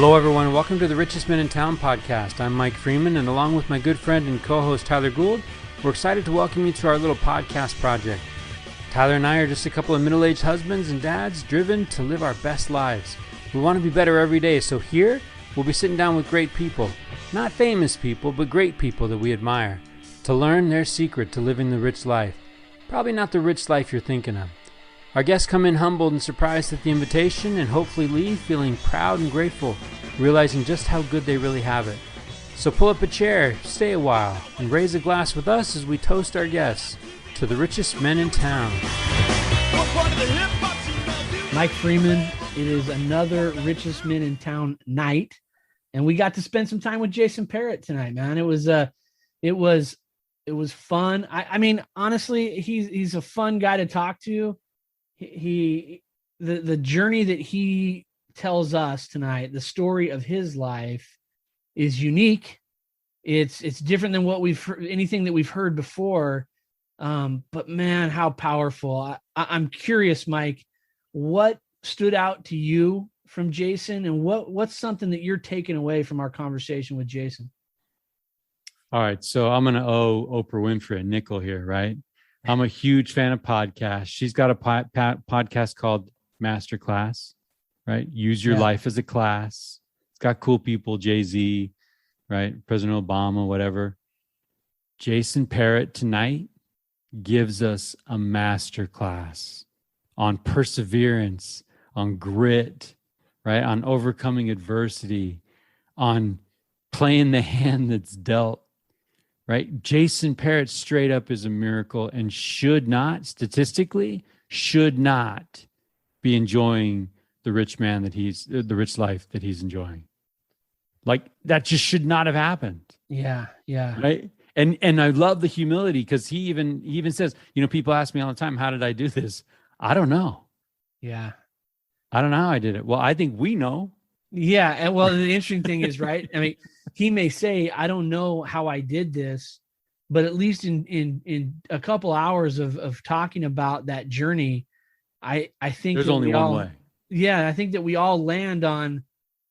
Hello, everyone. Welcome to the Richest Men in Town podcast. I'm Mike Freeman, and along with my good friend and co-host Tyler Gould, we're excited to welcome you to our little podcast project. Tyler and I are just a couple of middle-aged husbands and dads driven to live our best lives. We want to be better every day, so here we'll be sitting down with great people. Not famous people, but great people that we admire, to learn their secret to living the rich life. Probably not the rich life you're thinking of. Our guests come in humbled and surprised at the invitation and hopefully leave feeling proud and grateful, realizing just how good they really have it. So pull up a chair, stay a while, and raise a glass with us as we toast our guests to the richest men in town. Mike Freeman, it is another Richest Men in Town night, and we got to spend some time with Jason Parrott tonight, man. It was fun. I mean, honestly, he's a fun guy to talk to. The journey that he tells us tonight, the story of his life, is unique. It's different than anything that we've heard before. But man, how powerful. I'm curious, Mike, what stood out to you from Jason, and what's something that you're taking away from our conversation with Jason? All right, so I'm going to owe Oprah Winfrey a nickel here, right? I'm a huge fan of podcasts. She's got a podcast called Masterclass, right? Use your life as a class. It's got cool people, Jay-Z, right? President Obama, whatever. Jason Parrott tonight gives us a masterclass on perseverance, on grit, right? On overcoming adversity, on playing the hand that's dealt. Right? Jason Parrott straight up is a miracle and statistically should not be enjoying the rich life that he's enjoying. Like, that just should not have happened. Yeah. Right? And I love the humility, because he even says, people ask me all the time, how did I do this? I don't know. Yeah. I don't know how I did it. Well, I think we know. Yeah. And well, the interesting thing is, right, I mean, he may say, I don't know how I did this, but at least in a couple hours of talking about that journey, I think there's only one way. Yeah. I think that we all land on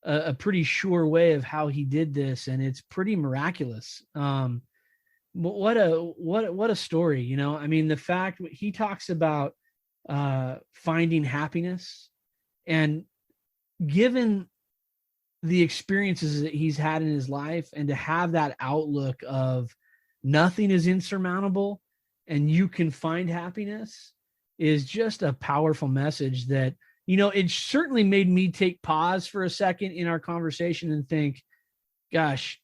a pretty sure way of how he did this. And it's pretty miraculous. What a story, I mean, the fact he talks about finding happiness, and given the experiences that he's had in his life, and to have that outlook of nothing is insurmountable and you can find happiness, is just a powerful message that, it certainly made me take pause for a second in our conversation and think, gosh,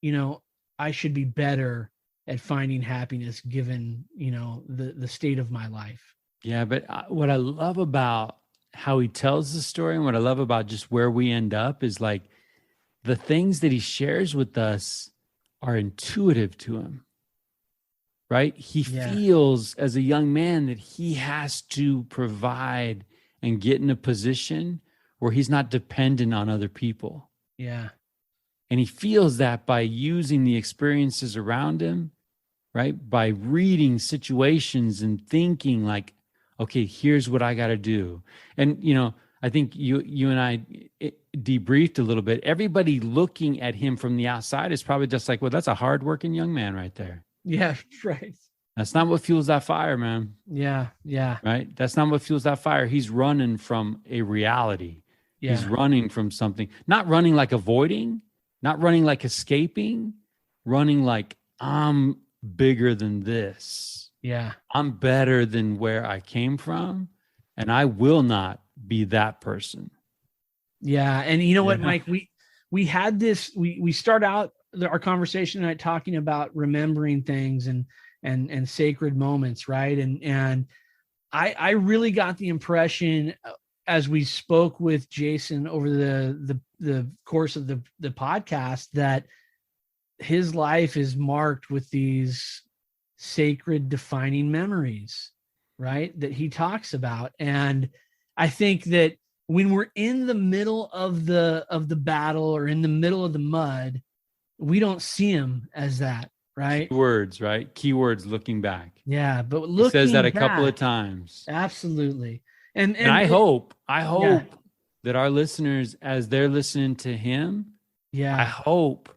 I should be better at finding happiness given, the state of my life. Yeah. But what I love about how he tells the story, and what I love about just where we end up, is like the things that he shares with us are intuitive to him, right? He feels as a young man that he has to provide and get in a position where he's not dependent on other people. Yeah. And he feels that by using the experiences around him, right? By reading situations and thinking like, okay, here's what I got to do. And, I think you and I debriefed a little bit. Everybody looking at him from the outside is probably just like, well, that's a hardworking young man right there. Yeah, right. That's not what fuels that fire, man. Yeah. Right? That's not what fuels that fire. He's running from a reality. Yeah. He's running from something. Not running like avoiding, not running like escaping, running like, I'm bigger than this. Yeah. I'm better than where I came from, and I will not be that person. Yeah. And you know what, Mike, we had this, we start out our conversation tonight talking about remembering things and sacred moments. Right. And I really got the impression as we spoke with Jason over the course of the podcast, that his life is marked with these sacred defining memories, right, that he talks about. And I think that when we're in the middle of the battle, or in the middle of the mud, we don't see him as that, right? Words, right? Keywords, looking back. Yeah, but looking he says that a back, couple of times. Absolutely. And I hope that our listeners, as they're listening to him, Yeah. I hope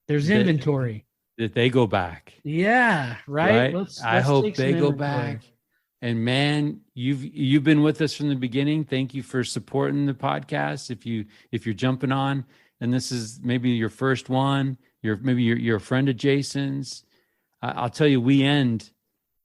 there's inventory that they go back. Yeah. Right. I hope they go back. And man, you've been with us from the beginning. Thank you for supporting the podcast. If you're jumping on and this is maybe your first one, you're a friend of Jason's. I'll tell you, we end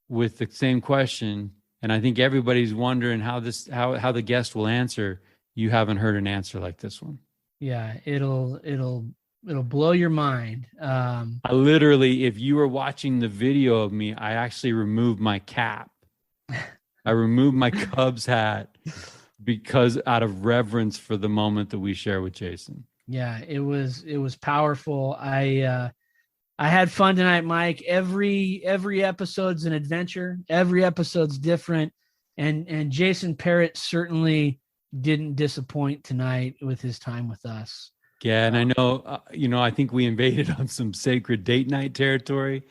with the same question, and I think everybody's wondering how the guest will answer. You haven't heard an answer like this one. Yeah, it'll blow your mind. I literally, if you were watching the video of me, I actually removed my cap. I removed my Cubs hat because out of reverence for the moment that we share with Jason. Yeah, it was powerful. I had fun tonight, Mike. Every episode's an adventure. Every episode's different. And Jason Parrott certainly didn't disappoint tonight with his time with us. Yeah, and I know, I think we invaded on some sacred date night territory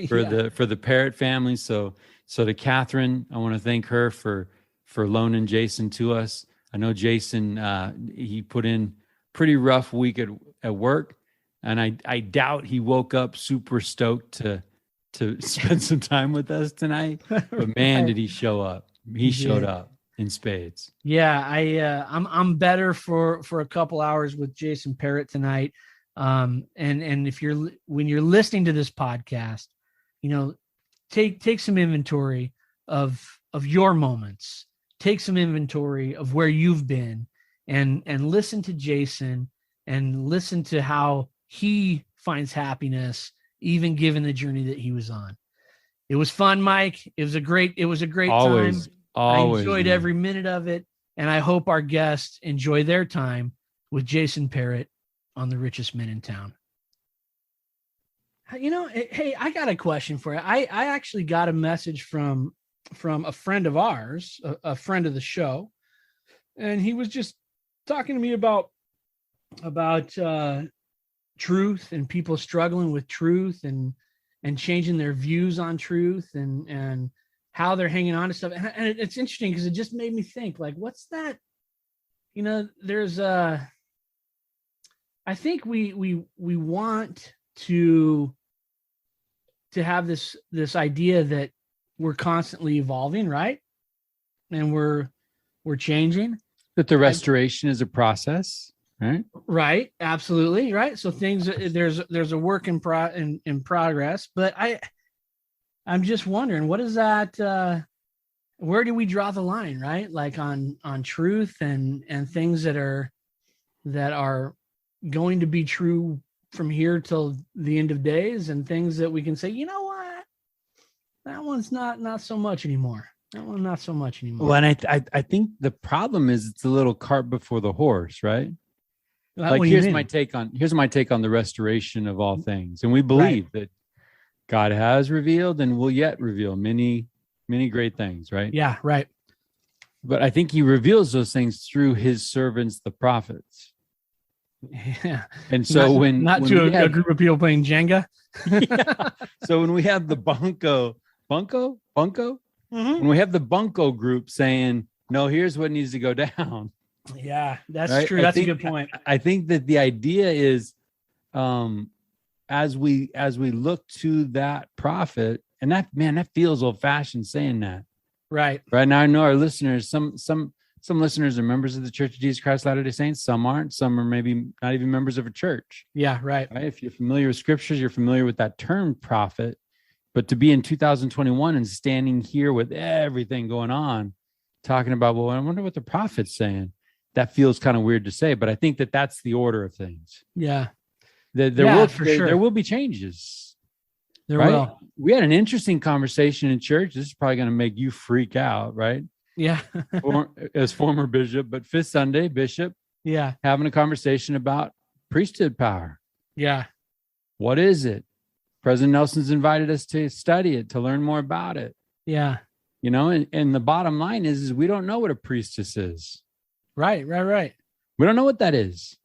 for the Parrott family. So to Catherine, I want to thank her for loaning Jason to us. I know Jason, he put in pretty rough week at work, and I doubt he woke up super stoked to spend some time with us tonight. But man, did he show up! He showed up in spades. Yeah, I'm better for a couple hours with Jason Parrott tonight. And when you're listening to this podcast, take some inventory of your moments. Take some inventory of where you've been, and listen to Jason and listen to how he finds happiness, even given the journey that he was on. It was fun, Mike. It was a great Always. time. I enjoyed every minute of it, and I hope our guests enjoy their time with Jason Parrott on The Richest Men in Town. Hey, I got a question for you. I actually got a message from a friend of ours, a friend of the show, and he was just talking to me about truth and people struggling with truth and changing their views on truth and how they're hanging on to stuff. And it's interesting because it just made me think, like, what's that? There's I think we want to have this idea that we're constantly evolving, right? And we're changing. That the restoration is a process, right? Right. Absolutely. Right. So there's a work in progress, but I'm just wondering, what is that? Where do we draw the line, right? Like on truth and things that are going to be true from here till the end of days, and things that we can say, you know what, that one's not so much anymore. That one, not so much anymore. Well, and I think the problem is it's a little cart before the horse, right? Like, here's my take on the restoration of all things. And we believe that God has revealed and will yet reveal many, many great things, right? Yeah, right. But I think he reveals those things through his servants, the prophets. Yeah. And so when a group of people playing Jenga. Yeah. So when we have the bunko, when we have the bunko group saying, no, here's what needs to go down. Yeah, that's true. That's a good point. I think that the idea is, as we look to that prophet, and that feels old fashioned saying that. Right now, I know our listeners, some listeners are members of the Church of Jesus Christ Latter-day Saints. Some aren't. Some are maybe not even members of a church. Yeah, right. If you're familiar with scriptures, you're familiar with that term prophet. But to be in 2021 and standing here with everything going on, talking about, well, I wonder what the prophet's saying. That feels kind of weird to say, but I think that that's the order of things. Yeah. There will be changes. There will. We had an interesting conversation in church. This is probably going to make you freak out, right? Yeah. As former bishop, but Fifth Sunday bishop. Yeah. Having a conversation about priesthood power. Yeah. What is it? President Nelson's invited us to study it, to learn more about it. Yeah. And the bottom line is we don't know what a priestess is. Right. We don't know what that is.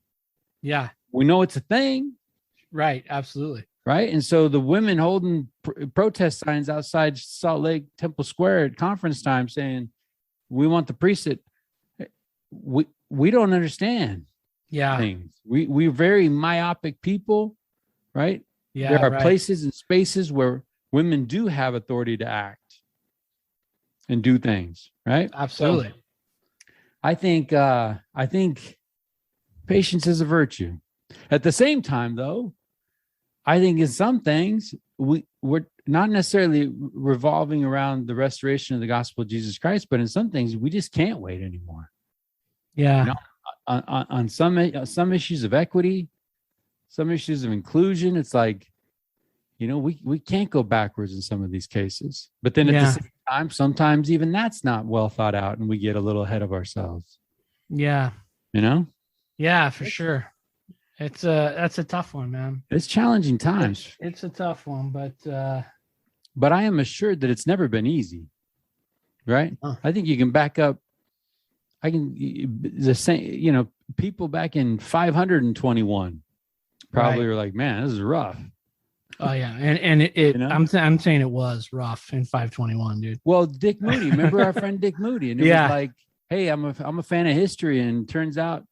Yeah. We know it's a thing. Right. Absolutely. Right. And so the women holding protest signs outside Salt Lake Temple Square at conference time saying, we want the priesthood. we don't understand Yeah. things. We're very myopic people, right? Yeah. There are right. places and spaces where women do have authority to act and do things, right? Absolutely. So I think patience is a virtue. At the same time, though, I think in some things we're not necessarily revolving around the restoration of the gospel of Jesus Christ, but in some things we just can't wait anymore. Yeah. You know, on some issues of equity, some issues of inclusion, it's like, you know, we can't go backwards in some of these cases. But then at the same time, sometimes even that's not well thought out, and we get a little ahead of ourselves. Yeah. You know? Yeah, for sure. That's a tough one, man. It's challenging times. It's a tough one, but I am assured that it's never been easy. Right? Huh. I think you can back up. The same, you know, people back in 521 probably were like, man, this is rough. Oh yeah. And it you know? I'm saying it was rough in 521, dude. Well, Dick Moody, remember our friend Dick Moody? And it was like, hey, I'm a fan of history. And turns out,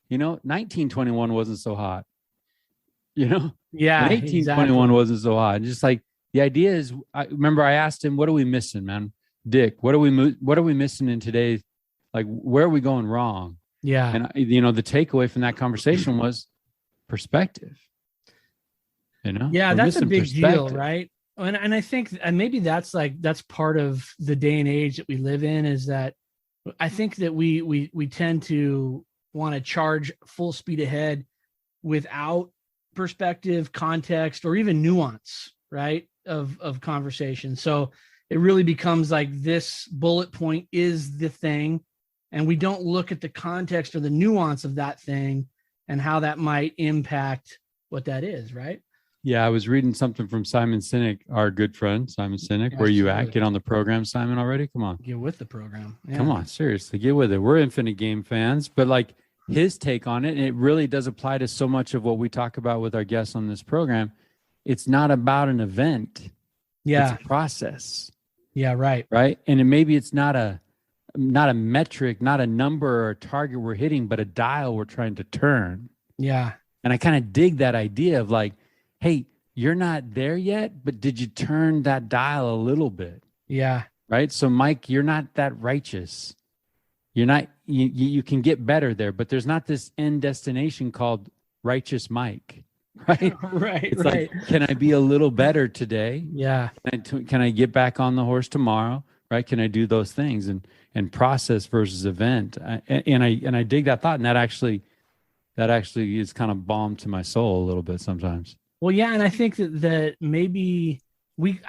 you know, 1921 wasn't so hot. You know? Yeah. 1821 wasn't so hot. Just like the idea is, I asked him, what are we missing, man? Dick, what are we missing in today's, like, where are we going wrong? Yeah. And, you know, the takeaway from that conversation was perspective. You know? Yeah, that's a big deal, right? And I think, and maybe that's part of the day and age that we live in, is that I think that we tend to want to charge full speed ahead without perspective, context, or even nuance, right? Of conversation. So it really becomes like this bullet point is the thing, and we don't look at the context or the nuance of that thing and how that might impact what that is, right? Yeah, I was reading something from Simon Sinek, our good friend, Simon Sinek. Yes, where you at? Get on the program, Simon, already? Come on. Get with the program. Yeah. Come on, seriously, get with it. We're Infinite Game fans, but like his take on it, and it really does apply to so much of what we talk about with our guests on this program. It's not about an event. Yeah. It's a process. Yeah, right. Right. And maybe it's not a metric, not a number or a target we're hitting, but a dial we're trying to turn. Yeah. And I kind of dig that idea of like, hey, you're not there yet, but did you turn that dial a little bit? Yeah. Right. So Mike, you're not that righteous. You're not, you can get better there, but there's not this end destination called righteous Mike. Right. Right. It's right. like, can I be a little better today? Yeah. Can I get back on the horse tomorrow? Right. Can I do those things and process versus event? And I dig that thought. And that actually is kind of balm to my soul a little bit sometimes. Well, yeah. And I think that maybe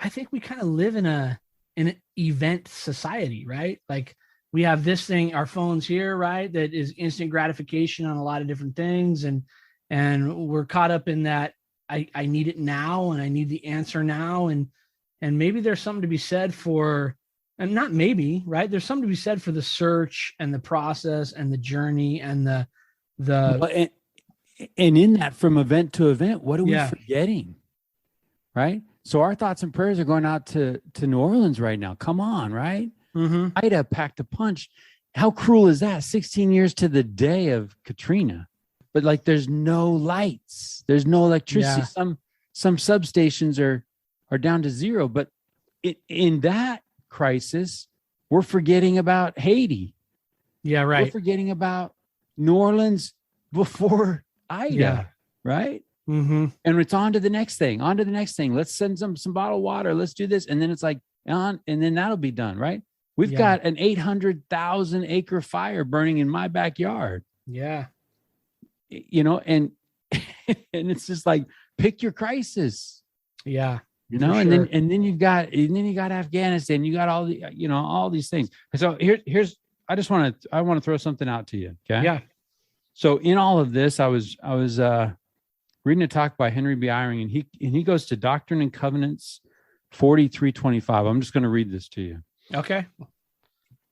I think we kind of live in an event society, right? Like we have this thing, our phones here, right? That is instant gratification on a lot of different things. And we're caught up in that. I need it now, and I need the answer now. And maybe there's something to be said for, and not maybe, right? There's something to be said for the search and the process and the journey and the and in that, from event to event, what are we forgetting? Right. So our thoughts and prayers are going out to New Orleans right now. Come on, right? Mm-hmm. Ida packed a punch. How cruel is that? 16 years to the day of Katrina. But like, there's no lights, there's no electricity. Yeah. Some substations are down to zero. But in that crisis, we're forgetting about Haiti. Yeah, right. We're forgetting about New Orleans before Ida, right? Mm-hmm. And it's on to the next thing. Let's send some bottled water. Let's do this, and then it's like and then that'll be done, right? We've got an 800,000 acre fire burning in my backyard. Yeah. You know, and it's just like, pick your crisis. Yeah. You know, and then you got Afghanistan, you got all the, you know, all these things. So here's I want to throw something out to you. Okay. Yeah. So in all of this, I was reading a talk by Henry B. Eyring, and he goes to Doctrine and Covenants 43:25. I'm just going to read this to you. Okay.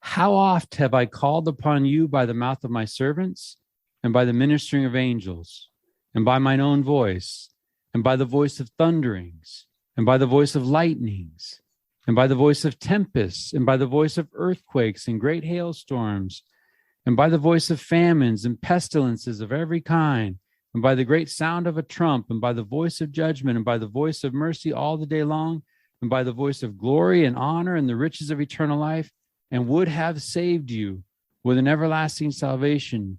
How oft have I called upon you by the mouth of my servants, and by the ministering of angels, and by mine own voice, and by the voice of thunderings, and by the voice of lightnings, and by the voice of tempests, and by the voice of earthquakes and great hailstorms, and by the voice of famines and pestilences of every kind, and by the great sound of a trump, and by the voice of judgment, and by the voice of mercy all the day long, and by the voice of glory and honor and the riches of eternal life, and would have saved you with an everlasting salvation,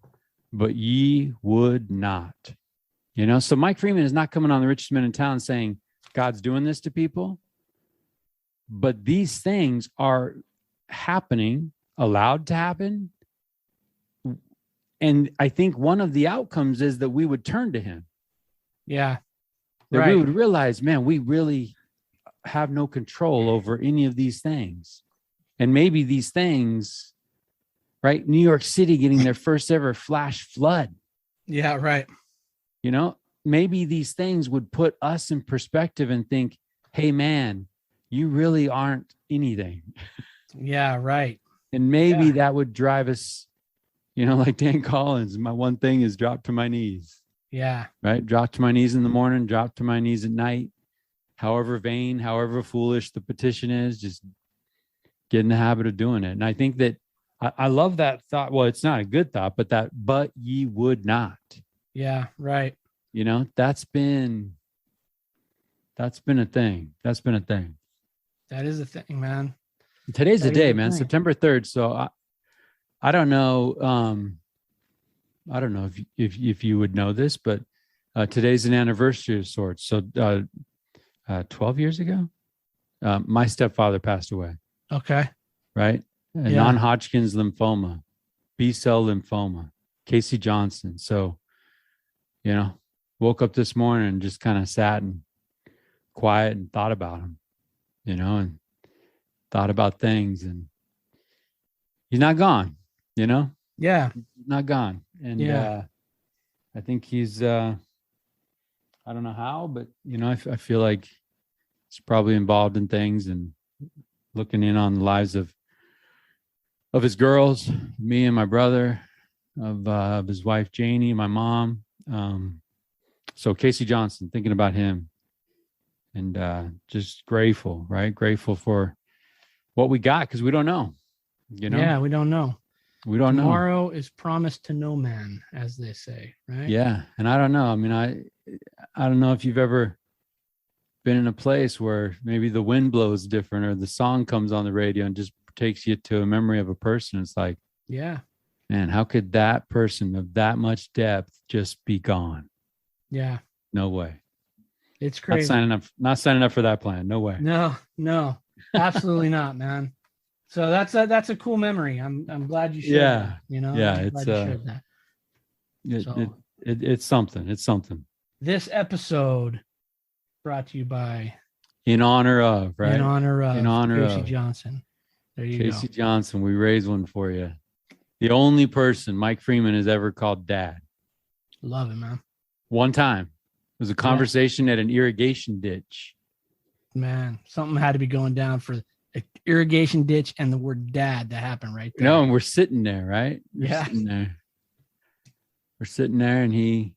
but ye would not. So Mike Freeman is not coming on the richest man in town saying God's doing this to people, but these things are happening, allowed to happen. And I think one of the outcomes is that we would turn to him. Yeah. That we would realize, man, we really have no control over any of these things. And maybe these things, right? New York City getting their first ever flash flood. Yeah, right. Maybe these things would put us in perspective and think, hey, man, you really aren't anything. Yeah, right. And maybe that would drive us, like Dan Collins, my one thing is drop to my knees. Yeah. Right? Drop to my knees in the morning, drop to my knees at night. However vain, however foolish the petition is, just get in the habit of doing it. And I think that I love that thought. Well, it's not a good thought, but ye would not. Yeah, right. That's been a thing. That's been a thing. That is a thing, man. Today's the day, man. September 3rd. So I don't know. I don't know if you would know this, but today's an anniversary of sorts. So 12 years ago, my stepfather passed away. Okay. Right. Non-Hodgkin's lymphoma, B-cell lymphoma, Casey Johnson. So, woke up this morning and just kind of sat and quiet and thought about him, and thought about things, and he's not gone, Yeah. He's not gone. And I think he's, I don't know how, but, I feel like he's probably involved in things and looking in on the lives of his girls, me and my brother, of his wife, Janie, my mom. So Casey Johnson, thinking about him, and just grateful, right? Grateful for what we got, because we don't know, Yeah, we don't know. We don't know. Tomorrow is promised to no man, as they say, right? Yeah. And I don't know. I mean, I don't know if you've ever been in a place where maybe the wind blows different, or the song comes on the radio and just takes you to a memory of a person. It's like, yeah, man, how could that person of that much depth just be gone? Yeah. No way. It's crazy. Not signing up for that plan. No way. No, absolutely not, man. So that's a cool memory. I'm glad you shared that, Yeah, I'm glad you shared that. It's something. It's something. This episode brought to you by In honor of, right? In honor Casey Johnson. There you go. Casey Johnson, we raised one for you. The only person Mike Freeman has ever called dad. Love it, man. One time. It was a conversation at an irrigation ditch. Man, something had to be going down for an irrigation ditch and the word dad to happen right there. No, and we're sitting there, right? We're sitting there and he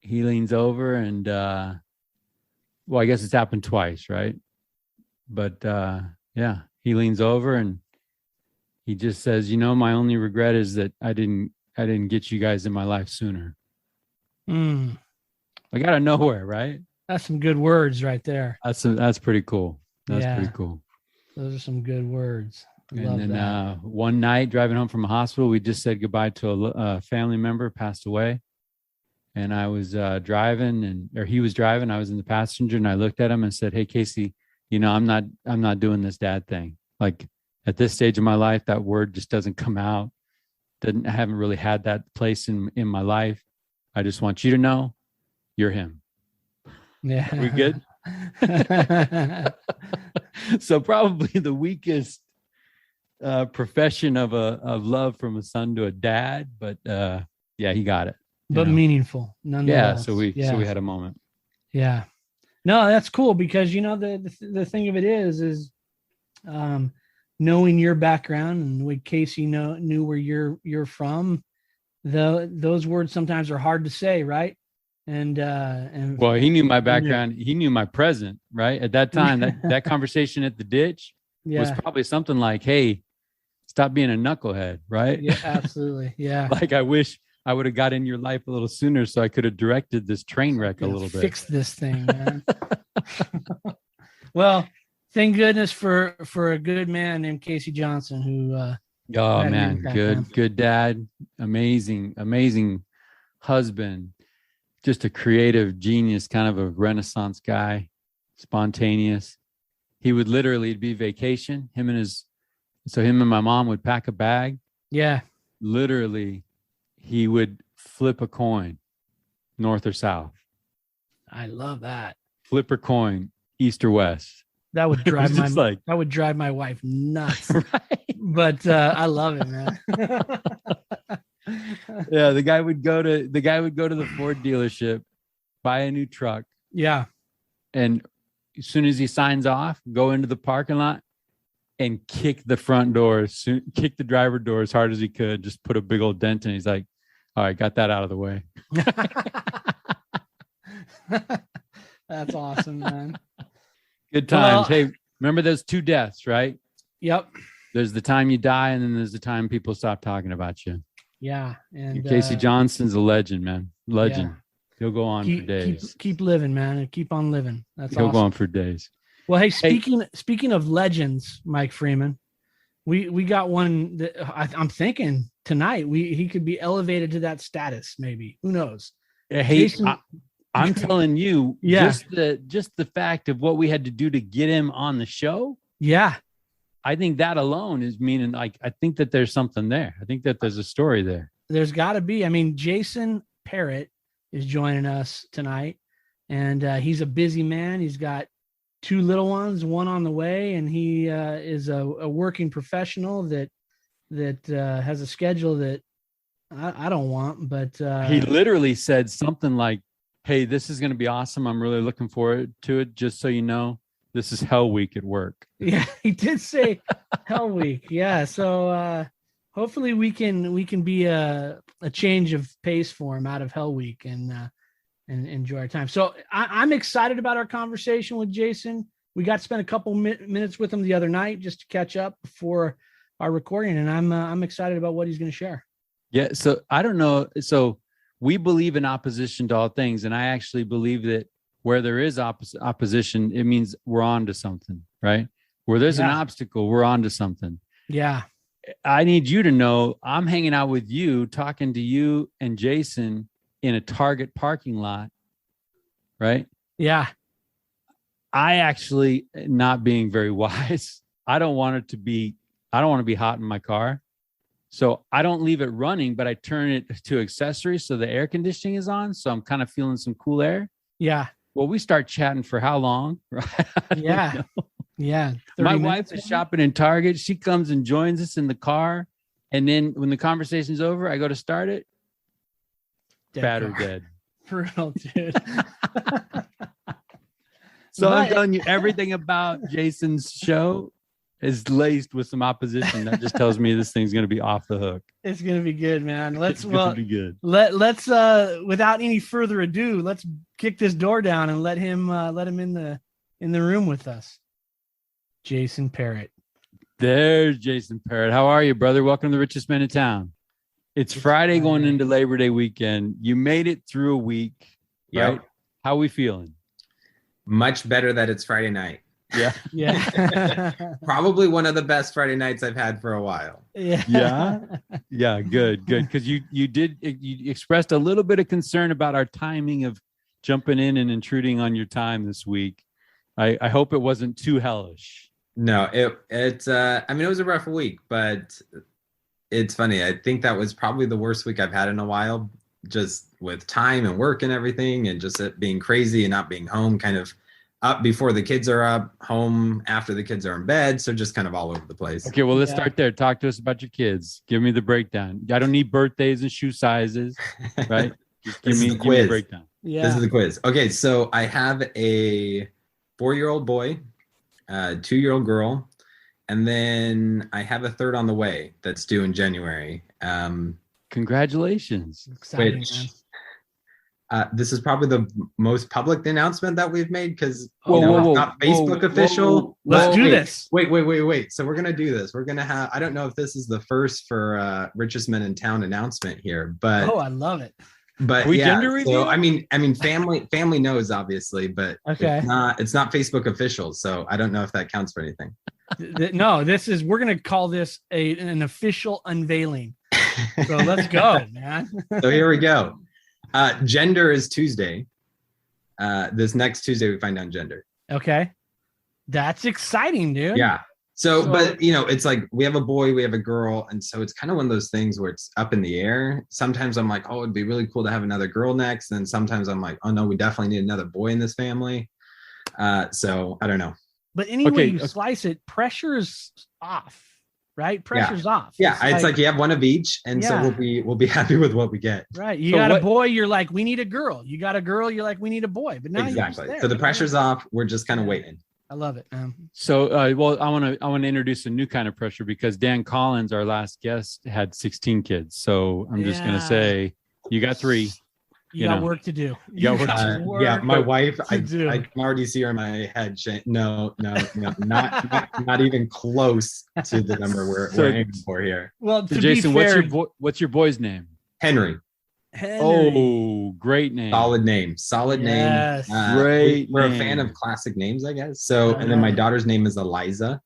leans over and well, I guess it's happened twice, right? But he leans over and he just says, my only regret is that I didn't get you guys in my life sooner. Like out of nowhere, right? That's some good words right there. That's pretty cool. That's pretty cool. Those are some good words. And then one night driving home from a hospital, we just said goodbye to a family member, passed away. And I was driving, or he was driving. I was in the passenger, and I looked at him and said, "Hey, Casey, I'm not doing this dad thing. Like at this stage of my life, that word just doesn't come out. I haven't really had that place in my life. I just want you to know you're him." Yeah. We good? So probably the weakest profession of love from a son to a dad, but he got it. But meaningful, nonetheless. Yeah, so we had a moment. Yeah. No, that's cool because the thing of it is knowing your background and the way Casey knew where you're from. Those words sometimes are hard to say, right? And well, he knew my background. He knew my present, right? At that time, that conversation at the ditch was probably something like, "Hey, it's stop being a knucklehead, right? Yeah, absolutely. Yeah. Like, I wish I would have got in your life a little sooner so I could have directed this train wreck a little bit. Fix this thing, man. Well, thank goodness for a good man named Casey Johnson who Oh had an man, impact, good, man. good dad, amazing husband, just a creative genius, kind of a Renaissance guy, spontaneous. He would literally, it'd be vacation. Him and my mom would pack a bag. Yeah. Literally, he would flip a coin, north or south. I love that. Flip a coin, east or west. That would drive that would drive my wife nuts. Right? But I love it, man. Yeah, the guy would go to the Ford dealership, buy a new truck. Yeah. And as soon as he signs off, go into the parking lot and kick the front door, kick the driver door as hard as he could, just put a big old dent in. He's like, all right, got that out of the way. That's awesome, man. Good times. Well, Hey, remember those 2 deaths, right? Yep. There's the time you die, and then there's the time people stop talking about you. Yeah. And Casey Johnson's a legend, man. Legend. Yeah. He'll go on for days. Keep living, man, and keep on living. That's He'll awesome. go on for days. Well, hey, speaking of legends, Mike Freeman, we got one that I'm thinking tonight he could be elevated to that status. Maybe, who knows? Hey, I'm telling you, yeah. just the fact of what we had to do to get him on the show. Yeah. I think that alone is meaning, like, I think that there's something there. I think that there's a story there. There's got to be. I mean, Jason Parrott is joining us tonight, and he's a busy man. He's got 2 little ones, one on the way, and he is a working professional that has a schedule that I don't want. But he literally said something like, "Hey, this is going to be awesome. I'm really looking forward to it. Just so you know, this is Hell Week at work." Yeah, he did say Hell Week. Yeah, so hopefully we can be a change of pace for him out of Hell Week and enjoy our time. So I'm excited about our conversation with Jason. We got to spend a couple minutes with him the other night just to catch up before our recording, and I'm excited about what he's going to share. Yeah. So I don't know. So we believe in opposition to all things, and I actually believe that where there is opposition, it means we're on to something, right? Where there's an obstacle, we're on to something. Yeah. I need you to know I'm hanging out with you, talking to you and Jason in a Target parking lot, right? Yeah. I actually, not being very wise, I don't want to be hot in my car. So I don't leave it running, but I turn it to accessories so the air conditioning is on. So I'm kind of feeling some cool air. Yeah. Well, we start chatting for how long? Right? Yeah. Yeah. My wife is shopping in Target. She comes and joins us in the car. And then when the conversation's over, I go to start it. Battery dead. For real, dude. So I'm telling you, everything about Jason's show is laced with some opposition that just tells me this thing's going to be off the hook. It's going to be good, man. Let's be good. Let's without any further ado, let's kick this door down and let him in the room with us. Jason Parrott. There's Jason Parrott. How are you, brother? Welcome to the richest man in town. It's Friday going into Labor Day weekend. You made it through a week, right? Yep. How are we feeling? Much better that it's Friday night. Yeah. Yeah. Probably one of the best Friday nights I've had for a while. Yeah. Yeah. Yeah. Good. Because you expressed a little bit of concern about our timing of jumping in and intruding on your time this week. I hope it wasn't too hellish. No, it was a rough week, but it's funny. I think that was probably the worst week I've had in a while, just with time and work and everything, and just it being crazy and not being home, kind of up before the kids are up, home after the kids are in bed. So just kind of all over the place. Okay, well, let's start there. Talk to us about your kids. Give me the breakdown. I don't need birthdays and shoe sizes, right? Just give me the breakdown. Yeah. This is the quiz. Okay, so I have a 4-year-old boy, a 2-year-old girl, and then I have a third on the way that's due in January. Congratulations. Exciting, Which man. This is probably the most public announcement that we've made because Whoa, it's not Facebook official. Let's do this. Wait. So we're gonna do this. We're gonna have. I don't know if this is the first for richest men in town announcement here, but I love it. But Are we yeah, gender reveal? so I mean, family knows obviously, but Okay. it's not Facebook official, so I don't know if that counts for anything. No, we're gonna call this an official unveiling. So let's go, man. So here we go. Gender is Tuesday. This next Tuesday we find out gender. Okay, that's exciting, dude. Yeah. So, but it's like we have a boy, we have a girl, and so it's kind of one of those things where it's up in the air. Sometimes I'm like, oh, it'd be really cool to have another girl next, and sometimes I'm like, oh no, we definitely need another boy in this family. So I don't know. But anyway, you slice it, pressure's off, right? Pressure's off. Yeah, it's like you have one of each, and so we'll be happy with what we get. Right. You got a boy, you're like, we need a girl. You got a girl, you're like, we need a boy. But now exactly. So the pressure's off. We're just kind of waiting. I love it. So, well, I want to introduce a new kind of pressure because Dan Collins, our last guest, had 16 kids. So I'm just gonna say, you got 3. You got work to do. You got work yeah, my wife, I can already see her in my head. No, not even close to the number we're aiming for here. Well, so Jason, what's your boy's name? Henry. Oh, great name. Solid name. Yes. Great. We're a fan of classic names, I guess. So, and then my daughter's name is Eliza.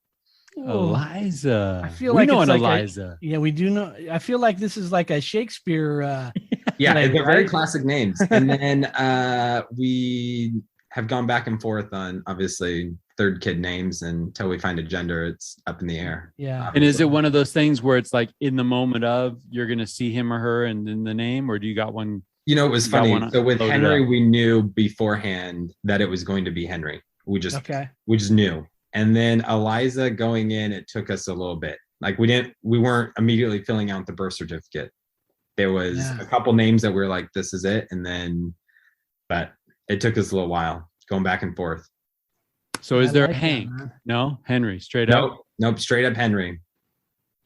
Eliza. I feel like we know it's an like Eliza. We do know. I feel like this is like a Shakespeare. Yeah, they're very classic names. And then we have gone back and forth on obviously third kid names, and until we find a gender, it's up in the air. Yeah. Obviously. And is it one of those things where it's like in the moment of you're going to see him or her and then the name, or do you got one? It was funny. So with Henry, we knew beforehand that it was going to be Henry. We just knew. And then Eliza going in, it took us a little bit. Like we weren't immediately filling out the birth certificate. There was a couple names that we were like, this is it. And then, but it took us a little while going back and forth. So is there a Hank? No, Henry, straight up. Nope, straight up Henry.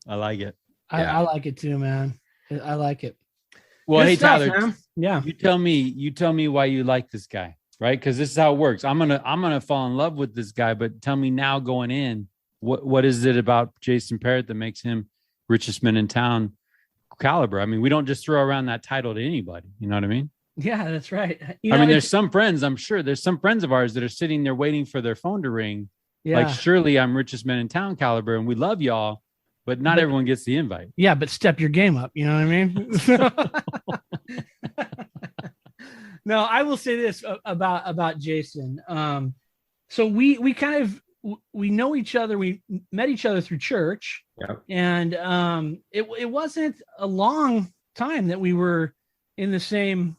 I like it. I like it too, man. I like it. Well, hey Tyler, man. Yeah. You tell me why you like this guy, right? Because this is how it works. I'm gonna fall in love with this guy, but tell me now going in, what is it about Jason Parrott that makes him richest man in town caliber? I mean, we don't just throw around that title to anybody. You know what I mean? Yeah, that's right. There's some friends, I'm sure there's some friends of ours that are sitting there waiting for their phone to ring. Yeah. Like, surely I'm richest man in town caliber, and we love y'all, but not everyone gets the invite. Yeah, but step your game up. You know what I mean? No, I will say this about Jason. So we kind of, we know each other. We met each other through church. Yep. And it wasn't a long time that we were in the same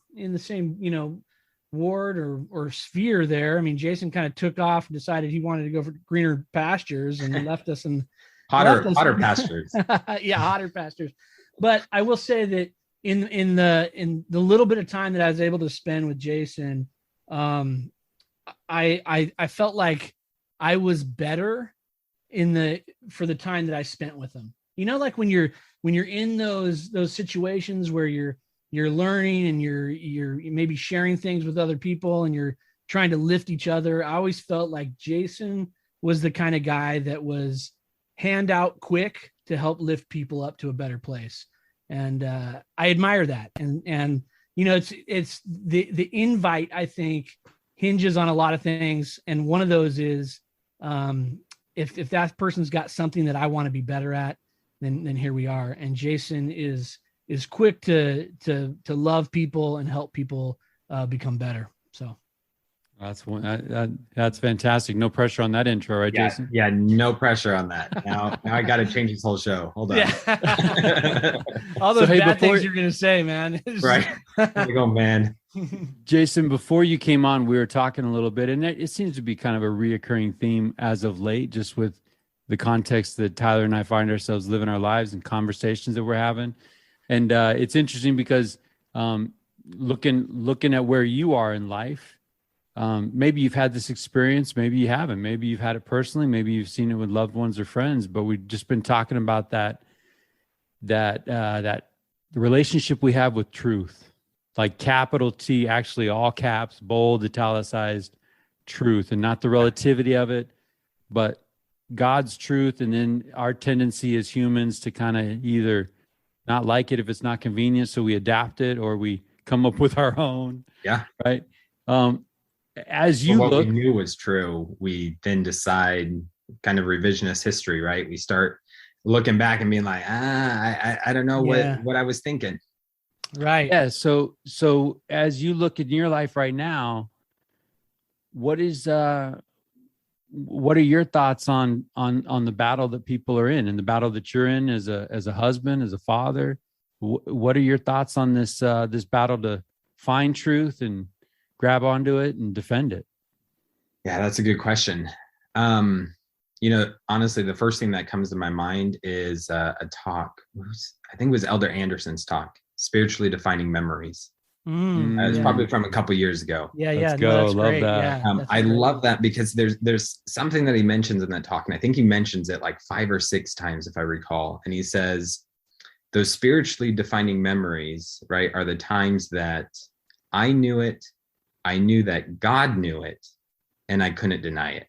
ward or sphere there. I mean, Jason kind of took off and decided he wanted to go for greener pastures and left us in hotter pastures. Yeah, hotter pastures. But I will say that in the little bit of time that I was able to spend with Jason, I felt like I was better for the time that I spent with him. Like when you're in those situations where you're learning and you're maybe sharing things with other people and you're trying to lift each other. I always felt like Jason was the kind of guy that was hand out quick to help lift people up to a better place. And I admire that. And it's the invite, I think, hinges on a lot of things. And one of those is if that person's got something that I want to be better at, then here we are. And Jason is quick to love people and help people become better. So that's fantastic. No pressure on that intro, right, Jason? Yeah, no pressure on that. Now I got to change this whole show. Hold on. Yeah. All those bad things you're gonna say, man. Right. There you go, man. Jason, before you came on, we were talking a little bit, and it seems to be kind of a reoccurring theme as of late, just with the context that Tyler and I find ourselves living our lives and conversations that we're having. And it's interesting because looking at where you are in life, maybe you've had this experience, maybe you haven't, maybe you've had it personally, maybe you've seen it with loved ones or friends, but we've just been talking about that the relationship we have with truth, like capital T, actually all caps, bold, italicized truth, and not the relativity of it, but God's truth. And then our tendency as humans to kind of either not like it if it's not convenient, so we adapt it, or we come up with our own. Yeah. Right. As you what look, we knew was true, we then decide, kind of revisionist history, right? We start looking back and being like, I don't know what I was thinking. Right. Yeah. So as you look in your life right now, what are your thoughts on the battle that people are in, and the battle that you're in as a husband, as a father? What are your thoughts on this battle to find truth and grab onto it and defend it? Yeah, that's a good question. Honestly, the first thing that comes to my mind is a talk. I think it was Elder Anderson's talk, Spiritually Defining Memories. It's probably from a couple years ago. Let's go. No, love great. that. Yeah, I love that because there's something that he mentions in that talk, and I think he mentions it like 5 or 6 times, if I recall. And he says, those spiritually defining memories, right, are the times that I knew it, I knew that God knew it, and I couldn't deny it,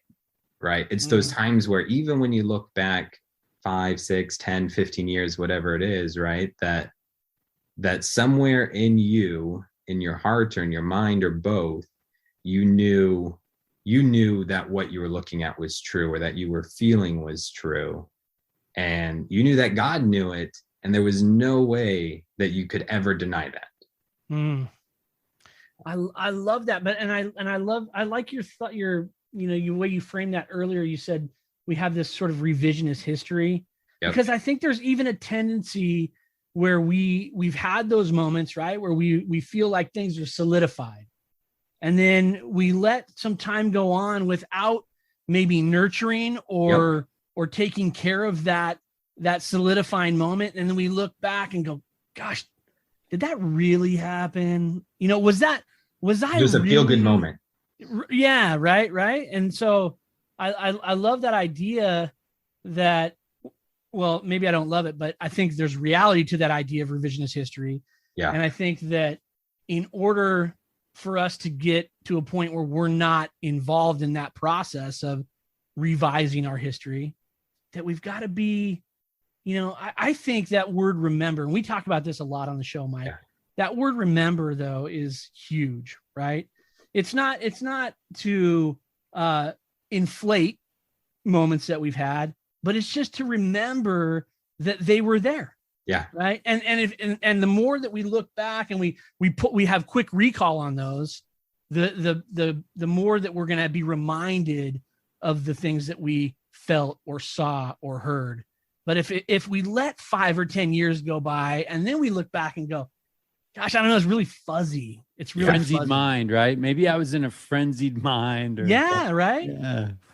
right? It's those times where even when you look back 5, 6, 10, 15 years, whatever it is, right, that somewhere in you, in your heart or in your mind or both, you knew that what you were looking at was true, or that you were feeling was true. And you knew that God knew it, and there was no way that you could ever deny that. I love that. But I like your thought, your way you framed that earlier. You said we have this sort of revisionist history, because I think there's even a tendency where we've had those moments, right, where we feel like things are solidified, and then we let some time go on without maybe nurturing or taking care of that solidifying moment, and then we look back and go, gosh, did that really happen? Was I Just a feel good moment? Yeah, right. And so I love that idea that, well, maybe I don't love it, but I think there's reality to that idea of revisionist history. Yeah. And I think that in order for us to get to a point where we're not involved in that process of revising our history, that we've got to be, I think that word remember, and we talk about this a lot on the show, Mike, that word remember though is huge, right? It's not to inflate moments that we've had, but it's just to remember that they were there. Yeah. Right. And the more that we look back and we have quick recall on those, the more that we're going to be reminded of the things that we felt or saw or heard. But if we let 5 or 10 years go by and then we look back and go, gosh, I don't know, it's really fuzzy. It's really frenzied fuzzy. mind, right? Maybe I was in a frenzied mind. Right.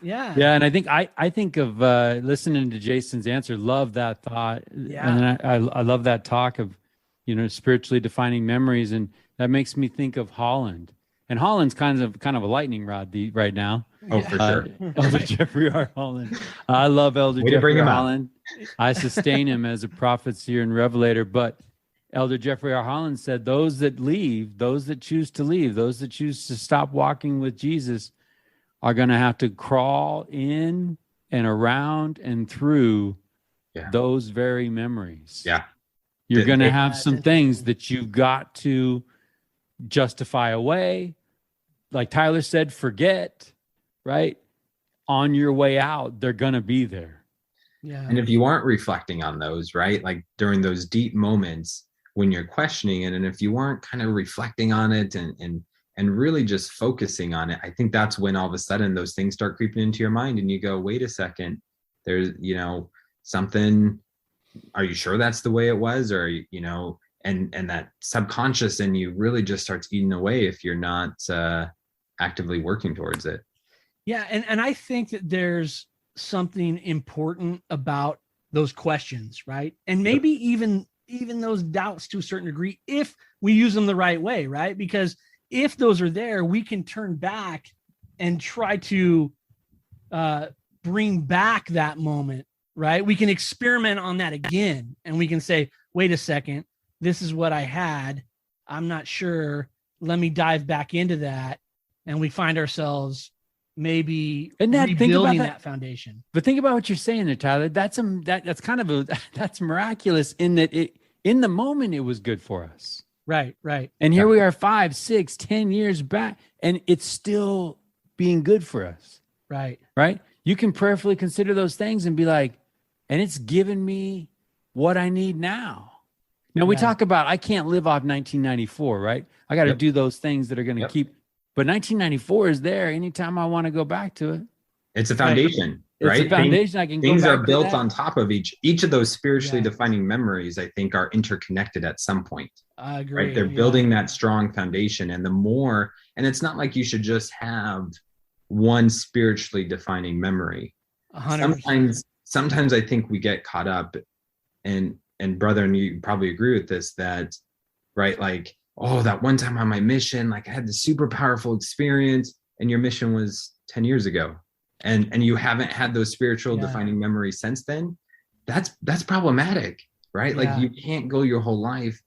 Yeah. And I think of listening to Jason's answer, love that thought. Yeah. And I love that talk of, spiritually defining memories. And that makes me think of Holland. And Holland's kind of a lightning rod right now. Oh, for sure. Elder Jeffrey R. Holland. I love Elder Jeffrey R. Holland. I sustain him as a prophet, seer, and revelator. But Elder Jeffrey R. Holland said, those that leave, those that choose to leave, those that choose to stop walking with Jesus are going to have to crawl in and around and through those very memories. Yeah. You're going to have some things that you've got to justify away. Like Tyler said, forget, right? On your way out, they're going to be there. Yeah. And if you aren't reflecting on those, right, like during those deep moments when you're questioning it, and if you aren't kind of reflecting on it and really just focusing on it, I think that's when all of a sudden those things start creeping into your mind and you go, wait a second, there's, something, are you sure that's the way it was? Or, and that subconscious in you really just starts eating away if you're not actively working towards it. Yeah. And I think that there's something important about those questions, right? And maybe even those doubts to a certain degree, if we use them the right way, right? Because if those are there, we can turn back and try to bring back that moment, right? We can experiment on that again, and we can say, wait a second, this is what I had. I'm not sure. Let me dive back into that. And we find ourselves maybe rebuilding that foundation. But think about what you're saying there, Tyler. That's kind of that's miraculous in that in the moment it was good for us. Right. And here we are 5, 6, 10 years back, and it's still being good for us. Right. You can prayerfully consider those things and be like, and it's given me what I need now. Now we talk about, I can't live off 1994, right? I got to do those things that are going to keep, but 1994 is there anytime I want to go back to it. It's a foundation, right? It's a foundation. I can go back things are to built that. on top of each of those spiritually defining memories, I think, are interconnected at some point. I agree. Right? They're building that strong foundation. And the more, and it's not like you should just have one spiritually defining memory. 100%. Sometimes I think we get caught up, and brother, and you probably agree with this, that, right, like, oh, that one time on my mission, like I had this super powerful experience, and your mission was 10 years ago. And you haven't had those spiritual defining memories since then. That's problematic, right? Like you can't go your whole life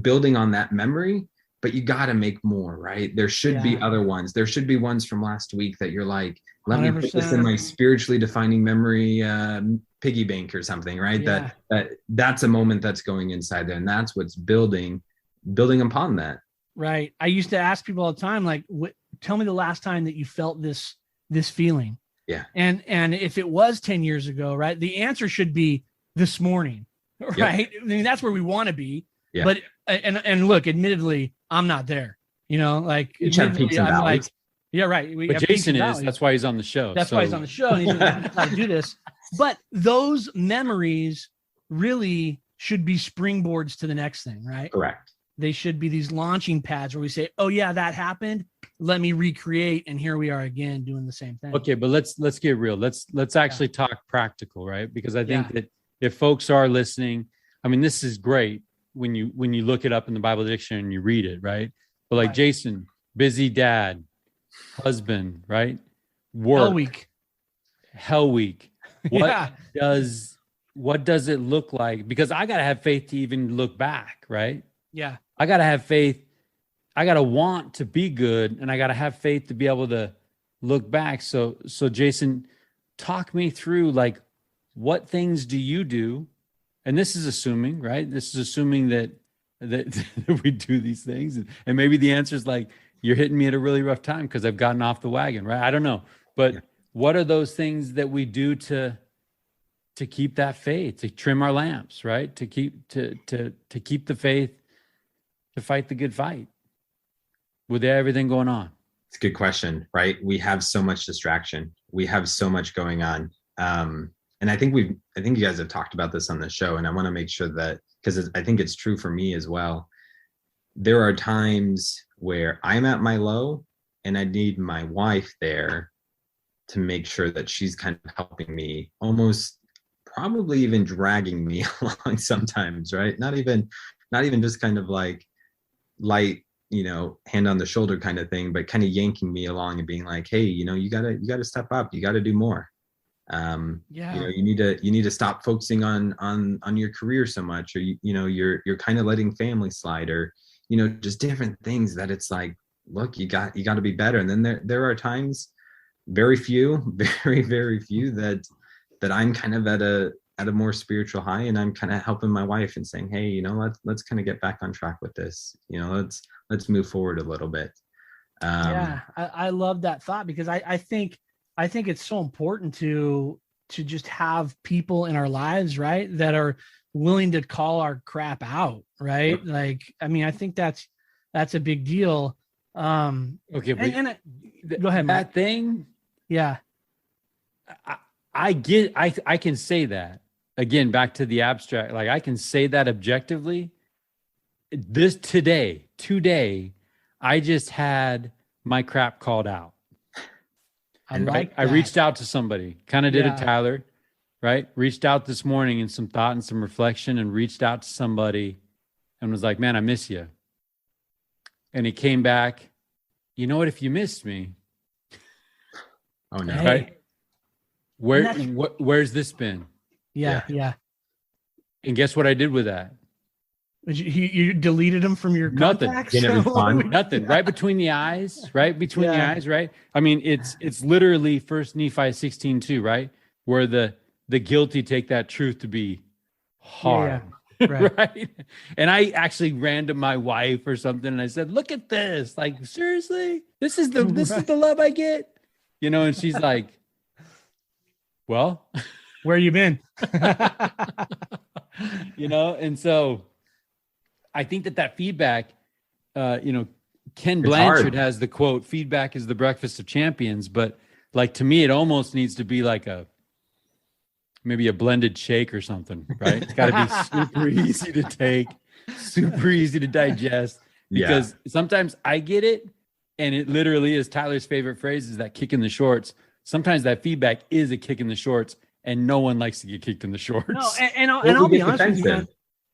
building on that memory, but you got to make more, right? There should be other ones. There should be ones from last week that you're like, let 100%. Me put this in my spiritually defining memory piggy bank or something, right? That's a moment that's going inside there, and that's what's building upon that. Right. I used to ask people all the time, like, tell me the last time that you felt this feeling. Yeah. And if it was 10 years ago, right, the answer should be this morning, right? Yep. I mean, that's where we want to be. Yeah. But, and look, admittedly, I'm not there, like, each have peaks and valleys. Like, yeah, right. But Jason is, that's why he's on the show. That's why he's on the show, and he's going to try to do this. But those memories really should be springboards to the next thing, right? Correct. They should be these launching pads where we say, oh yeah, that happened. Let me recreate. And here we are again doing the same thing. Okay. But let's get real. Let's actually talk practical, right? Because I think that if folks are listening, I mean, this is great when you look it up in the Bible dictionary and you read it, right? But like Jason, busy dad, husband, right? Work. Hell week. What does it look like? Because I got to have faith to even look back, right? Yeah. I got to have faith. I got to want to be good, and I got to have faith to be able to look back. So Jason, talk me through, like, what things do you do? And this is assuming, right? This is assuming that we do these things. And maybe the answer is like, you're hitting me at a really rough time because I've gotten off the wagon, right? I don't know. But what are those things that we do to keep that faith, to trim our lamps, right? To keep the faith, to fight the good fight with everything going on? It's a good question, right? We have so much distraction. We have so much going on. And I think you guys have talked about this on the show, and I want to make sure that, because I think it's true for me as well. There are times where I'm at my low and I need my wife there to make sure that she's kind of helping me, almost probably even dragging me along sometimes, right? Not even just kind of like light, hand on the shoulder kind of thing, but kind of yanking me along and being like, hey, you gotta step up. You gotta do more. You need to stop focusing on your career so much, or you're kind of letting family slide, or just different things that it's like, look, you got to be better. And then there are times, very few, very, very few, that I'm kind of at a more spiritual high, and I'm kind of helping my wife and saying, hey, let's kind of get back on track with this. Let's move forward a little bit. I love that thought, because I think it's so important to just have people in our lives, right, that are willing to call our crap out, right? Yep. Like, I mean, I think that's a big deal. Okay, go ahead, Mike. That thing. Yeah. I can say that. Again, back to the abstract, like, I can say that objectively. Today, I just had my crap called out. I reached out to somebody, kind of did a Tyler, right? Reached out this morning in some thought and some reflection, and reached out to somebody and was like, man, I miss you. And he came back, you know what, if you missed me. Oh no. Right? Where's this been? Yeah. And guess what I did with that? You deleted them from your contacts? Didn't respond. Nothing. Right between the eyes, right? Between the eyes, right? I mean, it's literally 1 Nephi 16:2, right? Where the guilty take that truth to be hard. Right. Right. And I actually ran to my wife or something and I said, look at this. Like, seriously? This is the love I get? You know, and she's like, well, where you been? You know, and so I think that feedback, Ken Blanchard has the quote, feedback is the breakfast of champions. But like, to me, it almost needs to be like maybe a blended shake or something, right? It's got to be super easy to take, super easy to digest, because sometimes I get it. And it literally is Tyler's favorite phrase is that kick in the shorts. Sometimes that feedback is a kick in the shorts and no one likes to get kicked in the shorts. No, and I'll be honest with you, man.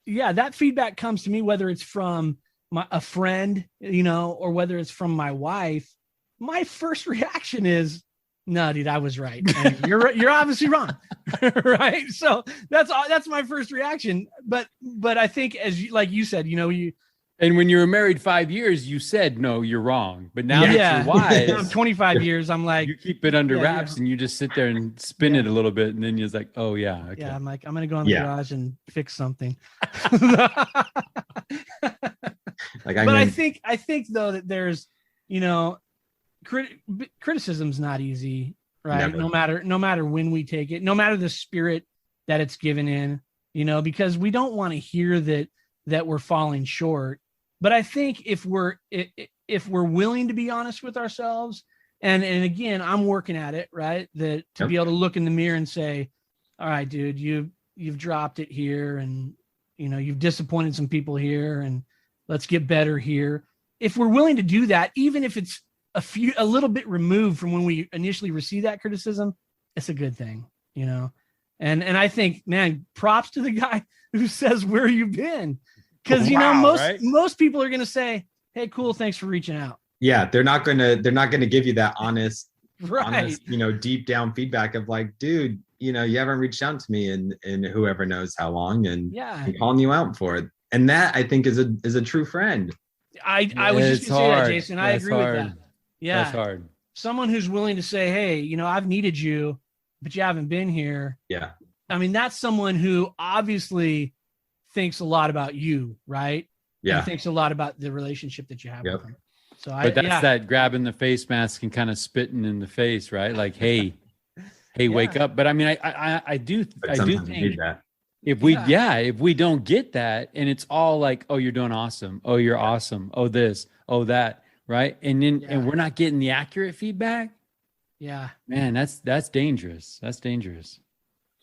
Yeah, that feedback comes to me, whether it's from a friend, or whether it's from my wife. My first reaction is, no, dude, I was right. And you're obviously wrong. Right. So that's my first reaction. But I think like you said, and when you were married 5 years, you said, no, you're wrong. But now that you're wise, 25 years, I'm like, you keep it under wraps and you just sit there and spin it a little bit. And then you're like, oh yeah. Okay. Yeah. I'm like, I'm going to go in the garage and fix something. I think though that there's, criticism's not easy, right? Never. No matter when we take it, no matter the spirit that it's given in, because we don't want to hear that we're falling short. But I think if we're willing to be honest with ourselves, and again, I'm working at it, right? That to be able to look in the mirror and say, all right, dude, you've dropped it here, and you've disappointed some people here, and let's get better here. If we're willing to do that, even if it's a little bit removed from when we initially receive that criticism, it's a good thing, And I think, man, props to the guy who says, where you been? Because most people are gonna say, hey, cool, thanks for reaching out. Yeah, they're not gonna give you that honest, deep down feedback of like, dude, you haven't reached out to me in whoever knows how long, and I'm calling you out for it. And that I think is a true friend. I was just gonna say that, Jason. I agree with that. Yeah, that's hard. Someone who's willing to say, hey, I've needed you, but you haven't been here. Yeah. I mean, that's someone who obviously thinks a lot about you, right? Yeah. And thinks a lot about the relationship that you have with them. So that grabbing the face mask and kind of spitting in the face, right? Like, hey, wake up. But I mean, I do think that. if we don't get that, and it's all like, oh, you're doing awesome. Oh, you're awesome. Oh, this, oh, that. Right. And then, and we're not getting the accurate feedback. Yeah, man, that's dangerous. That's dangerous.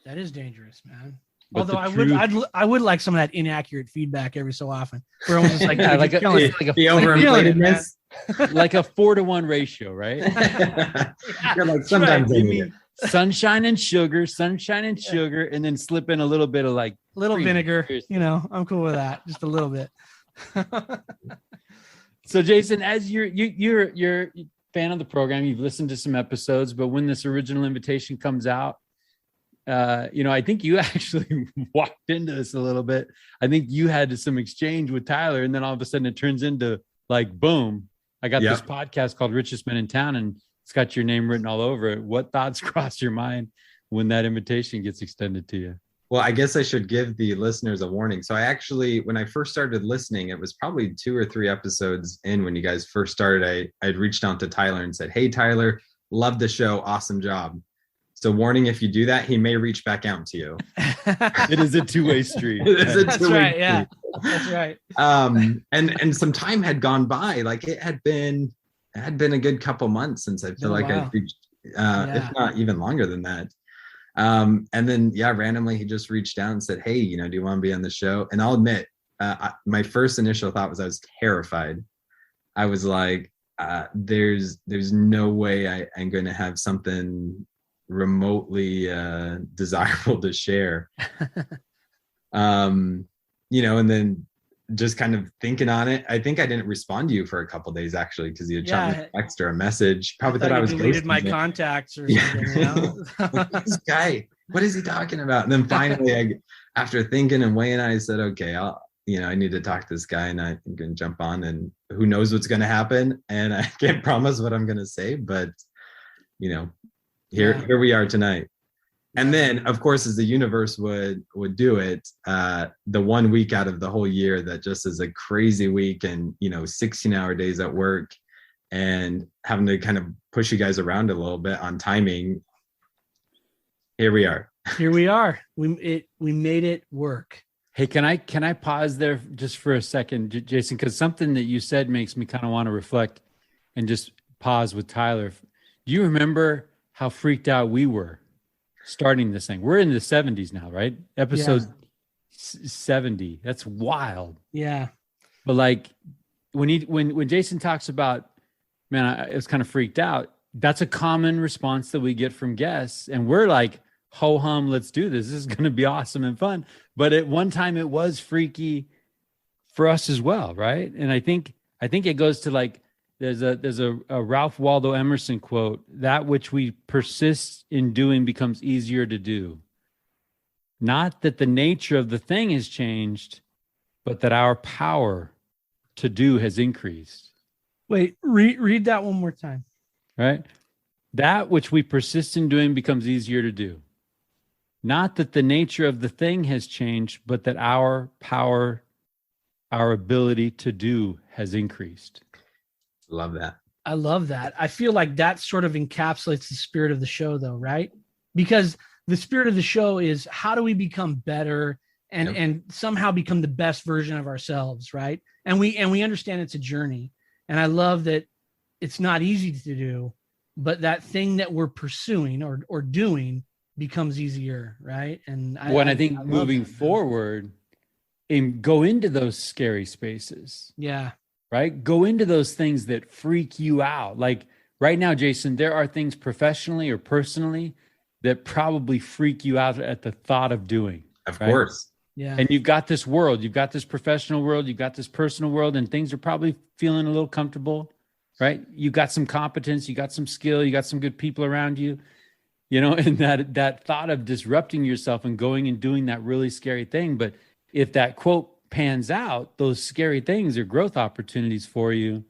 That is dangerous, man. But although I would like some of that inaccurate feedback every so often. We're almost just like, like a overinflatedness, like a 4-to-1 ratio, right? You're like, sometimes right. You mean sunshine and sugar, and then slip in a little bit of like little vinegar. I'm cool with that. Just a little bit. So Jason, as you're a fan of the program, you've listened to some episodes, but when this original invitation comes out, I think you actually walked into this a little bit. I think you had some exchange with Tyler, and then all of a sudden it turns into like, boom, I got this podcast called Richest Men in Town, and it's got your name written all over it. What thoughts cross your mind when that invitation gets extended to you? Well, I guess I should give the listeners a warning. So when I first started listening, it was probably 2 or 3 episodes in when you guys first started. I'd reached out to Tyler and said, hey, Tyler, love the show. Awesome job. So warning, if you do that, he may reach back out to you. It is a two-way street. That's right. Yeah, that's right. And some time had gone by. Like it had been a good couple months since I feel like I reached, if not even longer than that. And then, randomly he just reached out and said, hey, do you want to be on the show? And I'll admit, my first initial thought was I was terrified. I was like, there's no way I'm going to have something remotely desirable to share. And then just kind of thinking on it, I think I didn't respond to you for a couple of days actually, because you had shot me a text or a message. Probably thought I was deleted my contacts or something. This guy, what is he talking about? And then finally, after thinking and weighing, I said, okay, I need to talk to this guy and I'm going to jump on, and who knows what's going to happen. And I can't promise what I'm going to say, but here we are tonight. And then, of course, as the universe would do it, the 1 week out of the whole year that just is a crazy week, and 16-hour days at work, and having to kind of push you guys around a little bit on timing. Here we are. Here we are. We made it work. Hey, can I pause there just for a second, Jason? Because something that you said makes me kind of want to reflect and just pause with Tyler. Do you remember how freaked out we were starting this thing? We're in the 70s now, right? Episode 70. That's wild. Yeah. But like when Jason talks about, man, I was kind of freaked out. That's a common response that we get from guests, and we're like, ho hum, let's do this. This is going to be awesome and fun. But at one time it was freaky for us as well, right? And I think it goes to like, there's a Ralph Waldo Emerson quote: "That which we persist in doing becomes easier to do. Not that the nature of the thing has changed, but that our power to do has increased." Wait, read that one more time. Right? That which we persist in doing becomes easier to do. Not that the nature of the thing has changed, but that our power, our ability to do has increased. Love that. I love that. I feel like that sort of encapsulates the spirit of the show, though, right? Because the spirit of the show is, how do we become better and somehow become the best version of ourselves, right? And we understand it's a journey. And I love that it's not easy to do, but that thing that we're pursuing or doing becomes easier, right? And I think moving forward, and go into those scary spaces. Yeah. Right? Go into those things that freak you out. Like right now, Jason, there are things professionally or personally that probably freak you out at the thought of doing. Of course. Yeah. And you've got this world, you've got this professional world, you've got this personal world, and things are probably feeling a little comfortable, right? You got some competence, you got some skill, you got some good people around you, and that thought of disrupting yourself and going and doing that really scary thing. But if that quote pans out, those scary things are growth opportunities for you.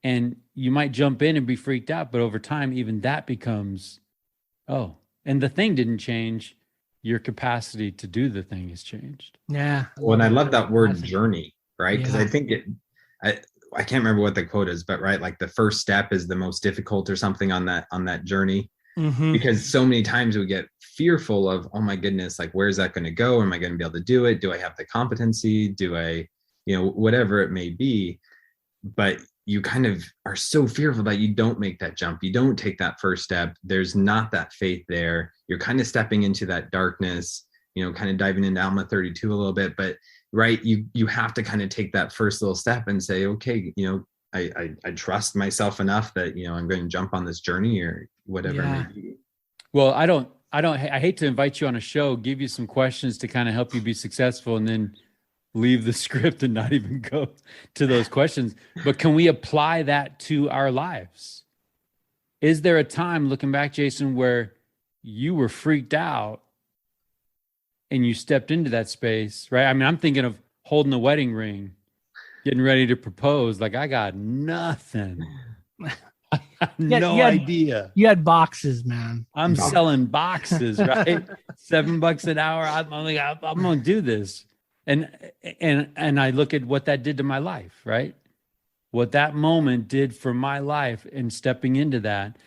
And you might jump in and be freaked out, but over time, even that becomes, and the thing didn't change. Your capacity to do the thing has changed. Yeah. Well, and I love that word journey, right? Because I think I can't remember what the quote is, but right, like the first step is the most difficult or something on that journey. Mm-hmm. Because so many times we get fearful of, oh my goodness, like where's that going to go? Am I going to be able to do it? Do I have the competency? Do I, whatever it may be. But you kind of are so fearful that you don't make that jump. You don't take that first step. There's not that faith there. You're kind of stepping into that darkness, kind of diving into Alma 32 a little bit. But right, you have to kind of take that first little step and say, okay, I trust myself enough that, I'm going to jump on this journey or whatever it may be. Well, I hate to invite you on a show, give you some questions to kind of help you be successful, and then leave the script and not even go to those questions. But can we apply that to our lives? Is there a time, looking back, Jason, where you were freaked out and you stepped into that space, right? I mean, I'm thinking of holding the wedding ring, getting ready to propose. Like, I got nothing. I have no idea. You had boxes, man. I'm selling boxes, right? $7 an hour. I'm going to do this. And I look at what that did to my life, right? What that moment did for my life and stepping into that.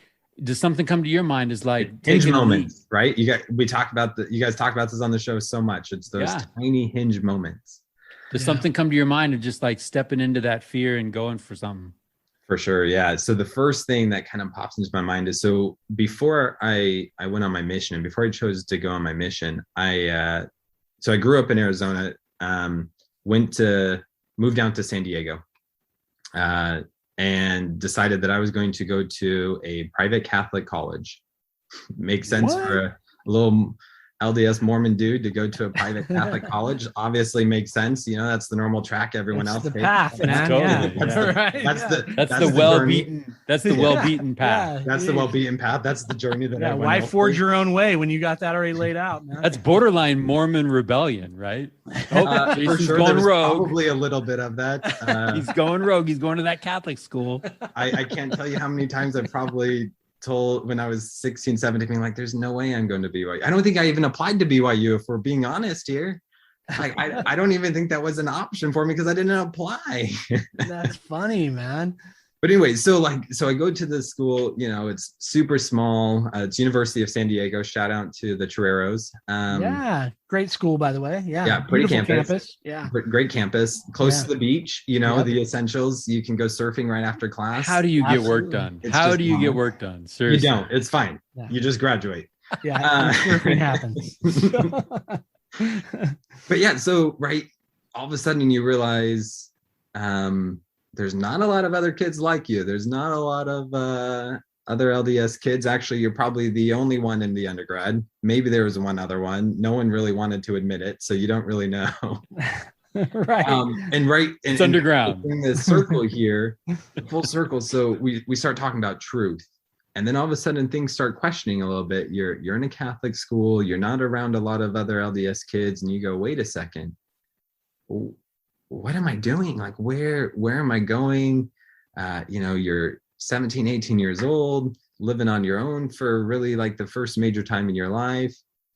Does something come to your mind as like hinge moments, right? You guys talk about this on the show so much. It's those tiny hinge moments. Does something come to your mind of just like stepping into that fear and going for something? For sure. Yeah. So the first thing that kind of pops into my mind is, so before I went on my mission, and before I chose to go on my mission, I grew up in Arizona, moved down to San Diego, and decided that I was going to go to a private Catholic college. Makes sense for a little LDS Mormon dude to go to a private Catholic college obviously makes sense. You know, that's the normal track everyone It's else the takes. path, man. totally, Yeah. yeah. Right. That's yeah. That's the journey. well-beaten. That's the Yeah. well-beaten path. Yeah. That's the well-beaten path. That's the journey that Yeah. everyone Why else forge takes. your own way when you got that already laid out, man? That's borderline Mormon rebellion, right? Oh, For Jason's sure, going there's rogue. probably a little bit of that. He's going rogue. He's going to that Catholic school. I can't tell you how many times I've probably told when I was 16, 17, being like, there's no way I'm going to BYU. I don't think I even applied to BYU, if we're being honest here. Like, I don't even think that was an option for me because I didn't apply. That's funny, man. But anyway, so I go to the school, you know, it's super small. It's University of San Diego. Shout out to the Toreros. Yeah. Great school, by the way. Yeah. Yeah, pretty Beautiful campus. Yeah. Great campus, close Yeah. to the beach, you know, Yep. the essentials. You can go surfing right after class. How do you get work Absolutely. done? It's How just do you get long. work done? You Seriously. don't. It's fine. Yeah. You just graduate. Yeah. Surfing happens. But yeah, so right, all of a sudden you realize there's not a lot of other kids like you. There's not a lot of other LDS kids. Actually, you're probably the only one in the undergrad. Maybe there was one other one. No one really wanted to admit it, so you don't really know. Right. It's underground. In this circle here, full circle. So we start talking about truth. And then all of a sudden things start questioning a little bit. You're in a Catholic school, you're not around a lot of other LDS kids, and you go, wait a second. What am I doing? Like, where am I going? You know, you're 17, 18 years old, living on your own for really like the first major time in your life.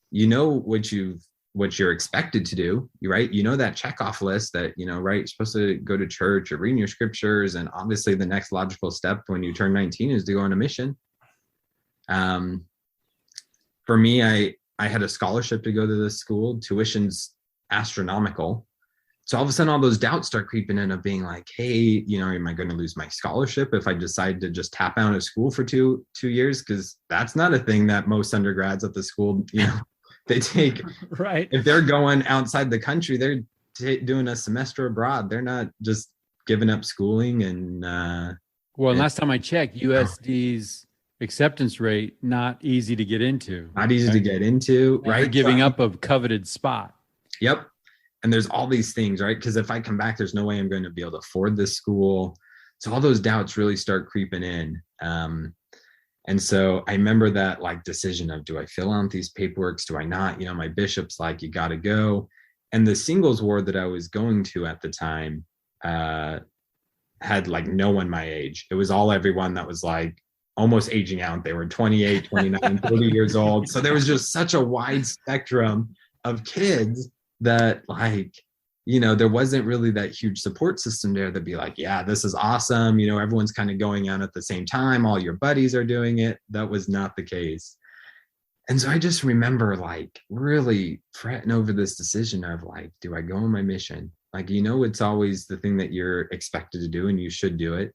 You know what you're expected to do, right? You know that checkoff list that, you know, right, you're supposed to go to church or reading your scriptures. And obviously the next logical step when you turn 19 is to go on a mission. For me, I had a scholarship to go to this school. Tuition's astronomical. So all of a sudden, all those doubts start creeping in of being like, hey, you know, am I going to lose my scholarship if I decide to just tap out of school for two years? Because that's not a thing that most undergrads at the school, you know, they take. Right. If they're going outside the country, they're doing a semester abroad. They're not just giving up schooling. And Well, last time I checked, USD's acceptance rate, not easy to get into. Not easy to get into, Right. right? Giving up a coveted spot. Yep. And there's all these things, right? Because if I come back, there's no way I'm going to be able to afford this school. So all those doubts really start creeping in. And so I remember that like decision of, do I fill out these paperworks? Do I not? You know, my bishop's like, you got to go. And the singles ward that I was going to at the time had like no one my age. It was all everyone that was like almost aging out. They were 28, 29, 30 years old. So there was just such a wide spectrum of kids that like, you know, there wasn't really that huge support system there to be like, yeah, this is awesome. You know, everyone's kind of going out at the same time. All your buddies are doing it. That was not the case. And so I just remember like really fretting over this decision of like, do I go on my mission? Like, you know, it's always the thing that you're expected to do and you should do it.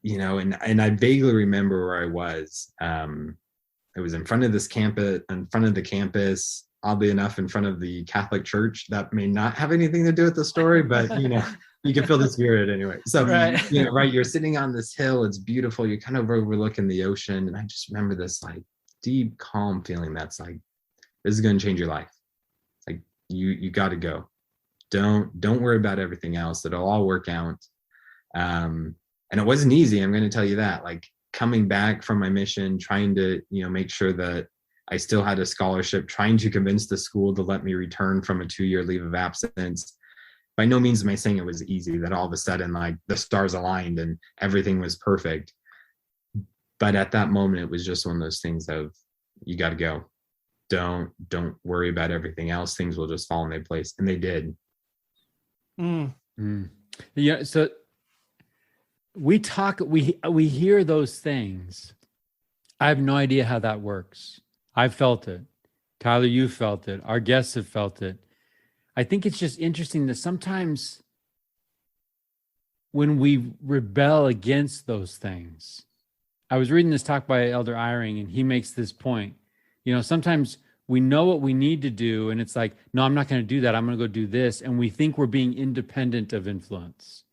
You know, and I vaguely remember where I was. It was in front of this campus, in front of the campus, oddly enough, in front of the Catholic church. That may not have anything to do with the story, but, you know, you can feel the spirit anyway. So, Right. you know, right, you're sitting on this hill. It's beautiful. You're kind of overlooking the ocean. And I just remember this like deep, calm feeling that's like, this is going to change your life. Like you got to go. Don't worry about everything else. It'll all work out. And it wasn't easy. I'm going to tell you that. Like coming back from my mission, trying to, you know, make sure that I still had a scholarship, trying to convince the school to let me return from a 2-year leave of absence. By no means am I saying it was easy, that all of a sudden like the stars aligned and everything was perfect. But at that moment, it was just one of those things of, you got to go. Don't worry about everything else. Things will just fall in their place. And they did. Yeah. So we hear those things. I have no idea how that works. I felt it. Tyler, you felt it. Our guests have felt it. I think it's just interesting that sometimes when we rebel against those things, I was reading this talk by Elder Eyring, and he makes this point. You know, sometimes we know what we need to do, and it's like, no, I'm not going to do that. I'm going to go do this. And we think we're being independent of influence,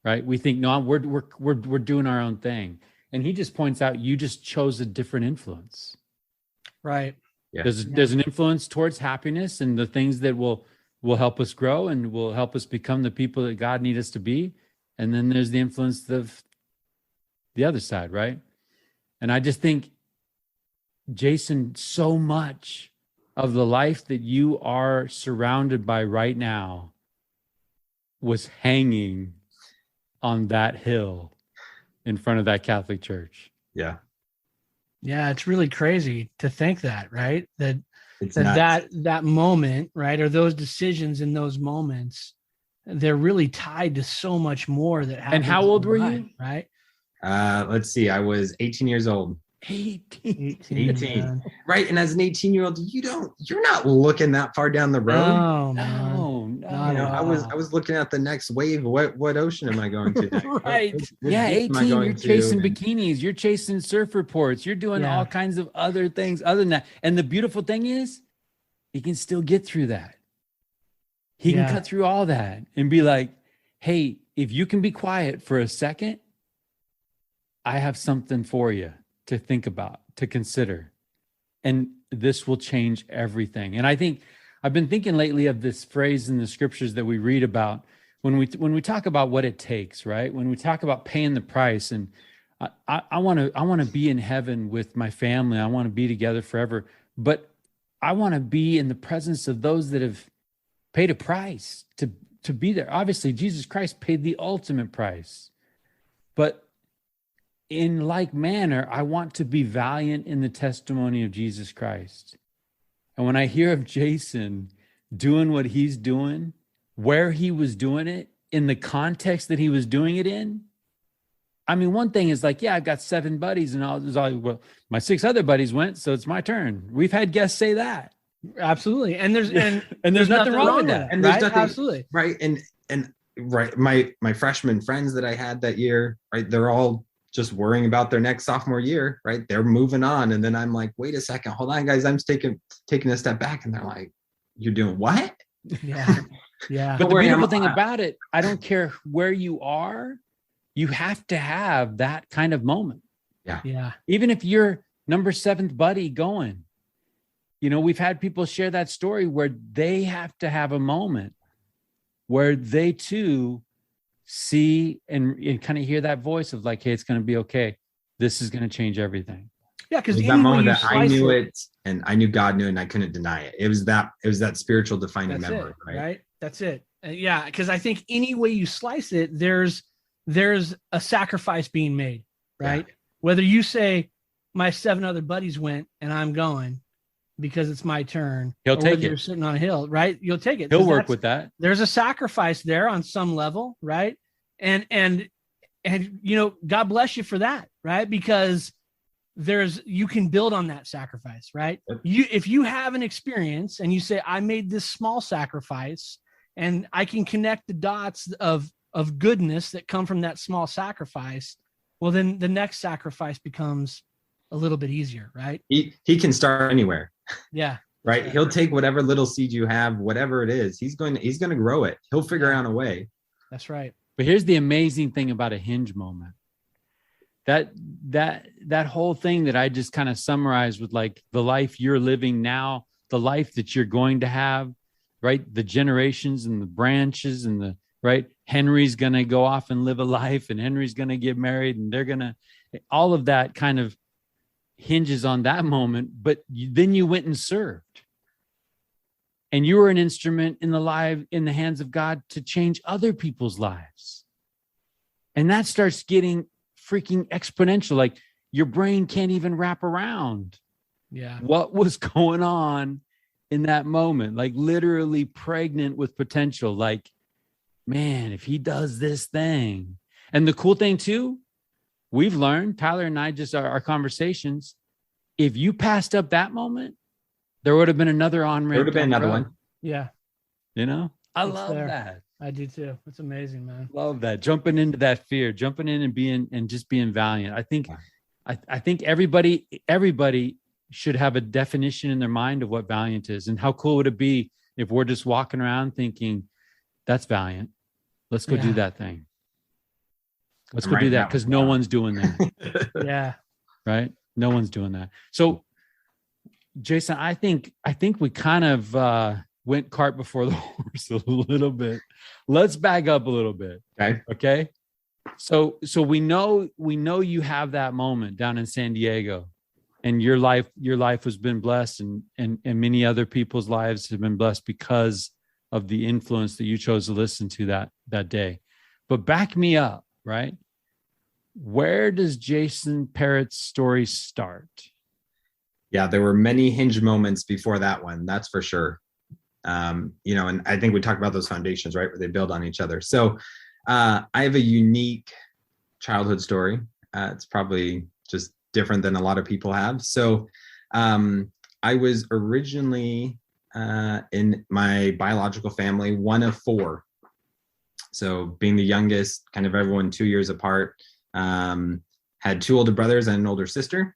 right? We think, no, we're doing our own thing. And he just points out, you just chose a different influence. Right. Yeah. There's an influence towards happiness and the things that will help us grow and will help us become the people that God needs us to be. And then there's the influence of the other side, right? And I just think, Jason, so much of the life that you are surrounded by right now was hanging on that hill in front of that Catholic church. Yeah. Yeah, it's really crazy to think that, right? It's That moment, right? Or those decisions in those moments, they're really tied to so much more that happens. And how old were life, you? right? Let's see. I was 18 years old. 18. Right. And as an 18-year-old, you're not looking that far down the road. No, No. I was looking at the next wave. What ocean am I going to next? Right. What 18, you're chasing bikinis, you're chasing surf reports, you're doing all kinds of other things other than that. And the beautiful thing is, he can still get through that. He can cut through all that and be like, hey, if you can be quiet for a second, I have something for you to think about, to consider. And this will change everything. And I think I've been thinking lately of this phrase in the scriptures that we read about when we talk about what it takes, right? When we talk about paying the price. And I want to be in heaven with my family. I want to be together forever. But I want to be in the presence of those that have paid a price to be there. Obviously, Jesus Christ paid the ultimate price. But in like manner, I want to be valiant in the testimony of Jesus Christ. And when I hear of Jason doing what he's doing, where he was doing it, in the context that he was doing it in, I mean, one thing is like, yeah, I've got 7 buddies and well, my 6 other buddies went, so it's my turn. We've had guests say that. Absolutely. And there's nothing wrong with that. And there's right? nothing, Absolutely. Right. And right. My freshman friends that I had that year, right, they're all just worrying about their next sophomore year, right? They're moving on. And then I'm like, wait a second, hold on, guys. I'm taking a step back. And they're like, you're doing what? Yeah. Yeah. But the beautiful thing about it, I don't care where you are, you have to have that kind of moment. Yeah. Yeah. Even if you're number 7th buddy going, we've had people share that story where they have to have a moment where they too see and kind of hear that voice of like, hey, it's going to be okay. This is going to change everything. Yeah, because that moment that I knew it and I knew God knew it and I couldn't deny it. It was that spiritual defining memory, right? That's it. Yeah, because I think any way you slice it, there's a sacrifice being made, right? Yeah. Whether you say my 7 other buddies went and I'm going because it's my turn. He'll take it. You're sitting on a hill, right? You'll take it. He'll work with that. There's a sacrifice there on some level, right? And God bless you for that, right? Because you can build on that sacrifice, right? If you have an experience and you say, I made this small sacrifice and I can connect the dots of goodness that come from that small sacrifice, well, then the next sacrifice becomes a little bit easier, right? He can start anywhere. Yeah. Right. He'll take whatever little seed you have, whatever it is. He's going to grow it. He'll figure out a way. That's right. But here's the amazing thing about a hinge moment. That whole thing that I just kind of summarized with like the life you're living now, the life that you're going to have, right? The generations and the branches and the right. Henry's going to go off and live a life and Henry's going to get married and all of that kind of hinges on that moment. But then you went and served and you were an instrument in the hands of God to change other people's lives. And that starts getting freaking exponential. Like your brain can't even wrap around what was going on in that moment, like literally pregnant with potential. Like, man, if he does this thing. And the cool thing too, we've learned, Tyler and I, just our conversations, if you passed up that moment, there would have been another on-ramp. There would have been another one. Yeah. I love that. I do too. It's amazing, man. Love that. Jumping into that fear, jumping in and just being valiant. I think everybody should have a definition in their mind of what valiant is. And how cool would it be if we're just walking around thinking, that's valiant. Let's go do that thing. Let's go do that because no one's doing that. Yeah. Right? No one's doing that. So Jason, I think we kind of went cart before the horse a little bit. Let's back up a little bit. Okay. So we know you have that moment down in San Diego, and your life has been blessed, and many other people's lives have been blessed because of the influence that you chose to listen to that day. But back me up, right? Where does Jason Parrott's story start? Yeah, there were many hinge moments before that one. That's for sure. And I think we talked about those foundations, right, where they build on each other. So I have a unique childhood story. It's probably just different than a lot of people have. So I was originally in my biological family, one of four. So being the youngest, kind of everyone 2 years apart, had two older brothers and an older sister,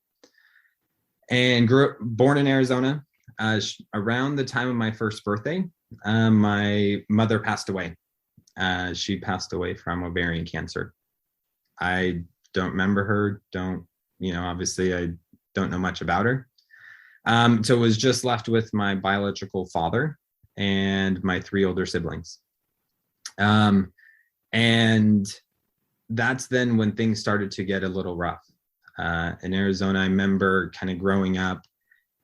and born in Arizona. Around the time of my first birthday, my mother passed away. She passed away from ovarian cancer. I don't remember her. Obviously I don't know much about her. So it was just left with my biological father and my three older siblings. And that's then when things started to get a little rough. In Arizona, I remember kind of growing up,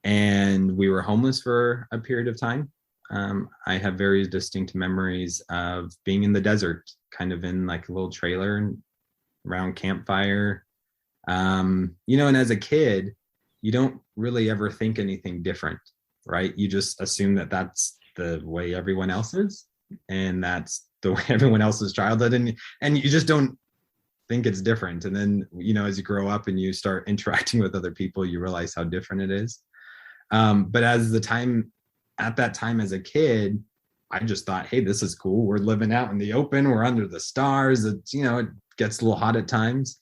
and we were homeless for a period of time. I have very distinct memories of being in the desert, kind of in like a little trailer around campfire. And as a kid, you don't really ever think anything different, right? You just assume that that's the way everyone else is, and that's the way everyone else's childhood, and you just don't think it's different. And then, as you grow up and you start interacting with other people, you realize how different it is. But at that time as a kid, I just thought, hey, this is cool. We're living out in the open. We're under the stars. It gets a little hot at times.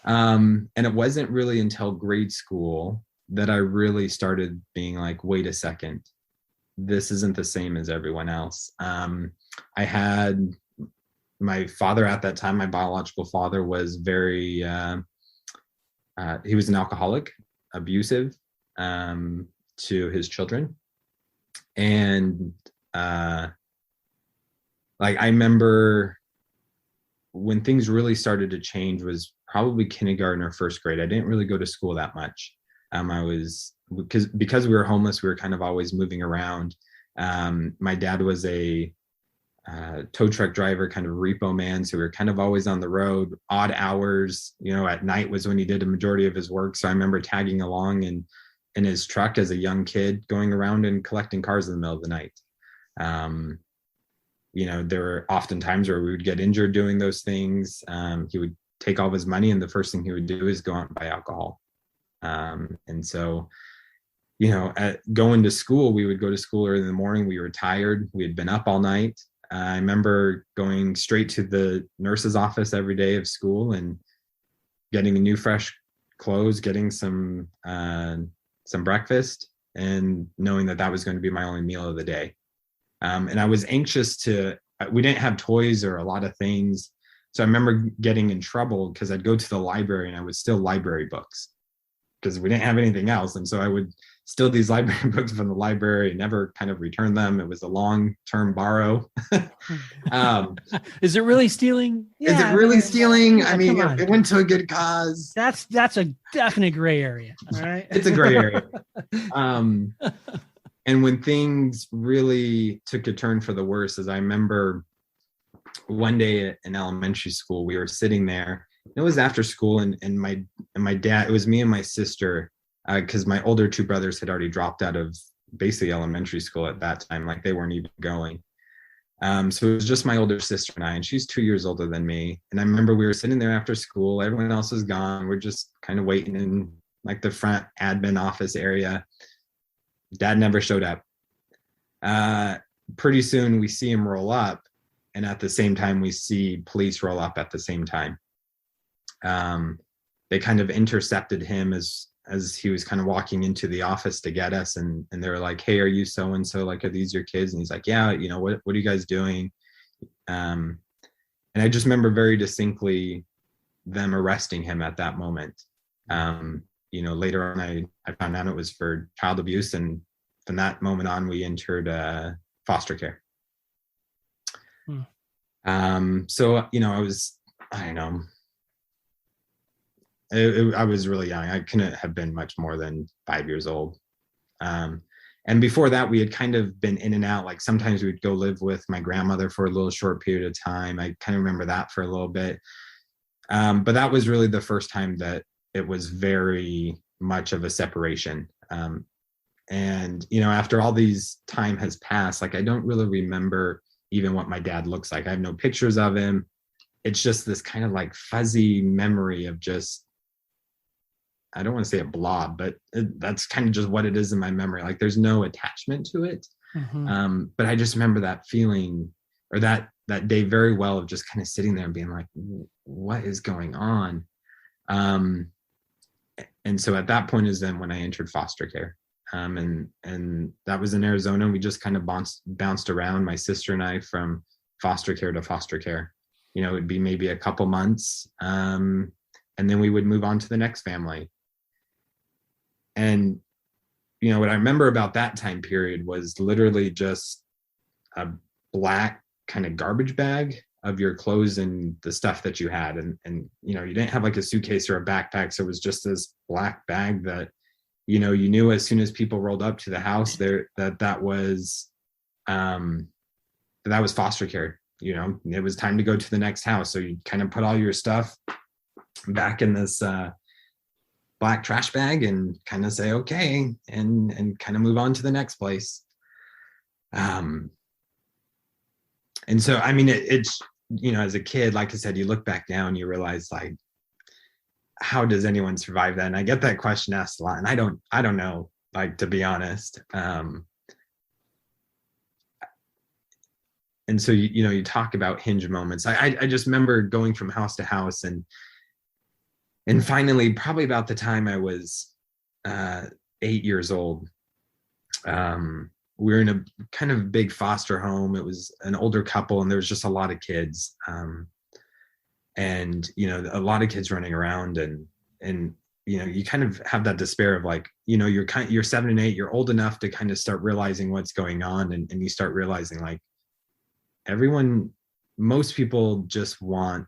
And it wasn't really until grade school that I really started being like, wait a second, this isn't the same as everyone else. I had my father at that time, my biological father, was very, he was an alcoholic, abusive to his children. And I remember when things really started to change was probably kindergarten or first grade. I didn't really go to school that much. Because we were homeless, we were kind of always moving around. My dad was a tow truck driver, kind of repo man. So we were kind of always on the road, odd hours, at night was when he did a majority of his work. So I remember tagging along in his truck as a young kid, going around and collecting cars in the middle of the night. There were often times where we would get injured doing those things. He would take all of his money, and the first thing he would do is go out and buy alcohol. And so, going to school, we would go to school early in the morning. We were tired. We had been up all night. I remember going straight to the nurse's office every day of school and getting new fresh clothes, getting some breakfast, and knowing that was going to be my only meal of the day. And I was anxious we didn't have toys or a lot of things. So I remember getting in trouble because I'd go to the library and I would steal library books because we didn't have anything else. And so I would steal these library books from the library and never kind of return them. It was a long-term borrow. Is it really stealing? Yeah, is it really stealing? I mean, it went to a good cause. That's a definite gray area. All right. It's a gray area. And when things really took a turn for the worse, as I remember one day in elementary school, we were sitting there. It was after school, and my dad, it was me and my sister, because my older two brothers had already dropped out of basically elementary school at that time, like they weren't even going. So it was just my older sister and I, and she's 2 years older than me. And I remember we were sitting there after school, everyone else was gone. We're just kind of waiting in like the front admin office area. Dad never showed up. Pretty soon we see him roll up, and at the same time we see police roll up at the same time. They kind of intercepted him as he was kind of walking into the office to get us, and they were like, "Hey, are you so and so? Like, are these your kids?" And he's like, "Yeah, what are you guys doing?" And I just remember very distinctly them arresting him at that moment. later on I found out it was for child abuse, and from that moment on we entered foster care. So I don't know, I was really young. I couldn't have been much more than 5 years old. And before that, we had kind of been in and out. Like sometimes we'd go live with my grandmother for a little short period of time. I kind of remember that for a little bit. But that was really the first time that it was very much of a separation. And, after all these time has passed, like I don't really remember even what my dad looks like. I have no pictures of him. It's just this kind of like fuzzy memory of just, I don't want to say a blob, but that's kind of just what it is in my memory. Like there's no attachment to it. But I just remember that feeling, or that day very well, of just kind of sitting there and being like, what is going on? And so at that point is then when I entered foster care. And that was in Arizona. We just kind of bounced around, my sister and I, from foster care to foster care. It would be maybe a couple months. And then we would move on to the next family. And, what I remember about that time period was literally just a black kind of garbage bag of your clothes and the stuff that you had. And you didn't have like a suitcase or a backpack. So it was just this black bag that, you knew as soon as people rolled up to the house there, that was foster care. It was time to go to the next house. So you kind of put all your stuff back in this black trash bag and kind of say, okay, and kind of move on to the next place. And so, I mean, it's, as a kid, like I said, you look back now and you realize, like, how does anyone survive that? And I get that question asked a lot, and I don't know, like, to be honest. And so, you talk about hinge moments. I just remember going from house to house, and finally, probably about the time I was 8 years old, we were in a kind of big foster home. It was an older couple, and there was just a lot of kids. And, a lot of kids running around, and you kind of have that despair of like, you're 7 and 8, you're old enough to kind of start realizing what's going on. And you start realizing, like, most people just want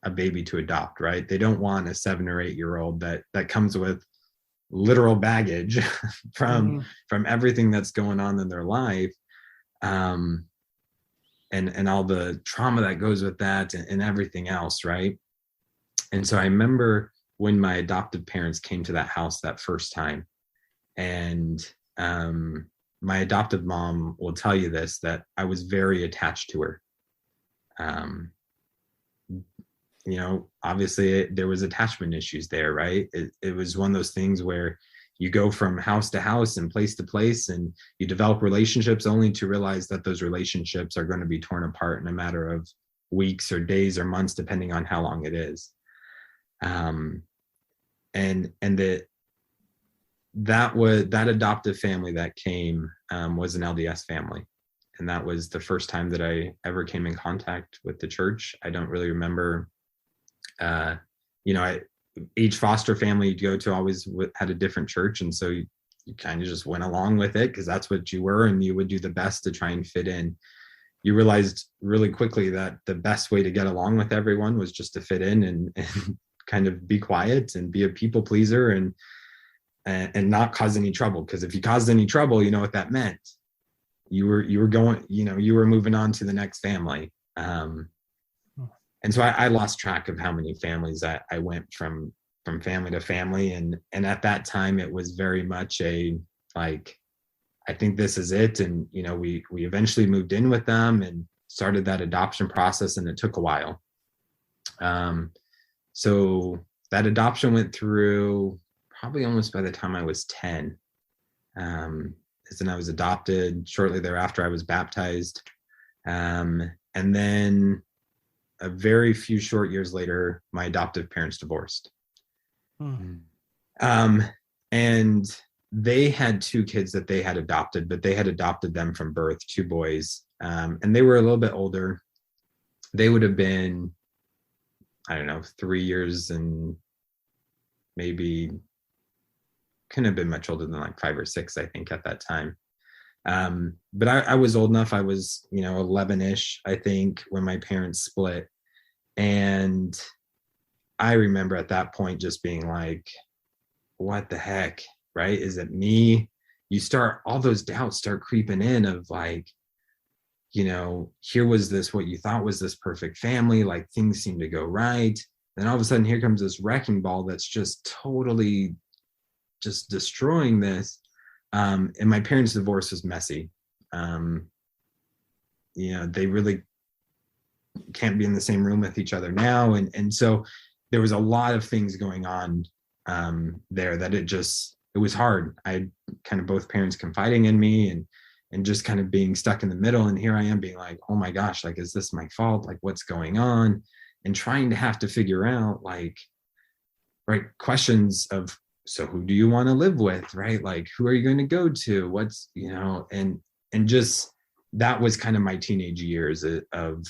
a baby to adopt, right? They don't want a 7 or 8 year old that comes with literal baggage from everything that's going on in their life. And all the trauma that goes with that, and everything else, right? And so I remember when my adoptive parents came to that house that first time, and my adoptive mom will tell you this, that I was very attached to her. Obviously there was attachment issues there, right? It was one of those things where you go from house to house and place to place, and you develop relationships only to realize that those relationships are going to be torn apart in a matter of weeks or days or months, depending on how long it is. And that adoptive family that came was an LDS family. And that was the first time that I ever came in contact with the church. I don't really remember, each foster family you'd go to always had a different church. And so you kind of just went along with it because that's what you were, and you would do the best to try and fit in. You realized really quickly that the best way to get along with everyone was just to fit in and kind of be quiet and be a people pleaser and not cause any trouble. Because if you caused any trouble, you know what that meant. You were going, you were moving on to the next family. And so I lost track of how many families I went from family to family. And at that time, it was very much I think this is it. And, we eventually moved in with them and started that adoption process, and it took a while. So that adoption went through probably almost by the time I was 10. And then I was adopted. Shortly thereafter, I was baptized. And then a very few short years later, my adoptive parents divorced. And they had 2 kids that they had adopted, but they had adopted them from birth, 2 boys. And they were a little bit older. They would have been, I don't know, 3 years and maybe couldn't have been much older than like 5 or 6, I think, at that time. But I was old enough. I was, 11-ish, I think, when my parents split. And I remember at that point just being like, what the heck, right? Is it me? You start, all those doubts start creeping in of like, here was this, what you thought was this perfect family, like things seem to go right. Then all of a sudden, here comes this wrecking ball that's just totally just destroying this. And my parents' divorce was messy. They really can't be in the same room with each other now. And so there was a lot of things going on there that it was hard. I had kind of both parents confiding in me and just kind of being stuck in the middle. And here I am being like, oh my gosh, like, is this my fault? Like, what's going on? And trying to have to figure out like, right, questions of, so who do you want to live with? Right? Like, who are you going to go to? What's, and just, that was kind of my teenage years of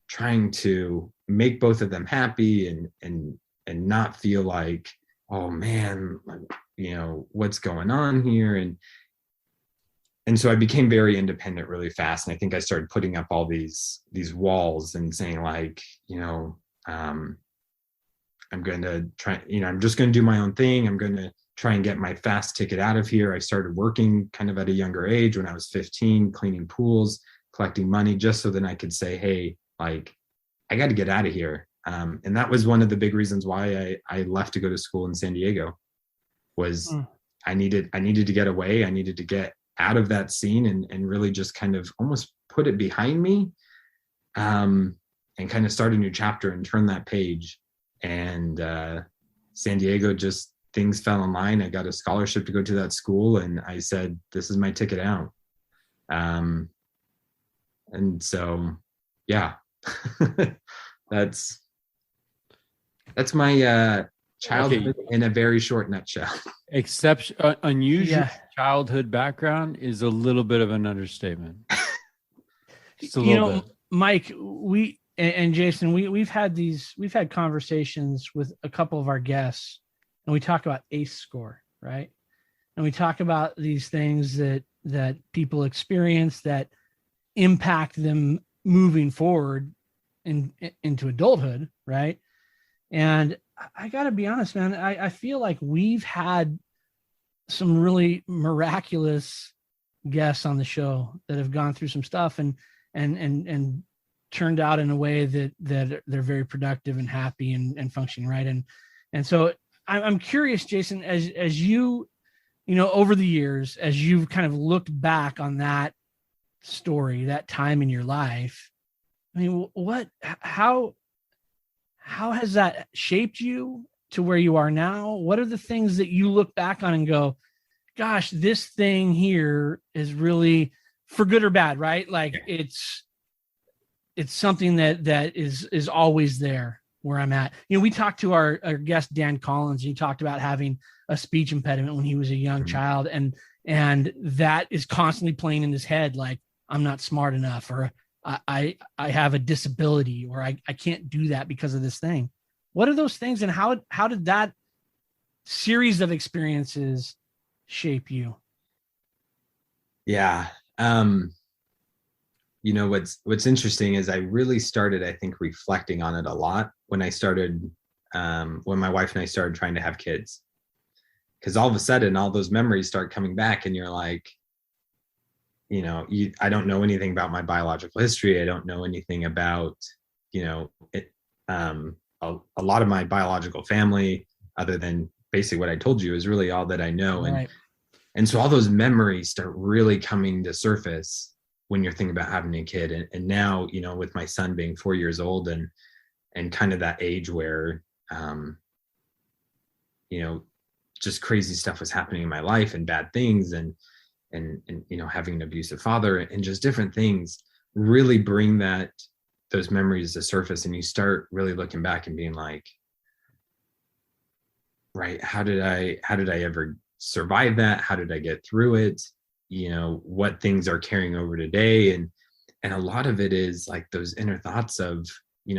trying to make both of them happy and not feel like, oh man, what's going on here? And so I became very independent really fast. And I think I started putting up all these walls and saying like, I'm going to try, I'm just going to do my own thing. I'm going to try and get my fast ticket out of here. I started working kind of at a younger age when I was 15, cleaning pools, collecting money, just so that I could say, hey, like, I got to get out of here. And that was one of the big reasons why I left to go to school in San Diego was I needed to get away. I needed to get out of that scene and really just kind of almost put it behind me and kind of start a new chapter and turn that page. And San Diego, just things fell in line. I got a scholarship to go to that school and I said, this is my ticket out. And so, yeah, that's my childhood in a very short nutshell. Unusual childhood background is a little bit of an understatement. Just a little bit. Mike, and Jason, we've had conversations with a couple of our guests, and we talk about ACE score, right? And we talk about these things that people experience that impact them moving forward into adulthood, right? And I got to be honest, man, I feel like we've had some really miraculous guests on the show that have gone through some stuff and turned out in a way that they're very productive and happy and functioning, right? And so I'm curious, Jason, as you over the years, as you've kind of looked back on that story, that time in your life, I mean, how has that shaped you to where you are now? What are the things that you look back on and go, gosh, this thing here is really, for good or bad, right? Like it's something that is always there where I'm at. We talked to our guest, Dan Collins, and he talked about having a speech impediment when he was a young child. And that is constantly playing in his head. Like, I'm not smart enough, or I have a disability, or I can't do that because of this thing. What are those things, and how did that series of experiences shape you? Yeah. What's interesting is I really started, I think, reflecting on it a lot when I started, when my wife and I started trying to have kids, because all of a sudden all those memories start coming back and you're like, I don't know anything about my biological history. I don't know anything about, a lot of my biological family, other than basically what I told you, is really all that I know. Right. And so all those memories start really coming to surface when you're thinking about having a kid. And now, with my son being 4 years old and kind of that age where, just crazy stuff was happening in my life and bad things and having an abusive father and just different things really bring those memories to surface. And you start really looking back and being like, right, how did I ever survive that? How did I get through it? What things are carrying over today? And a lot of it is like those inner thoughts of,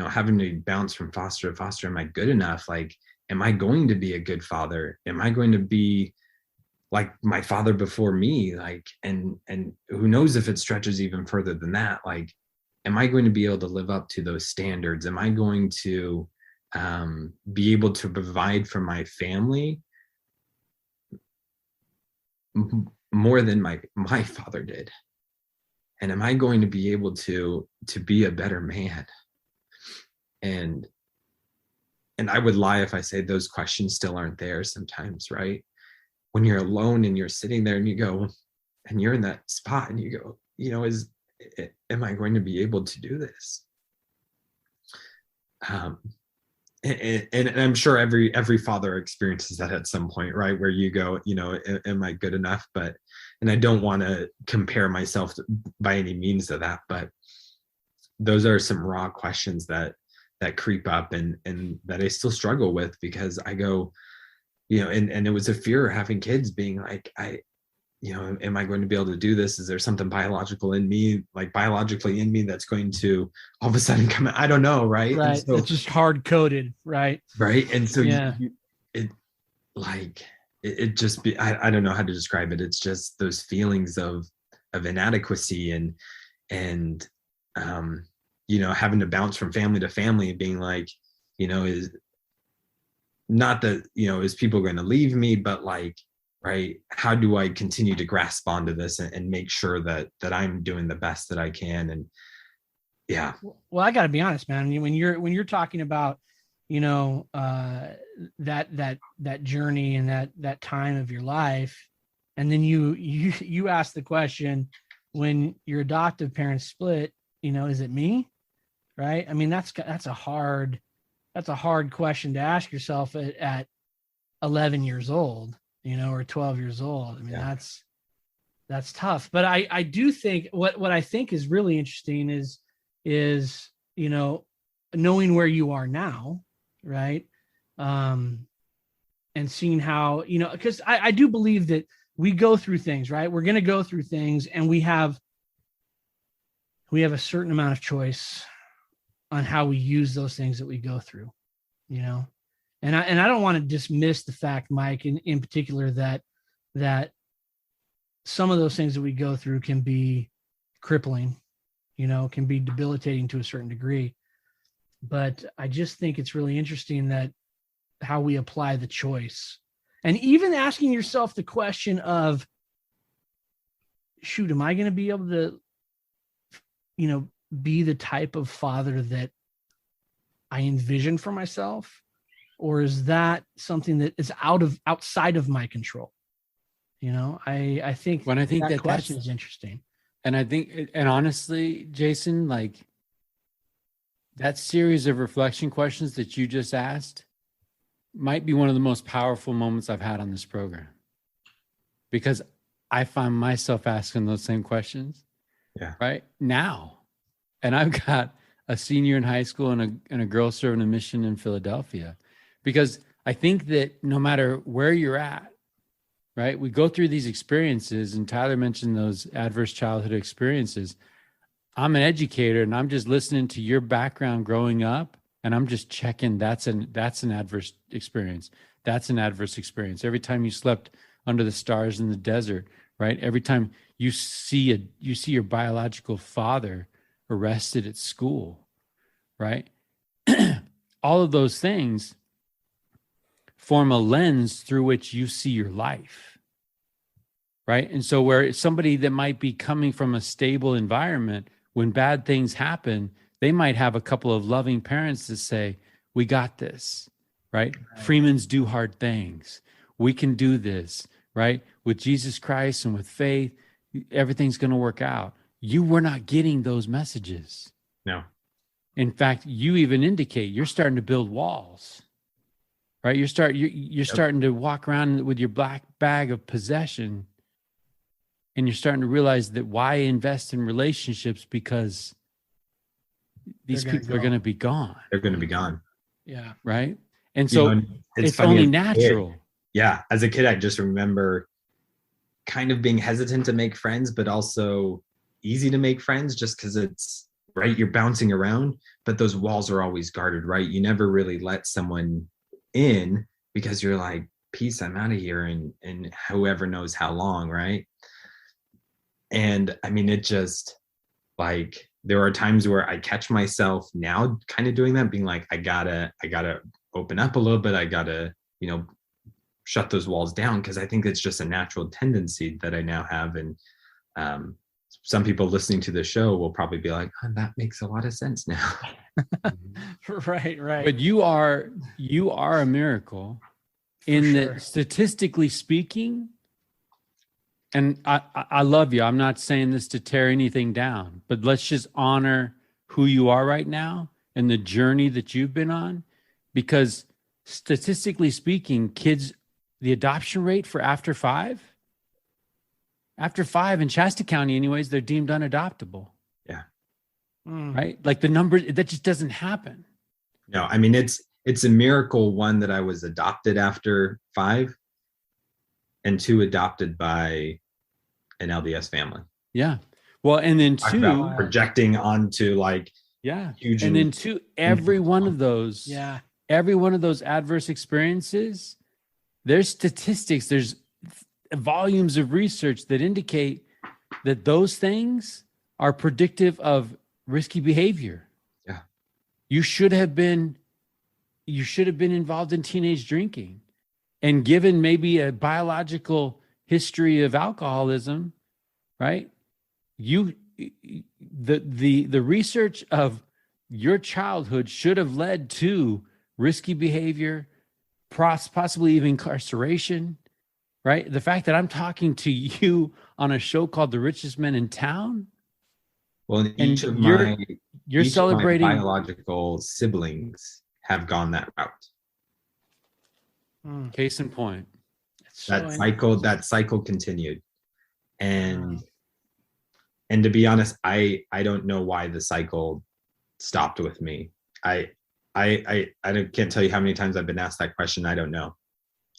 having to bounce from foster to foster. Am I good enough? Like, am I going to be a good father? Am I going to be, like my father before me, like, and who knows if it stretches even further than that. Like, am I going to be able to live up to those standards? Am I going to be able to provide for my family more than my father did? And am I going to be able to be a better man? And I would lie if I say those questions still aren't there sometimes, right? When you're alone and you're sitting there and you go, and you're in that spot and you go, am I going to be able to do this? And I'm sure every father experiences that at some point, right? Where you go, am I good enough? And I don't want to compare myself by any means to that, but those are some raw questions that creep up and that I still struggle with, because I go, and it was a fear of having kids, being like, am I going to be able to do this? Is there something biologically in me that's going to all of a sudden come out? I don't know. Right. Right. So, it's just hard coded. Right. Right. And so yeah. it just be, I don't know how to describe it. It's just those feelings of inadequacy and having to bounce from family to family and being like, is not that, is people going to leave me, but like, right, how do I continue to grasp onto this and make sure that I'm doing the best that I can? And yeah. Well, I got to be honest, man. When you're talking about, that journey and that time of your life, and then you ask the question, when your adoptive parents split, is it me? Right? I mean, that's a hard question to ask yourself at 11 years old, or 12 years old. I mean, yeah. That's tough. But I do think what I think is really interesting is knowing where you are now, right? And seeing how, because I do believe that we go through things, right? We're going to go through things, and we have a certain amount of choice on how we use those things that we go through, and I don't want to dismiss the fact, Mike, in particular, that some of those things that we go through can be crippling, can be debilitating to a certain degree. But I just think it's really interesting that how we apply the choice, and even asking yourself the question of, shoot, am I going to be able to, be the type of father that I envision for myself? Or is that something that is outside of my control? I think that question is interesting. And I think, and honestly, Jason, like that series of reflection questions that you just asked might be one of the most powerful moments I've had on this program, because I find myself asking those same questions right now. And I've got a senior in high school and a girl serving a mission in Philadelphia, because I think that no matter where you're at, right, we go through these experiences, and Tyler mentioned those adverse childhood experiences. I'm an educator, and I'm just listening to your background growing up, and I'm just checking that's an adverse experience. That's an adverse experience. Every time you slept under the stars in the desert, right? Every time you see your biological father arrested at school, right? All of those things form a lens through which you see your life, right? And so where somebody that might be coming from a stable environment, when bad things happen, they might have a couple of loving parents that say, we got this, right? Freemans do hard things. We can do this, right? With Jesus Christ and with faith, everything's going to work out. You were not getting those messages. No. In fact, you even indicate you're starting to build walls, right? You're starting to walk around with your black bag of possession, and you're starting to realize that why invest in relationships, because these people are going to be gone. They're going to be gone. Yeah. Right. And so it's only natural. Yeah. As a kid, I just remember kind of being hesitant to make friends, but also easy to make friends just because it's right. You're bouncing around, but those walls are always guarded, right? You never really let someone in because you're like, peace, I'm out of here, and whoever knows how long, right? And I mean, it just, like, there are times where I catch myself now kind of doing that, being like, I gotta open up a little bit. I gotta, shut those walls down, because I think it's just a natural tendency that I now have. And some people listening to the show will probably be like, oh, that makes a lot of sense now. Right. But you are a miracle in that, statistically speaking. And I love you. I'm not saying this to tear anything down, but let's just honor who you are right now and the journey that you've been on, because statistically speaking, kids, the adoption rate for after five in Shasta County anyways, they're deemed unadoptable. Yeah. Right? Like the number, that just doesn't happen. No, I mean, it's a miracle, one, that I was adopted after 5, and 2, adopted by an LDS family. Yeah. Well, and then 2, projecting onto like, huge. And then 2, every one of those adverse experiences, there's statistics, there's volumes of research that indicate that those things are predictive of risky behavior. Yeah. You should have been involved in teenage drinking, and given maybe a biological history of alcoholism, right? The research of your childhood should have led to risky behavior, possibly even incarceration, right? The fact that I'm talking to you on a show called The Richest Men in Town. Well, each of my biological siblings have gone that route. Case in point. That cycle continued. And to be honest, I don't know why the cycle stopped with me. I can't tell you how many times I've been asked that question. I don't know.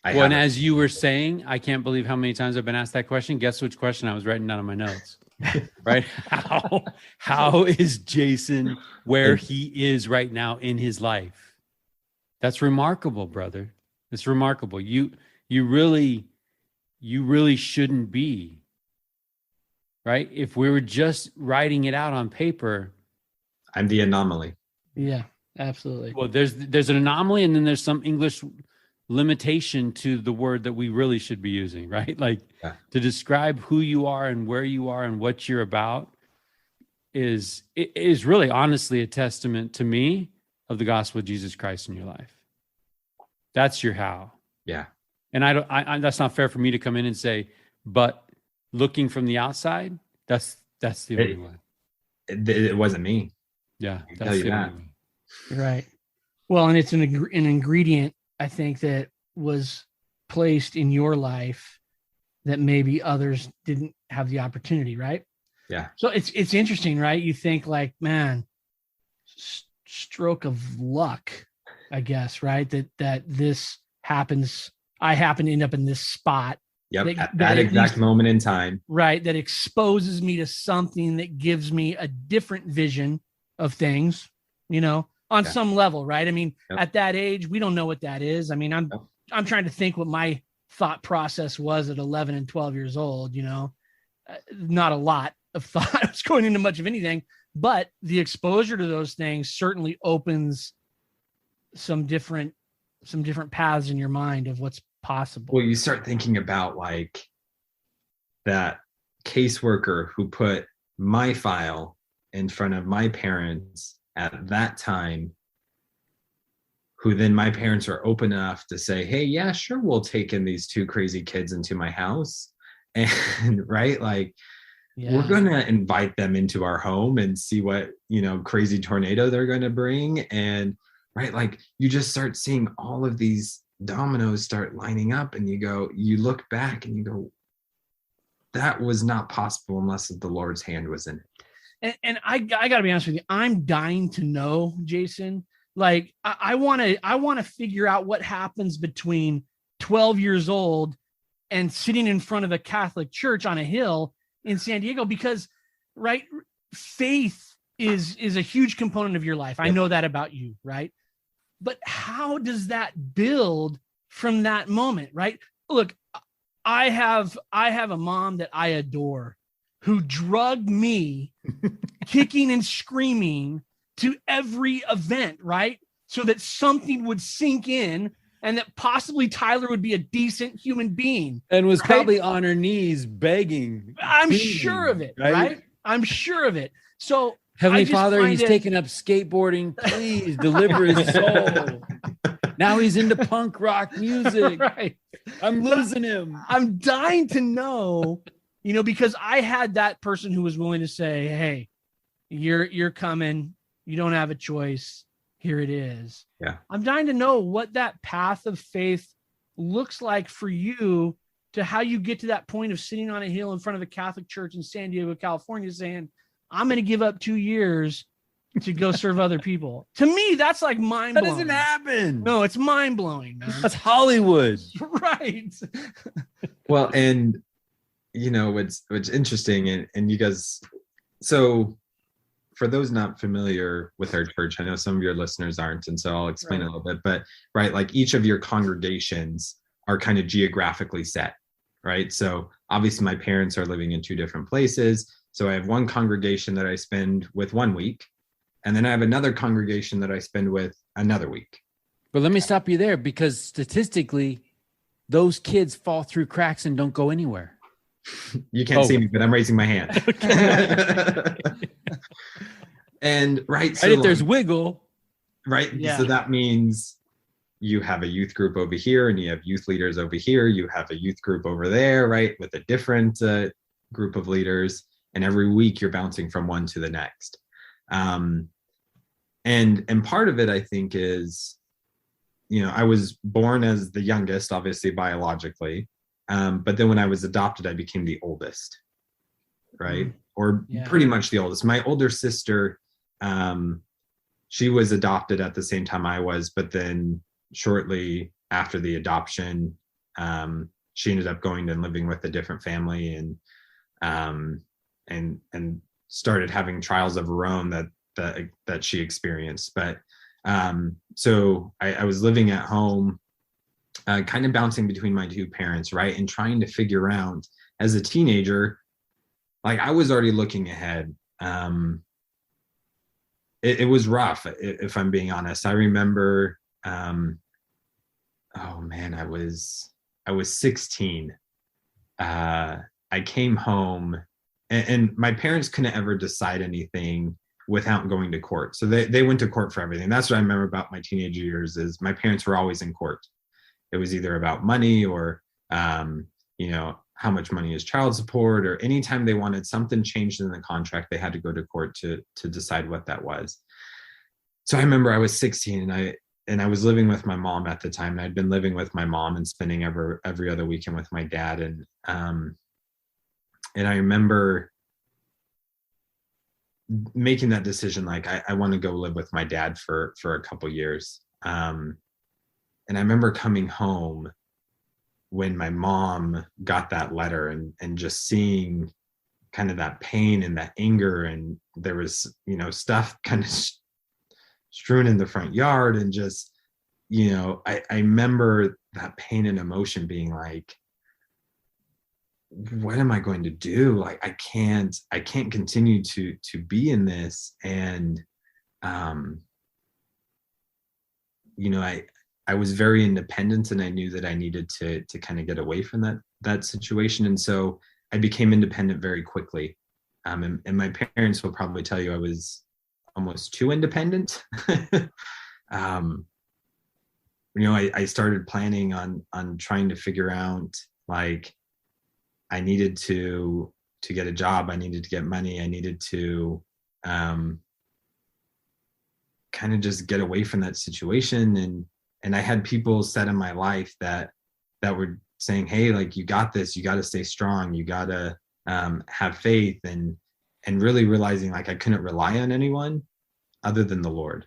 And as you were saying, I can't believe how many times I've been asked that question. Guess which question I was writing down on my notes, right? How is Jason where he is right now in his life? That's remarkable, brother. It's remarkable. You really shouldn't be, right? If we were just writing it out on paper. I'm the anomaly. Yeah, absolutely. Well, there's an anomaly, and then there's some English limitation to the word that we really should be using, right? Like to describe who you are and where you are and what you're about is really honestly a testament to me of the gospel of Jesus Christ in your life. That's your how. Yeah. And I that's not fair for me to come in and say, but looking from the outside, that's the only way. It wasn't me. Yeah. That's the only way. Right. Well, and it's an ingredient, I think, that was placed in your life that maybe others didn't have the opportunity, right? Yeah. So it's interesting, right? You think like, man, stroke of luck, I guess, right? That this happens. I happen to end up in this spot. Yep. At that exact moment in time. Right. That exposes me to something that gives me a different vision of things, on some level, right? I mean, at that age, we don't know what that is. I mean, I'm trying to think what my thought process was at 11 and 12 years old, not a lot of thought was going into much of anything, but the exposure to those things certainly opens some different paths in your mind of what's possible. Well, you start thinking about like that caseworker who put my file in front of my parents at that time, who then my parents are open enough to say, hey, yeah, sure, we'll take in these 2 crazy kids into my house. And right, like, we're going to invite them into our home and see what, crazy tornado they're going to bring. And right, like, you just start seeing all of these dominoes start lining up, and you look back and you go, that was not possible unless the Lord's hand was in it. And I got to be honest with you, I'm dying to know, Jason. Like, I want to figure out what happens between 12 years old and sitting in front of a Catholic church on a hill in San Diego, because, right, faith is a huge component of your life. I know that about you, right? But how does that build from that moment, right? Look, I have a mom that I adore who drugged me kicking and screaming to every event, right? So that something would sink in and that possibly Tyler would be a decent human being. And was right? probably on her knees begging. I'm pleading, sure of it, right? I'm sure of it. So Heavenly Father, he's taken up skateboarding. Please deliver his soul. Now he's into punk rock music. Right. I'm losing him. I'm dying to know, because I had that person who was willing to say, hey, you're coming. You don't have a choice. Here it is. Yeah. I'm dying to know what that path of faith looks like for you, to how you get to that point of sitting on a hill in front of a Catholic church in San Diego, California, saying, I'm going to give up 2 years to go serve other people. To me, that's like mind blowing. That doesn't happen. No, it's mind blowing, man. That's Hollywood. Right. Well, and what's interesting, and you guys, so for those not familiar with our church, I know some of your listeners aren't, and so I'll explain a little bit, but right, like each of your congregations are kind of geographically set, right? So obviously my parents are living in 2 different places. So I have one congregation that I spend with 1 week, and then I have another congregation that I spend with another week. But let me stop you there, because statistically, those kids fall through cracks and don't go anywhere. You can't see me, but I'm raising my hand. And right, so if there's wiggle, right? Yeah. So that means you have a youth group over here, and you have youth leaders over here. You have a youth group over there, right, with a different group of leaders. And every week you're bouncing from one to the next. And part of it, I think, is, I was born as the youngest, obviously biologically. But then when I was adopted, I became the oldest, right? Or pretty much the oldest. My older sister, she was adopted at the same time I was, but then shortly after the adoption, she ended up going and living with a different family, and started having trials of her own that she experienced. But so I was living at home, kind of bouncing between my 2 parents, right, and trying to figure out, as a teenager, like I was already looking ahead. It was rough, if I'm being honest. I remember, oh man, I was 16. I came home, and my parents couldn't ever decide anything without going to court. So they went to court for everything. That's what I remember about my teenage years, is my parents were always in court. It was either about money or, how much money is child support, or anytime they wanted something changed in the contract, they had to go to court to decide what that was. So I remember I was 16, and I was living with my mom at the time. And I'd been living with my mom and spending every other weekend with my dad. And I remember making that decision, like I want to go live with my dad for a couple years. And I remember coming home when my mom got that letter, and just seeing kind of that pain and that anger, and there was, stuff kind of strewn in the front yard, and just, I remember that pain and emotion being like, what am I going to do? Like, I can't continue to be in this. And, I was very independent, and I knew that I needed to kind of get away from that situation. And so I became independent very quickly. And my parents will probably tell you I was almost too independent. I started planning on trying to figure out, like, I needed to get a job. I needed to get money. I needed to kind of just get away from that situation. And I had people set in my life that were saying, hey, like, you got this, you got to stay strong. You got to have faith, and really realizing, like, I couldn't rely on anyone other than the Lord.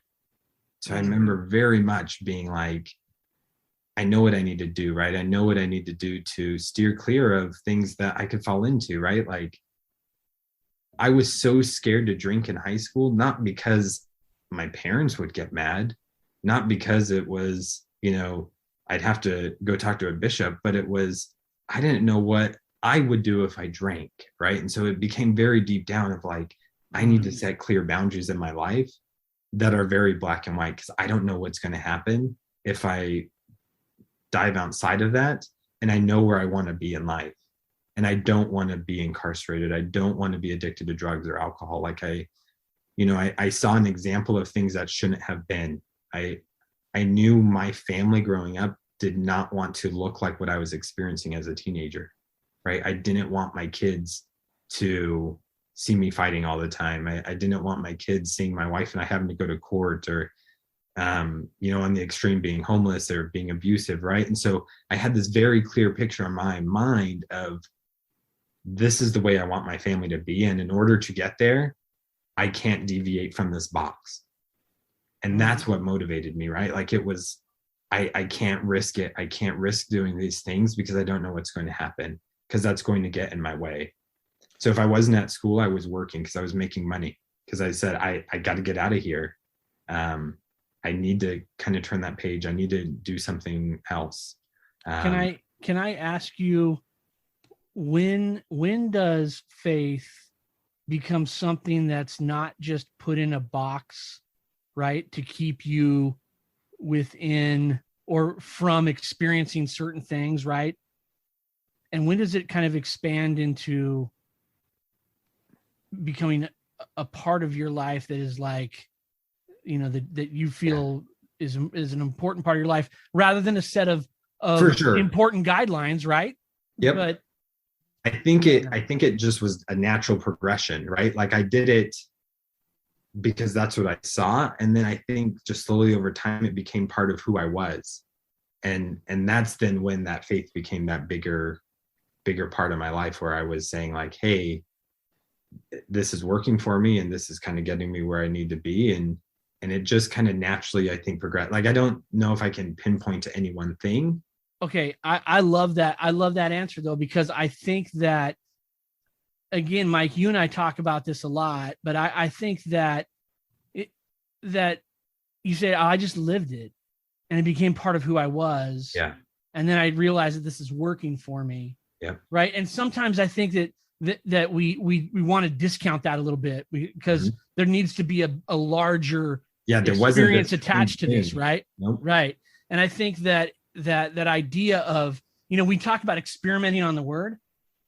So I remember very much being like, I know what I need to do, right? I know what I need to do to steer clear of things that I could fall into, right? Like, I was so scared to drink in high school, not because my parents would get mad, not because it was, I'd have to go talk to a bishop, but I didn't know what I would do if I drank, right? And so it became very deep down of like, I need to set clear boundaries in my life that are very black and white, because I don't know what's going to happen if I dive outside of that. And I know where I want to be in life. And I don't want to be incarcerated. I don't want to be addicted to drugs or alcohol. Like I saw an example of things that shouldn't have been. I knew my family growing up did not want to look like what I was experiencing as a teenager, right? I didn't want my kids to see me fighting all the time. I didn't want my kids seeing my wife and I having to go to court, or, on the extreme, being homeless or being abusive, right? And so I had this very clear picture in my mind of, this is the way I want my family to be. And in order to get there, I can't deviate from this box. And that's what motivated me, right? Like, it was, I can't risk it. I can't risk doing these things because I don't know what's going to happen, because that's going to get in my way. So if I wasn't at school, I was working because I was making money, because I said, I got to get out of here. I need to kind of turn that page. I need to do something else. Can I ask you, when does faith become something that's not just put in a box, right, to keep you within or from experiencing certain things, right? And when does it kind of expand into becoming a part of your life that is like, that you feel is an important part of your life, rather than a set of For sure. important guidelines, right? Yep. But I think it just was a natural progression, right? Like, I did it because that's what I saw. And then I think just slowly over time, it became part of who I was. And that's then when that faith became that bigger part of my life, where I was saying like, hey, this is working for me, and this is kind of getting me where I need to be. And it just kind of naturally, I think, progressed. Like, I don't know if I can pinpoint to any one thing. Okay. I love that. I love that answer though, because I think that, again, Mike, you and I talk about this a lot, but I think that that you say, oh, I just lived it and it became part of who I was. Yeah. And then I realized that this is working for me. Yeah. Right. And sometimes I think that we want to discount that a little bit, because there needs to be a larger experience attached to this. Right. Nope. Right. And I think that idea of, we talk about experimenting on the word,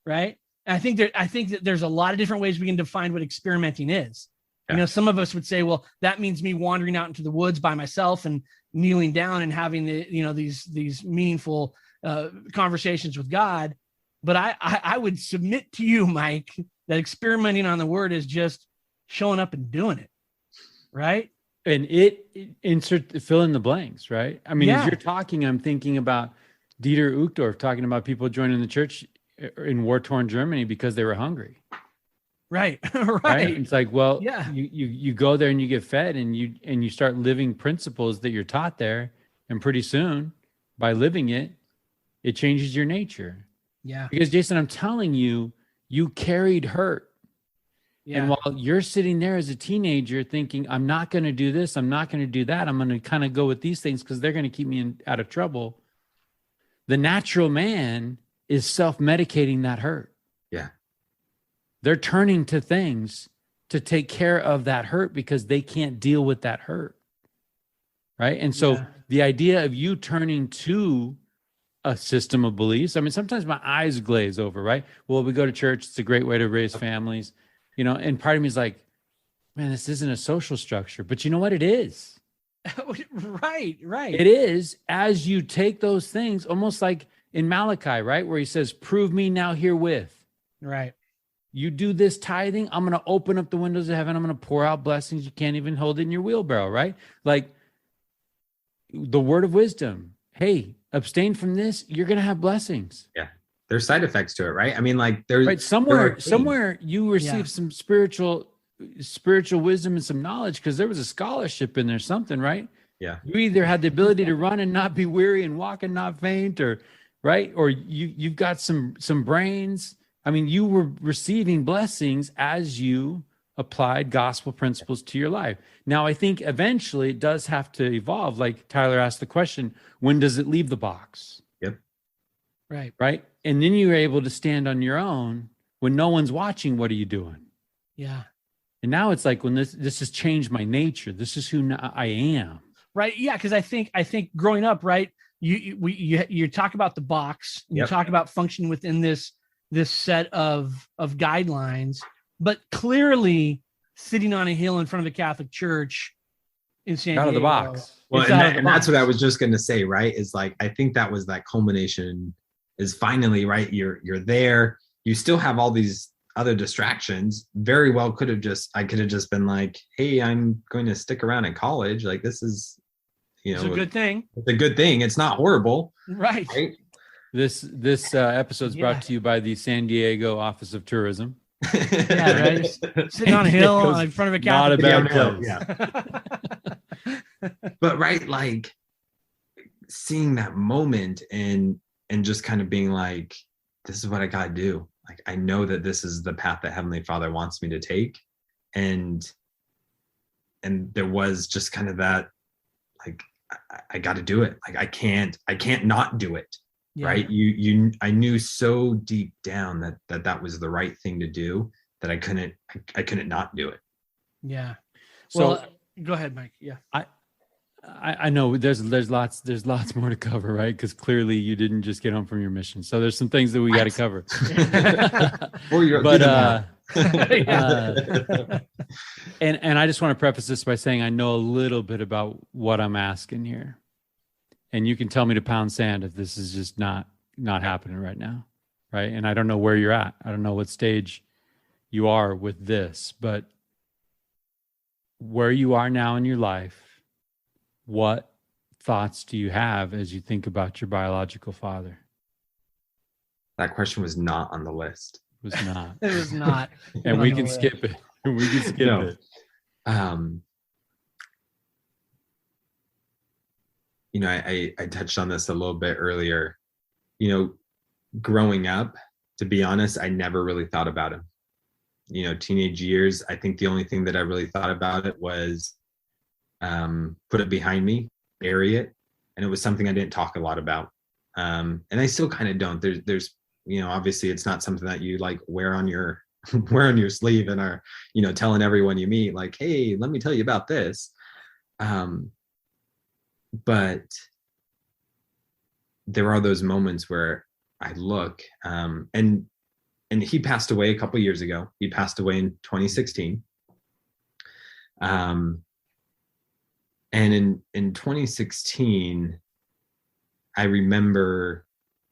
right? And I think that there's a lot of different ways we can define what experimenting is. Yeah. Some of us would say, well, that means me wandering out into the woods by myself and kneeling down and having these meaningful conversations with God. But I would submit to you, Mike, that experimenting on the word is just showing up and doing it, right? And fill in the blanks, right? I mean, as you're talking, I'm thinking about Dieter Uchtdorf talking about people joining the church in war-torn Germany because they were hungry. Right. Right. It's like, well, you go there and you get fed, and you start living principles that you're taught there. And pretty soon, by living it, it changes your nature. Yeah. Because Jason, I'm telling you, you carried hurt. Yeah. And while you're sitting there as a teenager thinking, I'm not going to do this, I'm not going to do that, I'm going to kind of go with these things because they're going to keep me out of trouble. The natural man is self-medicating that hurt. Yeah. They're turning to things to take care of that hurt because they can't deal with that hurt. Right. And so the idea of you turning to a system of beliefs, I mean, sometimes my eyes glaze over, right? Well, we go to church. It's a great way to raise families. And part of me is like, man, this isn't a social structure, but you know what? It is. Right. It is, as you take those things, almost like in Malachi, right? Where he says, prove me now herewith. Right. You do this tithing, I'm going to open up the windows of heaven. I'm going to pour out blessings. You can't even hold it in your wheelbarrow, right? Like the word of wisdom. Hey, abstain from this. You're going to have blessings. Yeah. There's side effects to it, right? I mean, like there's right somewhere you receive some spiritual wisdom and some knowledge because there was a scholarship in there, something, right? Yeah. You either had the ability to run and not be weary and walk and not faint, or right, or you've got some brains. I mean, you were receiving blessings as you applied gospel principles to your life. Now, I think eventually it does have to evolve. Like Tyler asked the question, when does it leave the box? Yep. Right. Right. And then you're able to stand on your own when no one's watching. What are you doing? Yeah. And now it's like when this has changed my nature. This is who I am. Right. Yeah. Because I think growing up, right, you talk about the box, and you Yep. talk about functioning within this set of guidelines, but clearly sitting on a hill in front of a Catholic church in San Diego. Out of the box. Well, It's and, out of the that's what box. I was just going to say, right? Is like, I think that was that culmination is finally, right? You're there. You still have all these other distractions. Very well I could have just been like, hey, I'm going to stick around in college. Like, this is, It's a good thing. It's a good thing. It's not horrible. Right. This episode is Yeah. brought to you by the San Diego Office of Tourism. Yeah, right. Sitting on a hill in front of a Not a Catholic bad church. place. Yeah. But right, like seeing that moment and just kind of being like, this is what I gotta do. Like, I know that this is the path that Heavenly Father wants me to take. And there was just kind of that, like, I got to do it. Like, I can't not do it. Yeah. Right. I knew so deep down that was the right thing to do that I couldn't not do it. Yeah. So Well, go ahead, Mike. Yeah. I know there's lots more to cover, right? Because clearly you didn't just get home from your mission. So there's some things that we got to cover. And I just want to preface this by saying I know a little bit about what I'm asking here. And you can tell me to pound sand if this is just not happening right now, right? And I don't know where you're at. I don't know what stage you are with this, but where you are now in your life, what thoughts do you have as you think about your biological father? That question was not on the list. It was not. It was not. And we can skip it. We can skip No. it. You know, I touched on this a little bit earlier. You know, growing up, to be honest, I never really thought about him. You know, teenage years, I think the only thing that I really thought about it was put it behind me, bury it. And it was something I didn't talk a lot about. And I still kind of don't. There's, you know, obviously it's not something that you like wear on your sleeve and are, you know, telling everyone you meet, like, hey, let me tell you about this. But there are those moments where I look, and he passed away a couple years ago. He passed away in 2016. And in 2016, I remember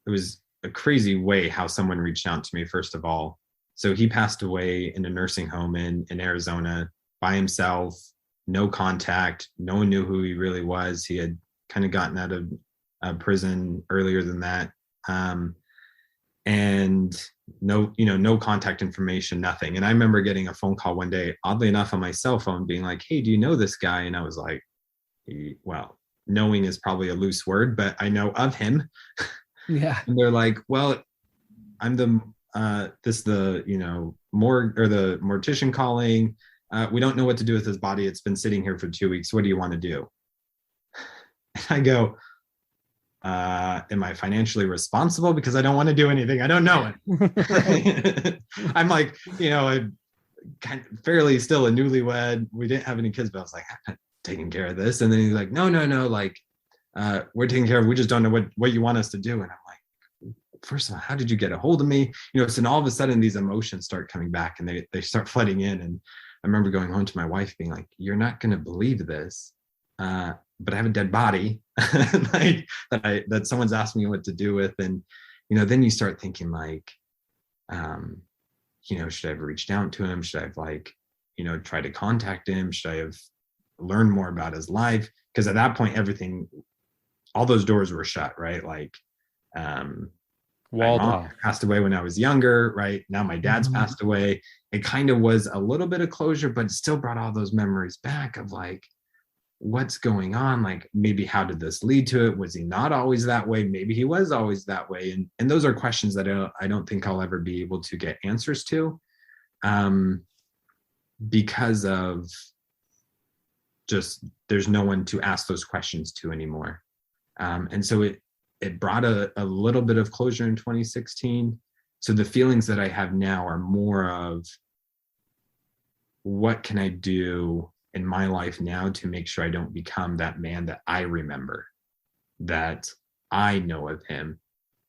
it was a crazy way how someone reached out to me, first of all. So he passed away in a nursing home in Arizona by himself, no contact. No one knew who he really was. He had kind of gotten out of prison earlier than that. And no contact information, nothing. And I remember getting a phone call one day, oddly enough, on my cell phone being like, hey, do you know this guy? And I was like, well, knowing is probably a loose word, but I know of him. Yeah. And they're like, well, I'm the morgue or the mortician calling. We don't know what to do with his body. It's been sitting here for 2 weeks. What do you want to do? And I go, am I financially responsible? Because I don't want to do anything. I don't know it. I'm like, you know, I'm kind of fairly still a newlywed. We didn't have any kids, but I was like, I'm not taking care of this. And then he's like, no, like, we're taking care of, we just don't know what you want us to do. And I'm like, first of all, how did you get a hold of me? You know, so then all of a sudden these emotions start coming back and they start flooding in. And I remember going home to my wife being like, you're not going to believe this. But I have a dead body like that someone's asking me what to do with. And, you know, then you start thinking like, you know, should I have reached out to him? Should I have like, you know, tried to contact him? Should I have learned more about his life? Because at that point, all those doors were shut, right? Like, my mom passed away when I was younger, right? Now my dad's passed away. It kind of was a little bit of closure, but it still brought all those memories back of like, what's going on? Like, maybe how did this lead to it? Was he not always that way? Maybe he was always that way. And those are questions that I don't think I'll ever be able to get answers to. because of just there's no one to ask those questions to anymore. And so it brought a little bit of closure in 2016. So the feelings that I have now are more of, what can I do in my life now to make sure I don't become that man that I remember, that I know of him.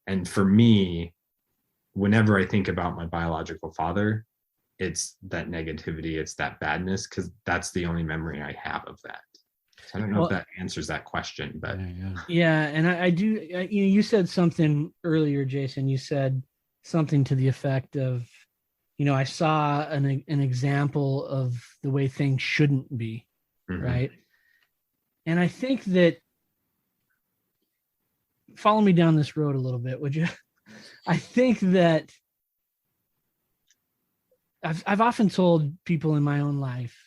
And for me, whenever I think about my biological father, it's that negativity, it's that badness, because that's the only memory I have of that. So I don't know if that answers that question, but yeah. And I do, you said something earlier, Jason. You said something to the effect of, I saw an example of the way things shouldn't be, right? And I think that, follow me down this road a little bit, would you? I think that I've often told people in my own life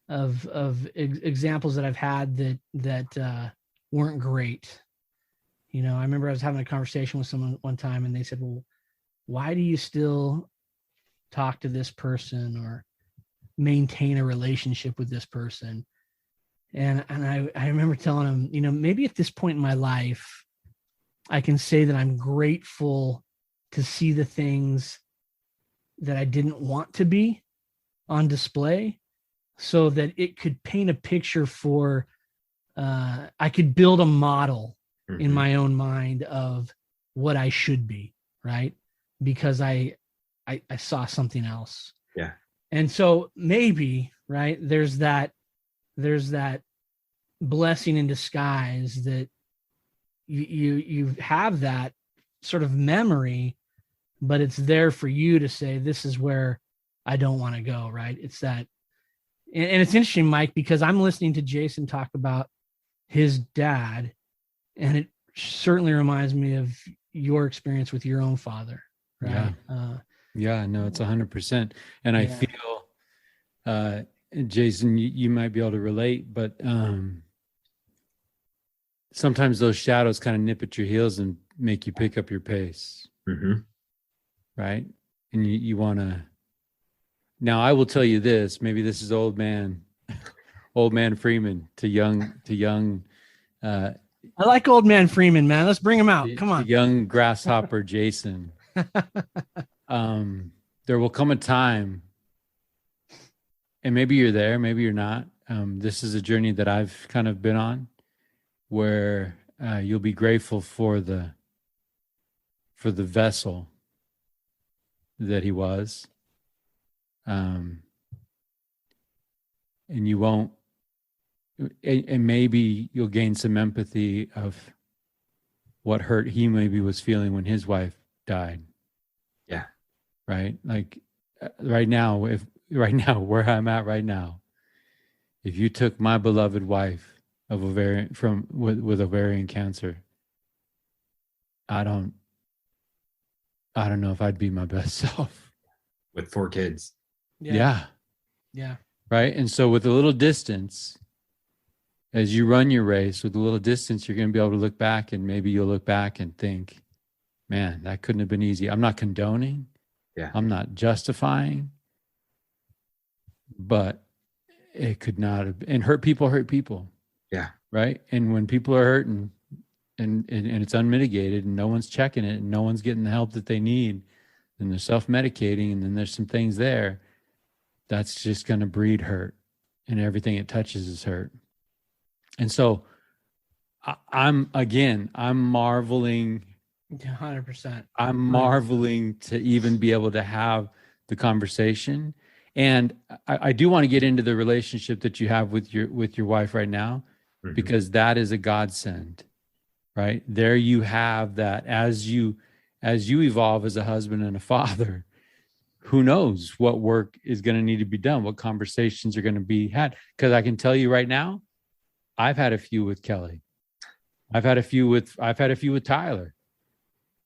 of examples that I've had that weren't great. I remember I was having a conversation with someone one time, and they said, well, why do you still talk to this person or maintain a relationship with this person? And I remember telling them, maybe at this point in my life, I can say that I'm grateful to see the things that I didn't want to be on display, so that it could paint a picture for, I could build a model in my own mind of what I should be, right? Because I saw something else. Yeah. And so maybe, right, there's that blessing in disguise that you have that sort of memory, but it's there for you to say, this is where I don't want to go, right? It's that. And it's interesting, Mike, because I'm listening to Jason talk about his dad, and it certainly reminds me of your experience with your own father, right? Yeah, no, it's 100%. And I feel, Jason, you might be able to relate, but sometimes those shadows kind of nip at your heels and make you pick up your pace. Right? And you want to. Now, I will tell you this. Maybe this is old man Freeman to young. I like old man Freeman, man. Let's bring him out. Come on, young grasshopper Jason. There will come a time, and maybe you're there, maybe you're not. This is a journey that I've kind of been on, where you'll be grateful for the vessel that he was, and you won't, and maybe you'll gain some empathy of what hurt he maybe was feeling when his wife died. Yeah. Right. Like right now, where I'm at right now, if you took my beloved wife with ovarian cancer, I don't know if I'd be my best self. With 4 kids. Yeah. Yeah. Right. And so with a little distance, as you run your race, with a little distance, you're going to be able to look back, and maybe you'll look back and think, man, that couldn't have been easy. I'm not condoning. Yeah. I'm not justifying, but it could not have. And hurt people. Yeah. Right. And when people are hurting and it's unmitigated and no one's checking it and no one's getting the help that they need, and they're self-medicating, and then there's some things there, that's just going to breed hurt, and everything it touches is hurt. And so I'm marveling. 100%. I'm marveling to even be able to have the conversation. And I do want to get into the relationship that you have with your wife right now, because that is a godsend, right? There you have that as you evolve as a husband and a father. Who knows what work is going to need to be done, what conversations are going to be had. Because I can tell you right now, I've had a few with Kelly. I've had a few with Tyler.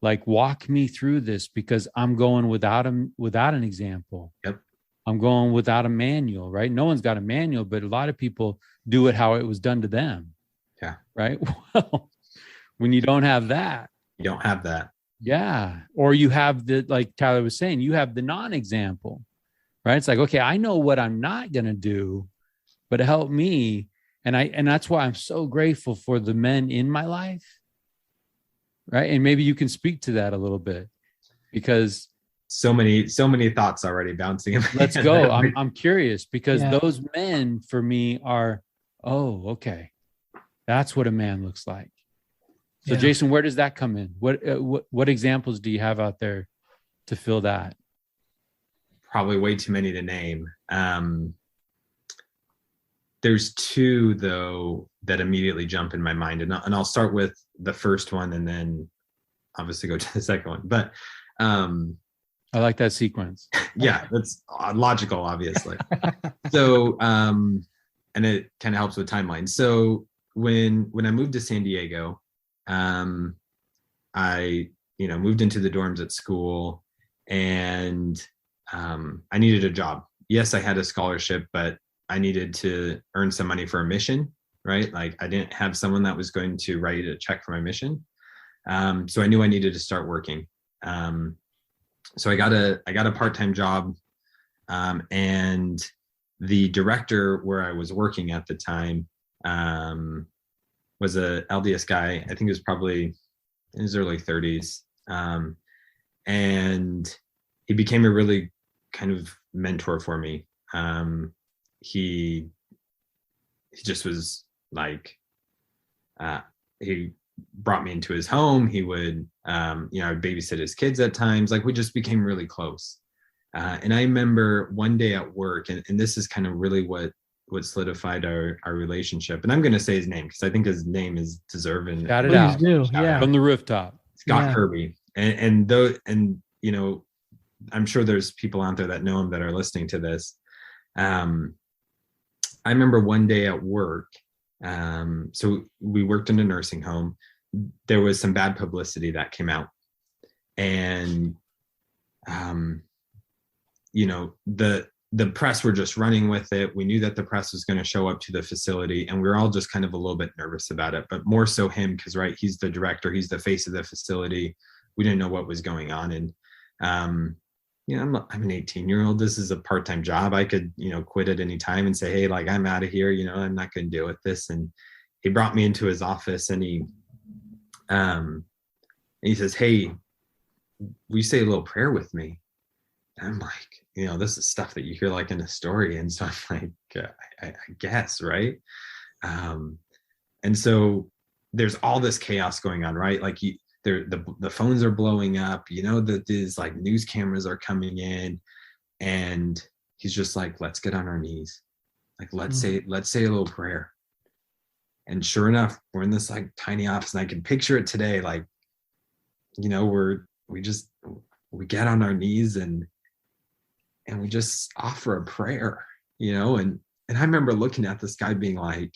Like, walk me through this, because I'm going without an example. Yep. I'm going without a manual, right? No one's got a manual, but a lot of people do it how it was done to them. Yeah. Right. Well, when you don't have that, you don't have that. Yeah. Or you have like Tyler was saying, you have the non-example, right? It's like, okay, I know what I'm not going to do, but help me. And that's why I'm so grateful for the men in my life. Right. And maybe you can speak to that a little bit, because so many thoughts already bouncing in my let's head. go. I'm curious, because Yeah. those men for me are, oh, okay, that's what a man looks like. So Yeah. Jason, where does that come in? What examples do you have out there to fill that? Probably way too many to name. There's two though that immediately jump in my mind, and I'll start with the first one and then obviously go to the second one. But I like that sequence. yeah, that's logical, obviously. So and it kind of helps with timeline. So when I moved to San Diego, I moved into the dorms at school, and I needed a job. Yes, I had a scholarship, but I needed to earn some money for a mission, right? Like I didn't have someone that was going to write a check for my mission. So I knew I needed to start working. So I got a part-time job, and the director where I was working at the time was a LDS guy. I think he was probably in his early 30s, and he became a really kind of mentor for me. He just was like, he brought me into his home. He would, I would babysit his kids at times. Like we just became really close. And I remember one day at work, and this is kind of really what solidified our relationship. And I'm going to say his name because I think his name is deserving. Got it Please out. do. Yeah. From the rooftop. Scott Yeah. Kirby. And I'm sure there's people out there that know him that are listening to this. I remember one day at work, so we worked in a nursing home. There was some bad publicity that came out, and the press were just running with it. We knew that the press was going to show up to the facility, and we were all just kind of a little bit nervous about it, but more so him, because right, he's the director, he's the face of the facility. We didn't know what was going on, and I'm an 18-year-old. This is a part-time job. I could, quit at any time and say, hey, like I'm out of here. I'm not going to deal with this. And he brought me into his office, and he says, hey, will you say a little prayer with me? And I'm like, this is stuff that you hear like in a story. And so I'm like, I guess, right? And so there's all this chaos going on, right? Like the phones are blowing up, that these like news cameras are coming in, and he's just like, let's get on our knees. Like, let's say a little prayer. And sure enough, we're in this like tiny office, and I can picture it today. Like, we get on our knees and we just offer a prayer, and I remember looking at this guy being like,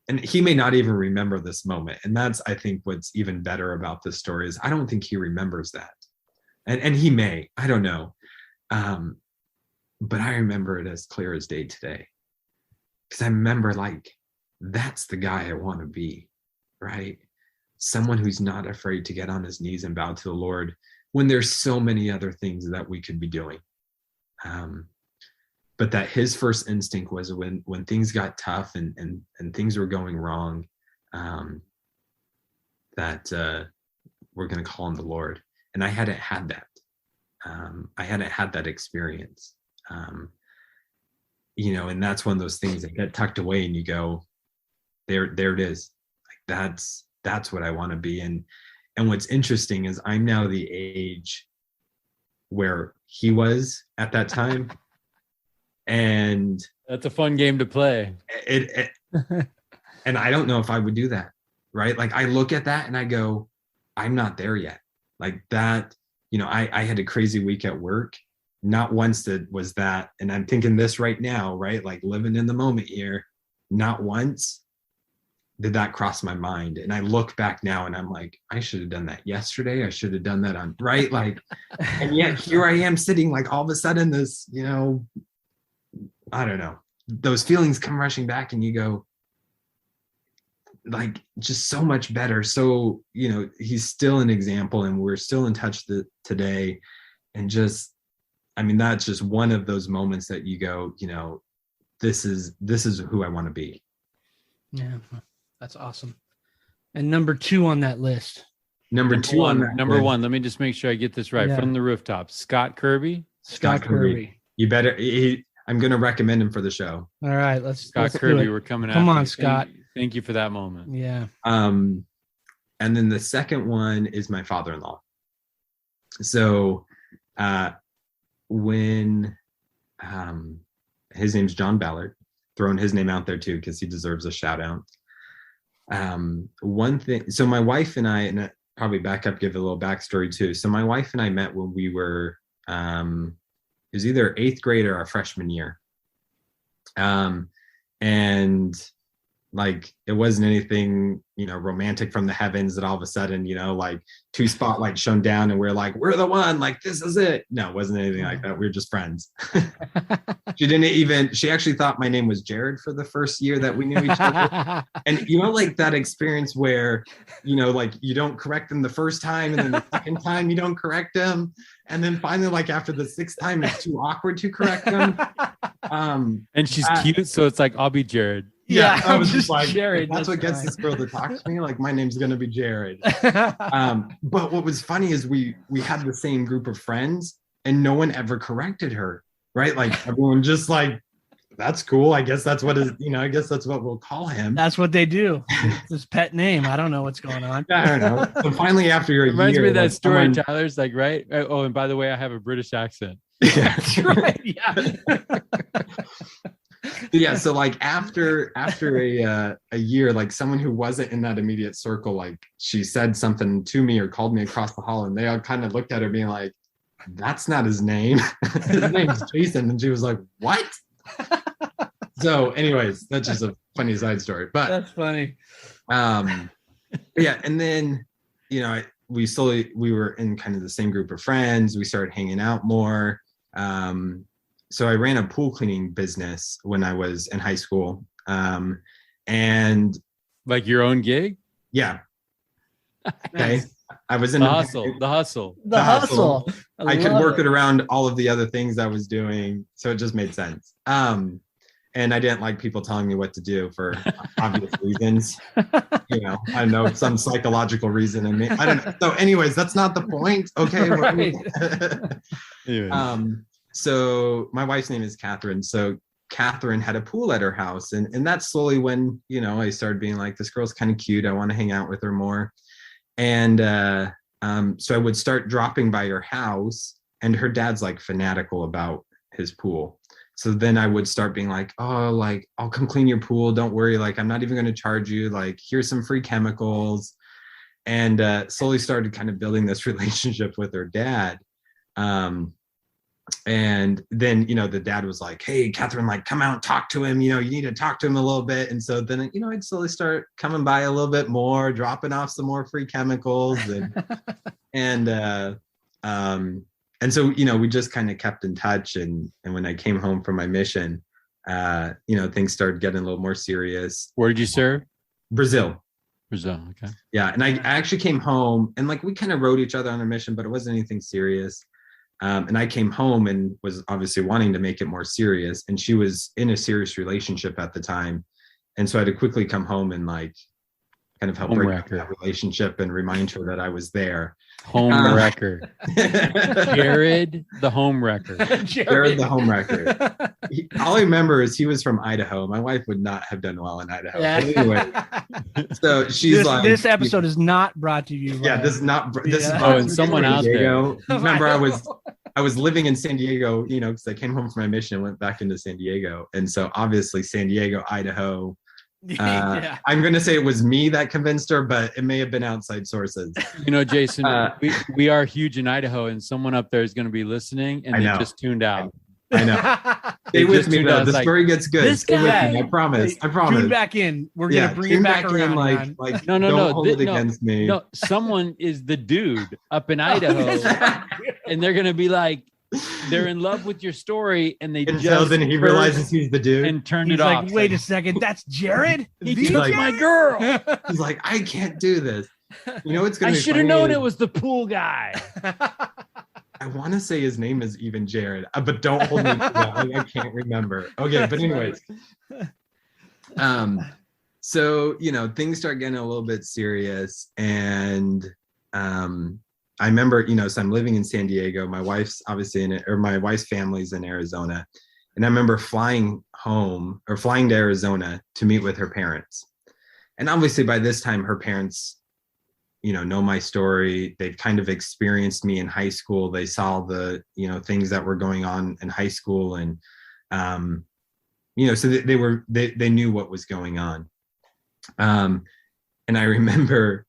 and he may not even remember this moment. And that's, I think, what's even better about this story is I don't think he remembers that. And he may, I don't know. But I remember it as clear as day today. Because I remember like, that's the guy I want to be, right? Someone who's not afraid to get on his knees and bow to the Lord when there's so many other things that we could be doing. But that his first instinct was when things got tough and things were going wrong, that we're going to call on the Lord. And I hadn't had that. I hadn't had that experience. And that's one of those things that get tucked away, and you go, there it is. Like that's what I want to be. And what's interesting is I'm now the age where he was at that time. And that's a fun game to play. And I don't know if I would do that, right? Like I look at that and I go, I'm not there yet. Like that, I had a crazy week at work. Not once was that, and I'm thinking this right now, right? Like living in the moment here, not once did that cross my mind. And I look back now and I'm like, I should have done that yesterday. I should have done that right? Like, and yet here I am sitting like all of a sudden this, I don't know, those feelings come rushing back, and you go like, just so much better. So, he's still an example, and we're still in touch today. And just, I mean, that's just one of those moments that you go, you know, this is who I want to be. Yeah, that's awesome. And number 2 on that list. Number one. Let me just make sure I get this right. Yeah. From the rooftop, Scott Kirby. Scott Kirby. You better. I'm going to recommend him for the show. All right, let's Scott do Kirby, it. we're coming. Come after on, you. Scott. Thank you for that moment. Yeah. And then the second one is my father-in-law. So, when his name's John Ballard, throwing his name out there too because he deserves a shout out. One thing. So my wife and I, and probably back up, give a little backstory too. So my wife and I met when we were. It was either 8th grade or our freshman year. And like, it wasn't anything, you know, romantic from the heavens that all of a sudden, you know, like 2 spotlights shone down and we're like, we're the one, like, this is it. No, it wasn't anything like that. We were just friends. She actually thought my name was Jared for the first year that we knew each other. And, you know, like that experience where, you know, like you don't correct them the first time and then the second time you don't correct them. And then finally, like after the 6th time, it's too awkward to correct them. And she's cute. So it's like, I'll be Jared. Yeah, I was just like, Jared. that's what gets this girl to talk to me. Like, my name's gonna be Jared. But what was funny is we had the same group of friends, and no one ever corrected her. Right? Like everyone just like, that's cool. I guess that's what is. You know, I guess that's what we'll call him. That's what they do. It's his pet name. I don't know what's going on. I don't know. So finally, after a year, Reminds me of that like, story. Tyler's like, right? Oh, and by the way, I have a British accent. Yeah. That's right. Yeah. Yeah, so like after a year, like someone who wasn't in that immediate circle, like she said something to me or called me across the hall, and they all kind of looked at her being like, that's not his name. His name's Jason. And she was like, what? So anyways, that's just a funny side story, but That's funny. Yeah, and then, you know, we were in kind of the same group of friends. We started hanging out more. So I ran a pool cleaning business when I was in high school. And Like your own gig? yeah. Okay. Nice. I was in The hustle. The hustle. I could love work it around all of the other things I was doing. So it just made sense. And I didn't like people telling me what to do for obvious reasons. You know, I know some psychological reason in me. I don't know. So anyways, that's not the point. Okay. Right. Anyways. So my wife's name is Catherine. So Catherine had a pool at her house. And that's slowly when, you know, I started being like, this girl's kind of cute. I want to hang out with her more. And so I would start dropping by her house, and her dad's like fanatical about his pool. So then I would start being like, oh, like, I'll come clean your pool. Don't worry. Like, I'm not even going to charge you. Like, here's some free chemicals. And slowly started kind of building this relationship with her dad. And then, you know, the dad was like, hey, Catherine, like, come out and talk to him. You know, you need to talk to him a little bit. And so then, you know, I'd slowly start coming by a little bit more, dropping off some more free chemicals. And so, you know, we just kind of kept in touch. And when I came home from my mission, you know, things started getting a little more serious. Where did you serve? Brazil. Okay. Yeah. And I actually came home, and like we kind of rode each other on a mission, but it wasn't anything serious. And I came home and was obviously wanting to make it more serious. And she was in a serious relationship at the time. And so I had to quickly come home and like kind of help break up that relationship and remind her that I was there. Home wrecker. Jared, the home wrecker. Jared, the home wrecker. All I remember is he was from Idaho. My wife would not have done well in Idaho. Yeah. But anyway, so she's like, this episode is not brought to you. Yeah, this is not. This is Oh, and someone out there. Remember, I was living in San Diego, you know, because I came home from my mission and went back into San Diego. And so obviously San Diego, Idaho. Yeah. I'm going to say it was me that convinced her, but it may have been outside sources. You know, Jason, we are huge in Idaho, and someone up there is going to be listening, and they just tuned out. I know. Stay with me, though. The story gets good. This Stay guy, with me. I promise. I promise. Tune back in. We're going to bring it back around. Like, no. Don't hold it against me. No, someone is the dude up in Idaho, and they're going to be like, they're in love with your story, and they just then he realizes he's the dude and turned He's it like, off. wait a second, that's Jared? He took my girl. He's like, I can't do this. You know, it's gonna. I be should have funny known is- it was the pool guy. I want to say his name is even Jared, but don't hold me to that. I can't remember. Okay, but anyways. So, things start getting a little bit serious, and I remember, so I'm living in San Diego. My wife's obviously my wife's family's in Arizona. And I remember flying to Arizona to meet with her parents. And obviously by this time, her parents, know my story. They've kind of experienced me in high school. They saw the, things that were going on in high school. And, so they knew what was going on. And I remember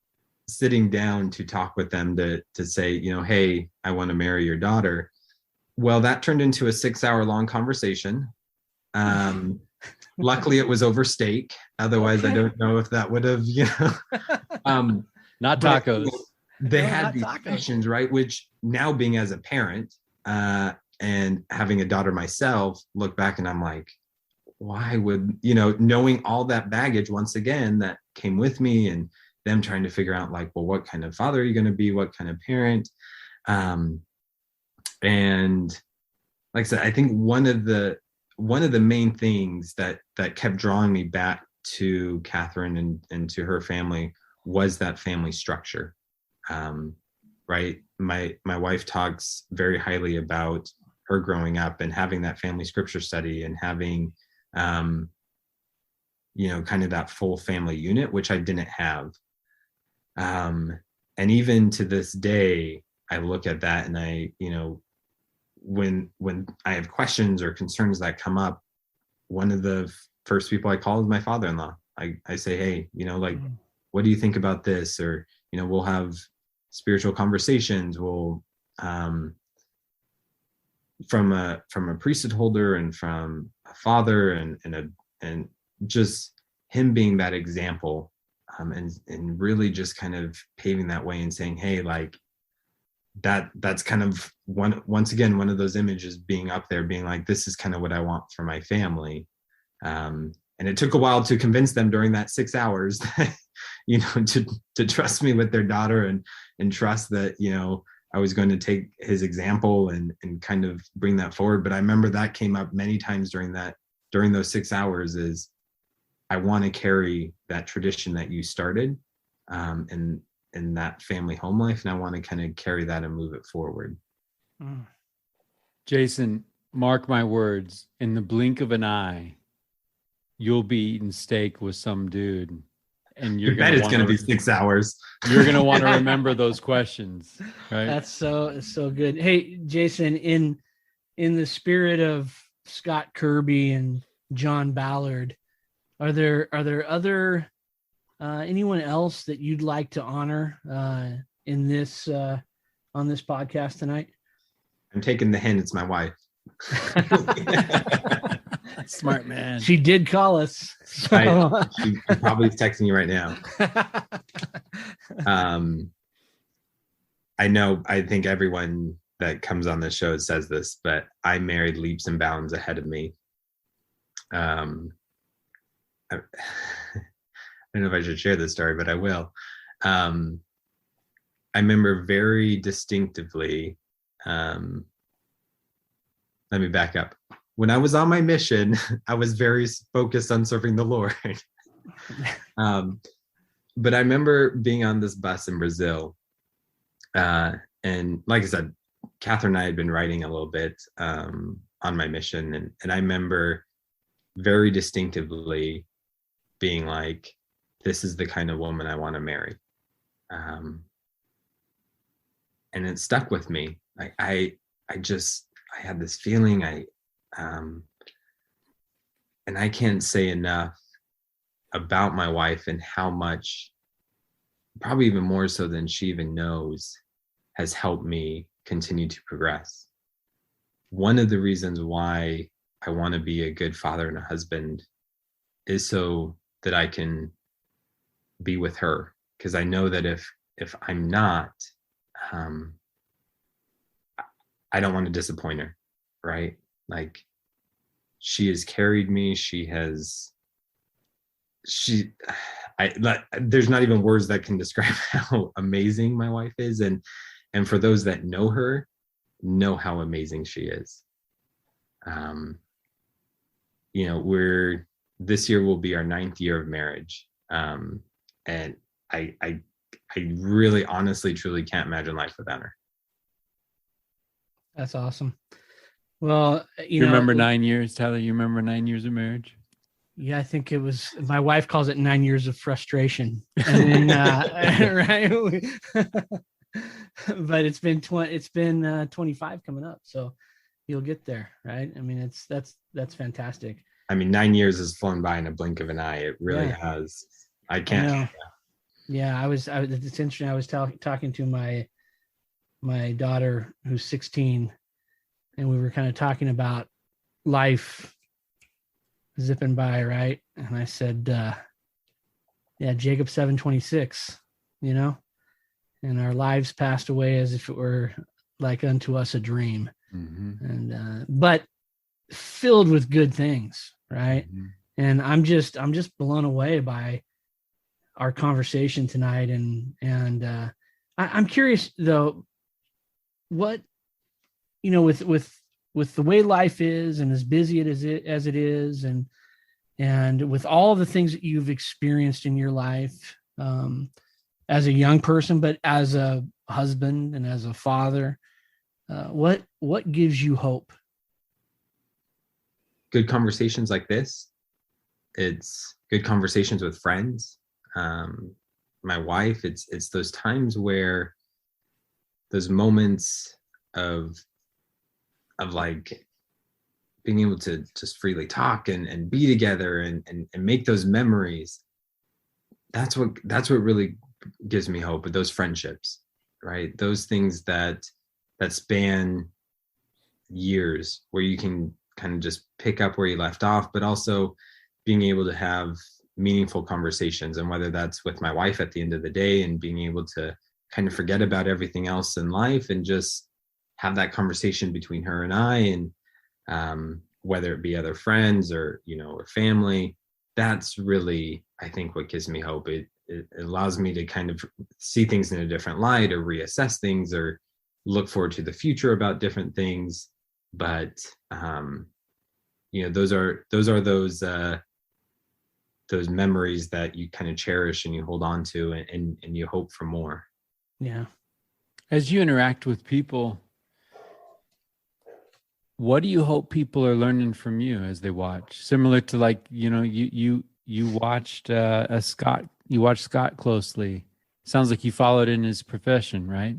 sitting down to talk with them to say, hey, I want to marry your daughter. Well, that turned into a 6-hour long conversation. Luckily it was over steak. Otherwise, okay. I don't know if that would have, not tacos. They had these questions, right? Which now being as a parent, and having a daughter myself, look back and I'm like, why would, knowing all that baggage once again that came with me, and them trying to figure out like, well, what kind of father are you going to be? What kind of parent? And like I said, I think one of the main things that kept drawing me back to Catherine and to her family was that family structure. Right. My wife talks very highly about her growing up and having that family scripture study and having, kind of that full family unit, which I didn't have. And even to this day, I look at that and I, when I have questions or concerns that come up, one of the first people I call is my father-in-law. I say, hey, what do you think about this? Or, we'll have spiritual conversations. We'll, from a priesthood holder and from a father and just him being that example, and really just kind of paving that way and saying, hey, like that's kind of once again, one of those images being up there being like, this is kind of what I want for my family. And it took a while to convince them during that 6 hours, to trust me with their daughter and trust that, I was going to take his example and kind of bring that forward. But I remember that came up many times during those 6 hours is I want to carry that tradition that you started, in that family home life. And I want to kind of carry that and move it forward. Jason, mark my words, in the blink of an eye, you'll be eating steak with some dude. And you're going to be 6 hours. You're going to want to remember those questions, right? That's so good. Hey, Jason, in the spirit of Scott Kirby and John Ballard, are there other anyone else that you'd like to honor in this on this podcast tonight? I'm taking the hint. It's my wife. Smart man. She did call us. So. She probably is texting you right now. I think everyone that comes on this show says this, but I married leaps and bounds ahead of me. I don't know if I should share this story, but I will. I remember very distinctively, let me back up. When I was on my mission, I was very focused on serving the Lord. But I remember being on this bus in Brazil. And like I said, Catherine and I had been writing a little bit on my mission. And I remember very distinctively being like, this is the kind of woman I want to marry. And it stuck with me. I had this feeling, and I can't say enough about my wife and how much, probably even more so than she even knows, has helped me continue to progress. One of the reasons why I want to be a good father and a husband is so that I can be with her, because I know that if I'm not, I don't want to disappoint her, right? Like, she has carried me. There's not even words that can describe how amazing my wife is. And for those that know her, know how amazing she is. You know, this year will be our 9th year of marriage. And I really honestly, truly can't imagine life without her. That's awesome. Well, you remember 9 years, Tyler? You remember 9 years of marriage? Yeah, I think it was, my wife calls it 9 years of frustration. And then, right. But it's been 25 coming up. So you'll get there. Right. I mean, that's fantastic. I mean, 9 years has flown by in a blink of an eye. It really has. I can't. Yeah. It's interesting. I was talking to my daughter who's 16, and we were kind of talking about life zipping by, right? And I said, Jacob 7:26, you know, and our lives passed away as if it were like unto us a dream. Mm-hmm. And but filled with good things, right? Mm-hmm. And I'm just blown away by our conversation tonight. And I'm curious though, what, you know, with the way life is and as busy as it is, and with all the things that you've experienced in your life, as a young person, but as a husband and as a father, what gives you hope? Good conversations like this. It's good conversations with friends. My wife, it's those times where those moments of like being able to just freely talk and be together and make those memories. That's what really gives me hope, with those friendships, right? Those things that span years, where you can kind of just pick up where you left off, but also being able to have meaningful conversations. And whether that's with my wife at the end of the day and being able to kind of forget about everything else in life and just have that conversation between her and I, and whether it be other friends or, you know, or family, that's really, I think, what gives me hope. It allows me to kind of see things in a different light, or reassess things, or look forward to the future about different things. But you know, those are those memories that you kind of cherish and you hold on to, and you hope for more. Yeah. As you interact with people, what do you hope people are learning from you as they watch? Similar to, like, you know, you watched Scott. You watched Scott closely. Sounds like you followed in his profession, right?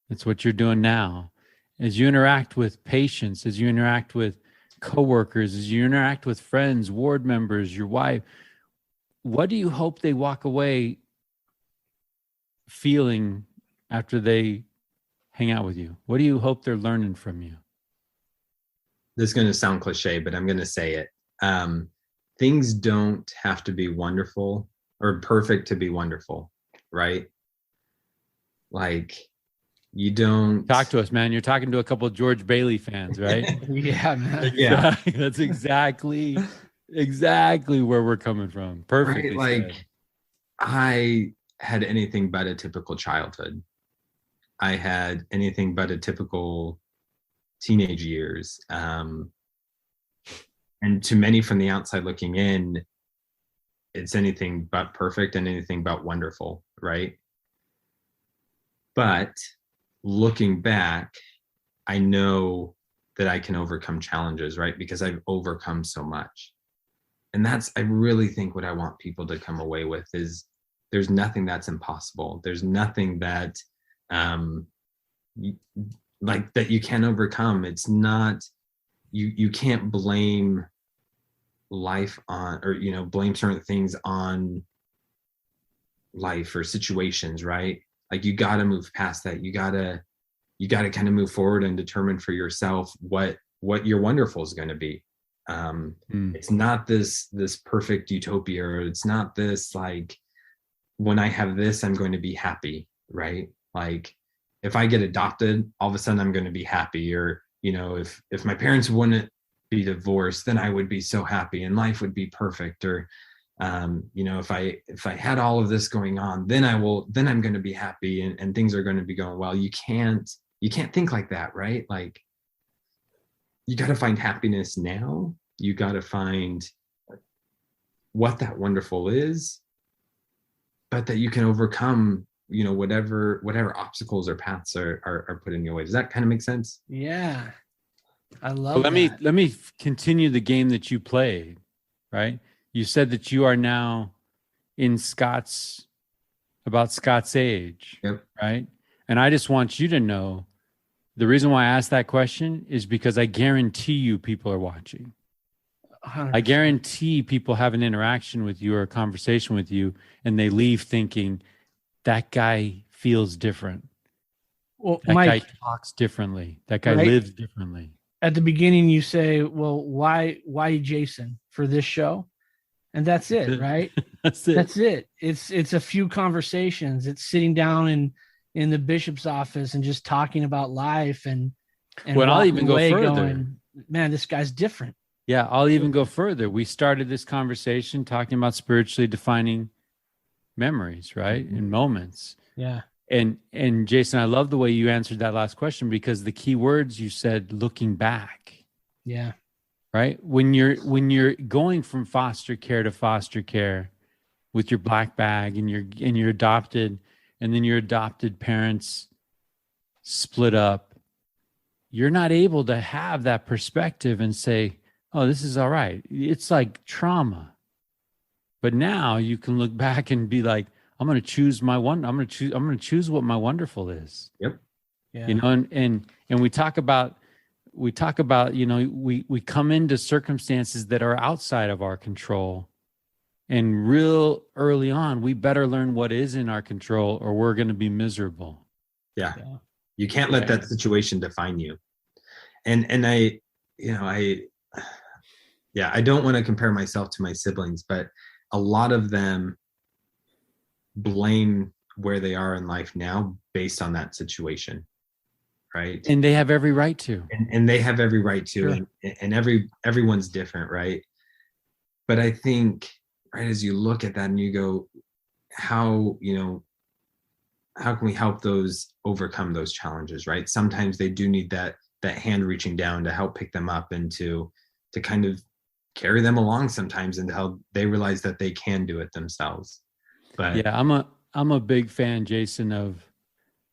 That's what you're doing now. As you interact with patients, as you interact with coworkers, as you interact with friends, ward members, your wife, what do you hope they walk away feeling after they hang out with you? What do you hope they're learning from you? This is going to sound cliche, but I'm going to say it. Things don't have to be wonderful or perfect to be wonderful, right? Like, you don't talk to us, man. You're talking to a couple of George Bailey fans, right? Yeah, man. Yeah, that's exactly where we're coming from. Perfect. Right? Like, I had anything but a typical childhood. I had anything but a typical teenage years. And to many from the outside looking in, it's anything but perfect and anything but wonderful, right? But looking back, I know that I can overcome challenges, right? Because I've overcome so much. And that's, I really think, what I want people to come away with is there's nothing that's impossible. There's nothing that like that you can overcome. It's not, you can't blame life on, or, you know, blame certain things on life or situations, right? Like, you got to move past that. You got to kind of move forward and determine for yourself what your wonderful is going to be. It's not this perfect utopia, or it's not this, like, when I have this, I'm going to be happy, right? Like, if I get adopted, all of a sudden I'm going to be happy. Or, you know, if my parents wouldn't be divorced, then I would be so happy and life would be perfect. Or, you know, if I had all of this going on, then I'm going to be happy and things are going to be going well. You can't you can't think like that, right? Like, you got to find happiness now. You got to find what that wonderful is, but that you can overcome, whatever obstacles or paths are put in your way. Does that kind of make sense? Yeah. I love Well, that. let me continue the game that you played, right? You said that you are now in about Scott's age, Yep. right? And I just want you to know the reason why I asked that question is because I guarantee you people are watching. 100%. I guarantee people have an interaction with you or a conversation with you, and they leave thinking that guy feels different. Well, That Mike, guy talks differently. That guy right? lives differently. At the beginning, you say, well, why Jason for this show? And that's it, right? That's it. That's it. It's a few conversations. It's sitting down in the bishop's office and just talking about life and Well, I'll even go away further. Going, man, this guy's different. Yeah, I'll even go further. We started this conversation talking about spiritually defining memories, right? And moments. Yeah. And Jason, I love the way you answered that last question, because the key words you said, looking back. Yeah. Right? When you're going from foster care with your black bag and you're adopted, and then your adopted parents split up, you're not able to have that perspective and say, oh, this is all right. It's like trauma. But now you can look back and be like, I'm going to choose I'm going to choose what my wonderful is. Yep. Yeah. And we talk about, we come into circumstances that are outside of our control. And real early on, we better learn what is in our control, or we're going to be miserable. Yeah. You can't let that situation define you. And I don't want to compare myself to my siblings, but a lot of them blame where they are in life now based on that situation. Right. And they have every right to. And they have every right to. Sure. And everyone's different, right? But I think, right, as you look at that and you go, how can we help those overcome those challenges, right? Sometimes they do need that hand reaching down to help pick them up and to kind of carry them along sometimes until they realize that they can do it themselves. But yeah, I'm a big fan, Jason, of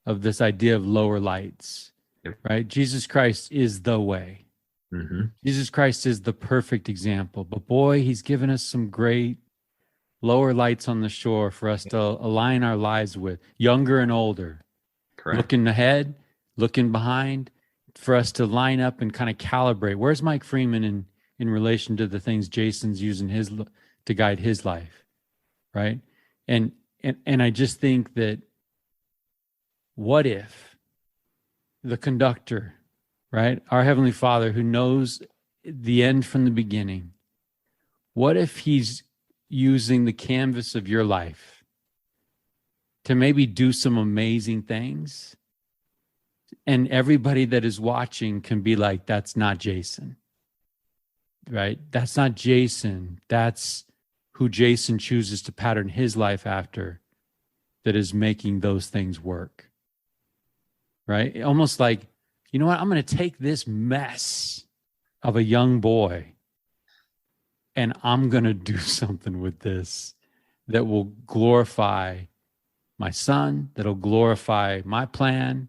this idea of lower lights. Yep. Right? Jesus Christ is the way. Mm-hmm. Jesus Christ is the perfect example. But boy, he's given us some great lower lights on the shore for us to align our lives with, younger and older. Correct. Looking ahead, looking behind, for us to line up and kind of calibrate. Where's Mike Freeman in relation to the things Jason's using to guide his life, right? And I just think that, what if the conductor, right, our Heavenly Father who knows the end from the beginning, what if he's using the canvas of your life to maybe do some amazing things, and everybody that is watching can be like, that's not Jason, right? That's not Jason. That's who Jason chooses to pattern his life after, that is making those things work, right? Almost like, you know what? I'm going to take this mess of a young boy and I'm going to do something with this that will glorify my son, that'll glorify my plan,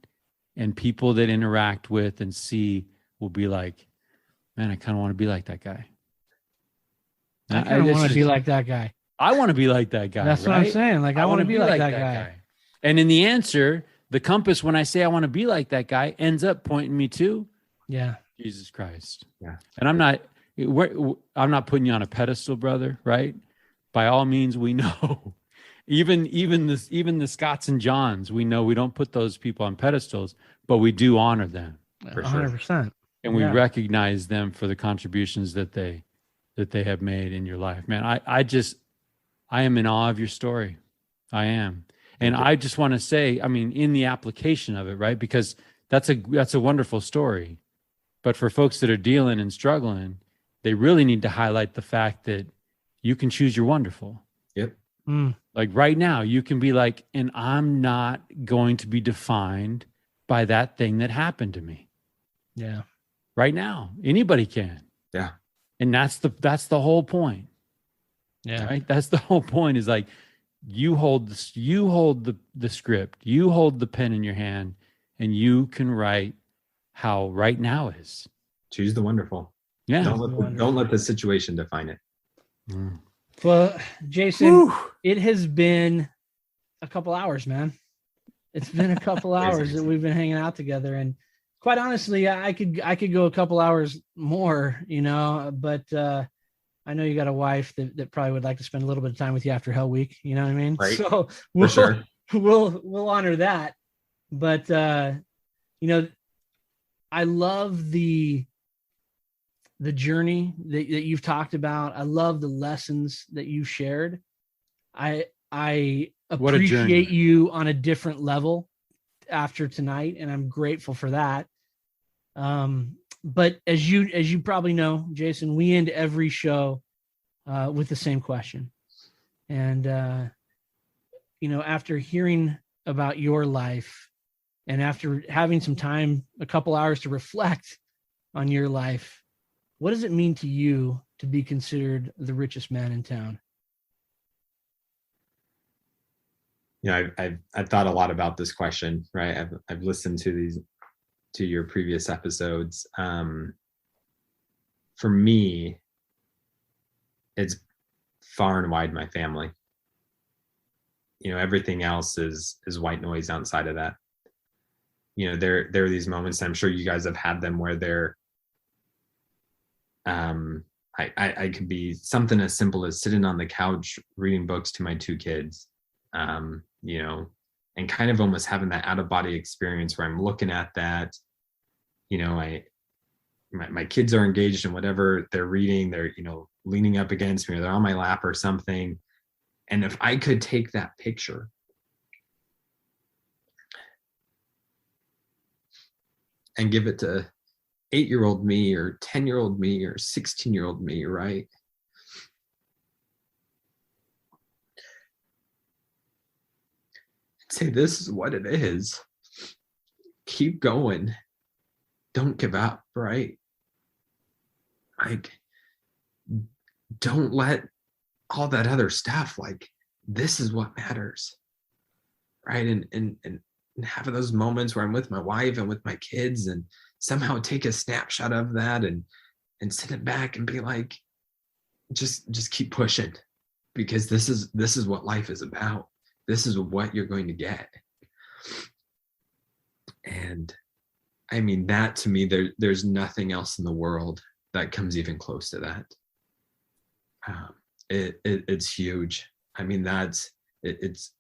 and people that interact with and see will be like, man, I kind of want to be like that guy. I kind of want to be like that guy. I want to be like that guy. That's right? what I'm saying. Like, I want to be like that guy. And in the answer, the compass, when I say I want to be like that guy, ends up pointing me to Jesus Christ. Yeah. And I'm not putting you on a pedestal, brother, right? By all means, we know. Even the Scotts and Johns, we know we don't put those people on pedestals, but we do honor them. For sure. 100%. And we recognize them for the contributions that they have made in your life. Man, I am in awe of your story. I am. And I just want to say, I mean, in the application of it, right? Because that's a wonderful story. But for folks that are dealing and struggling, they really need to highlight the fact that you can choose your wonderful. Yep. Like right now, you can be like, and I'm not going to be defined by that thing that happened to me. Yeah. Right now, anybody can. Yeah. And that's the whole point. Yeah. Right. That's the whole point, is like, you hold this, you hold the script, you hold the pen in your hand, and you can write how right now is. Choose the wonderful. Yeah. Don't let the situation define it. Mm. Well, Jason, it has been a couple hours, man. It's been a couple hours that we've been hanging out together, and quite honestly, I could go a couple hours more, but I know you got a wife that probably would like to spend a little bit of time with you after Hell Week. You know what I mean? Right. So we'll honor that. But I love the journey that you've talked about. I love the lessons that you shared. I appreciate you on a different level after tonight, and I'm grateful for that. But as you probably know, Jason, we end every show with the same question. And, after hearing about your life and after having some time, a couple hours to reflect on your life, what does it mean to you to be considered the richest man in town? I've thought a lot about this question, right? I've listened to your previous episodes. For me, it's far and wide my family. Everything else is white noise outside of that. There are these moments, I'm sure you guys have had them, where they're I could be something as simple as sitting on the couch reading books to my two kids, and kind of almost having that out of body experience where I'm looking at that. My kids are engaged in whatever they're reading. They're, leaning up against me, or they're on my lap or something. And if I could take that picture and give it to 8-year-old me or 10-year-old me or 16-year-old me, right? Say, this is what it is. Keep going. Don't give up, right? Like, don't let all that other stuff, like, this is what matters, right? And have those moments where I'm with my wife and with my kids, and somehow take a snapshot of that and send it back and be like, just keep pushing, because this is what life is about. This is what you're going to get. And I mean, that to me, there's nothing else in the world that comes even close to that. It's huge. I mean, it's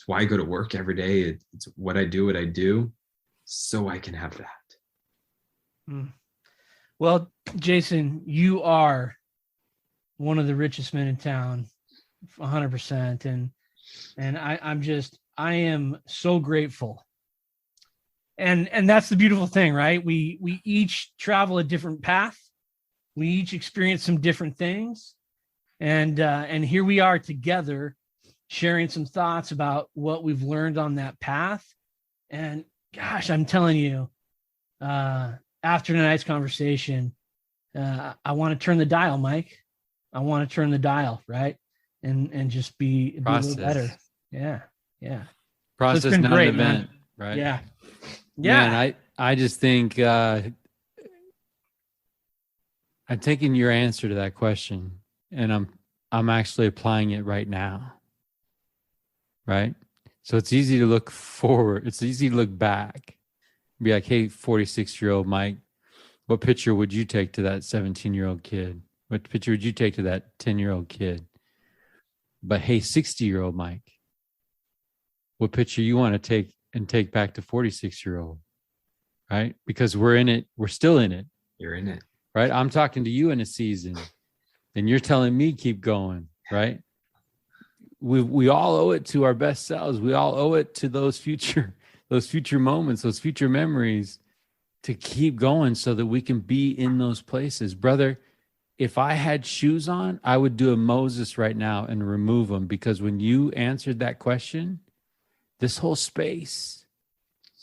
why I go to work every day. It's what I do so I can have that. Well, Jason, you are one of the richest men in town, 100%. And I am so grateful. And that's the beautiful thing, right? We each travel a different path. We each experience some different things. And here we are together sharing some thoughts about what we've learned on that path. And gosh, I'm telling you, after tonight's conversation, I want to turn the dial, Mike. I want to turn the dial, right? And just be a little better. Yeah. Process, so it's been not great, an event, man. Right? Yeah. Man, I just think I'm taking your answer to that question, and I'm actually applying it right now. Right? So it's easy to look forward. It's easy to look back. Be like, hey, 46-year-old Mike, what picture would you take to that 17-year-old kid? What picture would you take to that 10-year-old kid? But hey, 60-year-old Mike, what picture you want to take back to 46-year-old, right? Because we're in it. We're still in it. You're in it. Right? I'm talking to you in a season, and you're telling me keep going, right? We all owe it to our best selves. We all owe it to those future moments, those future memories, to keep going so that we can be in those places. Brother, if I had shoes on, I would do a Moses right now and remove them, because when you answered that question, this whole space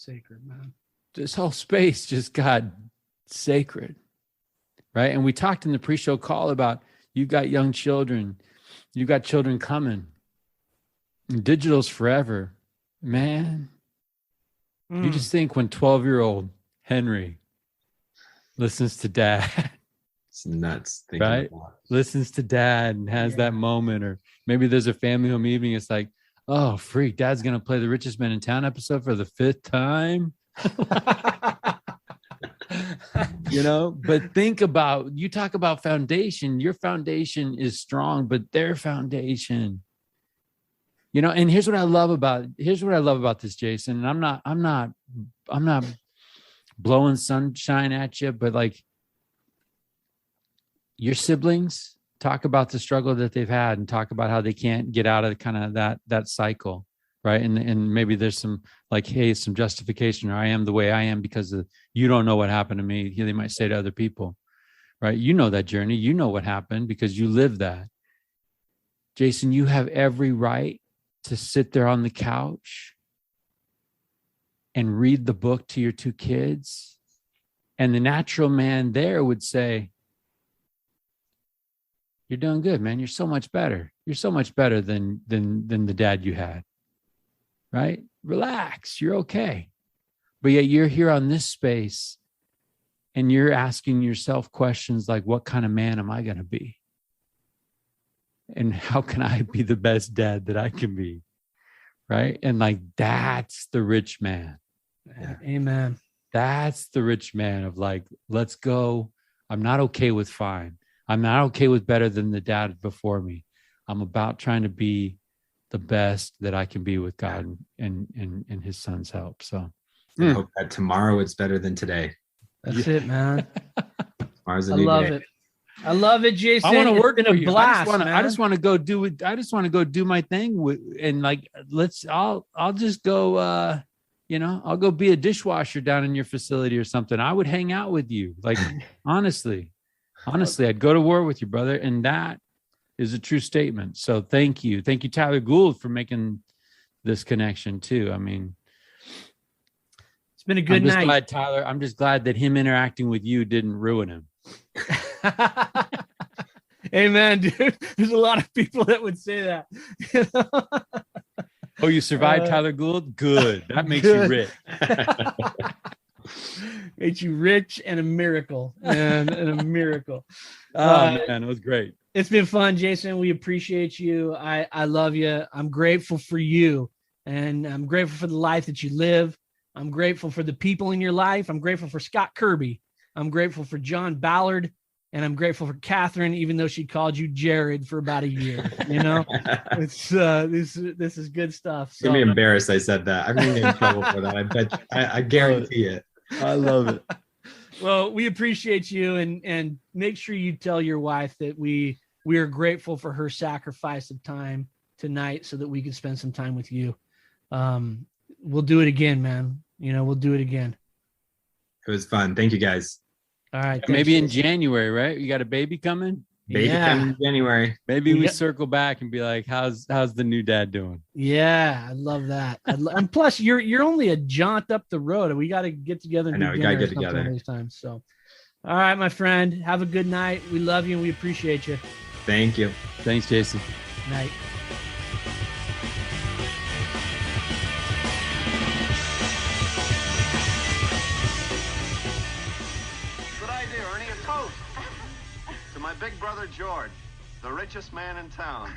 sacred, man. This whole space just got sacred, right? And we talked in the pre-show call about you've got young children, you've got children coming. Digital's forever, man. You just think when 12-year-old Henry listens to dad, it's nuts, right? Listens to dad and has that moment, or maybe there's a family home evening. It's like, oh, freak, dad's gonna play the Richest Man in Town episode for the 5th time. You know, but think about, you talk about foundation. Your foundation is strong, but their foundation. You know, and here's what I love about this, Jason. And I'm not blowing sunshine at you, but like your siblings talk about the struggle that they've had and talk about how they can't get out of kind of that cycle, right? And maybe there's some like, hey, some justification, or I am the way I am because you don't know what happened to me. They might say to other people, right? You know that journey. You know what happened because you lived that. Jason, you have every right to sit there on the couch and read the book to your 2 kids. And the natural man there would say, you're doing good, man. You're so much better. You're so much better than the dad you had, right? Relax. You're okay. But yet you're here on this space and you're asking yourself questions like, what kind of man am I going to be? And how can I be the best dad that I can be? Right. And like, that's the rich man. Yeah. Amen. That's the rich man of like, let's go. I'm not okay with fine. I'm not okay with better than the dad before me. I'm about trying to be the best that I can be with God and his son's help. So I hope that tomorrow it's better than today. That's it, man. Tomorrow's a I new love day. it. I love it, Jason. I want to work in for a you. blast. I just want to go do it. I just want to go do my thing and like, I'll just go, I'll go be a dishwasher down in your facility or something. I would hang out with you. Like, honestly, I'd go to war with you, brother. And that is a true statement. So thank you. Thank you, Tyler Gould, for making this connection too. I mean, it's been a good night. Glad, Tyler. I'm just glad that him interacting with you didn't ruin him. Amen, dude. There's a lot of people that would say that. Oh, you survived Tyler Gould? Good. That makes you rich. Makes you rich and a miracle. And a miracle. Man, it was great. It's been fun, Jason. We appreciate you. I love you. I'm grateful for you. And I'm grateful for the life that you live. I'm grateful for the people in your life. I'm grateful for Scott Kirby. I'm grateful for John Ballard. And I'm grateful for Catherine, even though she called you Jared for about a year. You know, it's this is good stuff. So. You're gonna be embarrassed I said that. I'm gonna get in trouble for that. I bet. I guarantee it. I love it. Well, we appreciate you, and make sure you tell your wife that we are grateful for her sacrifice of time tonight, so that we can spend some time with you. We'll do it again, man. You know, we'll do it again. It was fun. Thank you, guys. All right. Maybe in January, right? You got a baby coming? Baby coming in January. Maybe we circle back and be like, how's the new dad doing? Yeah, I love that. And plus, you're only a jaunt up the road. We got to get together. And we got to get together these times. So, all right, my friend. Have a good night. We love you and we appreciate you. Thank you. Thanks, Jason. Night. My big brother George, the richest man in town.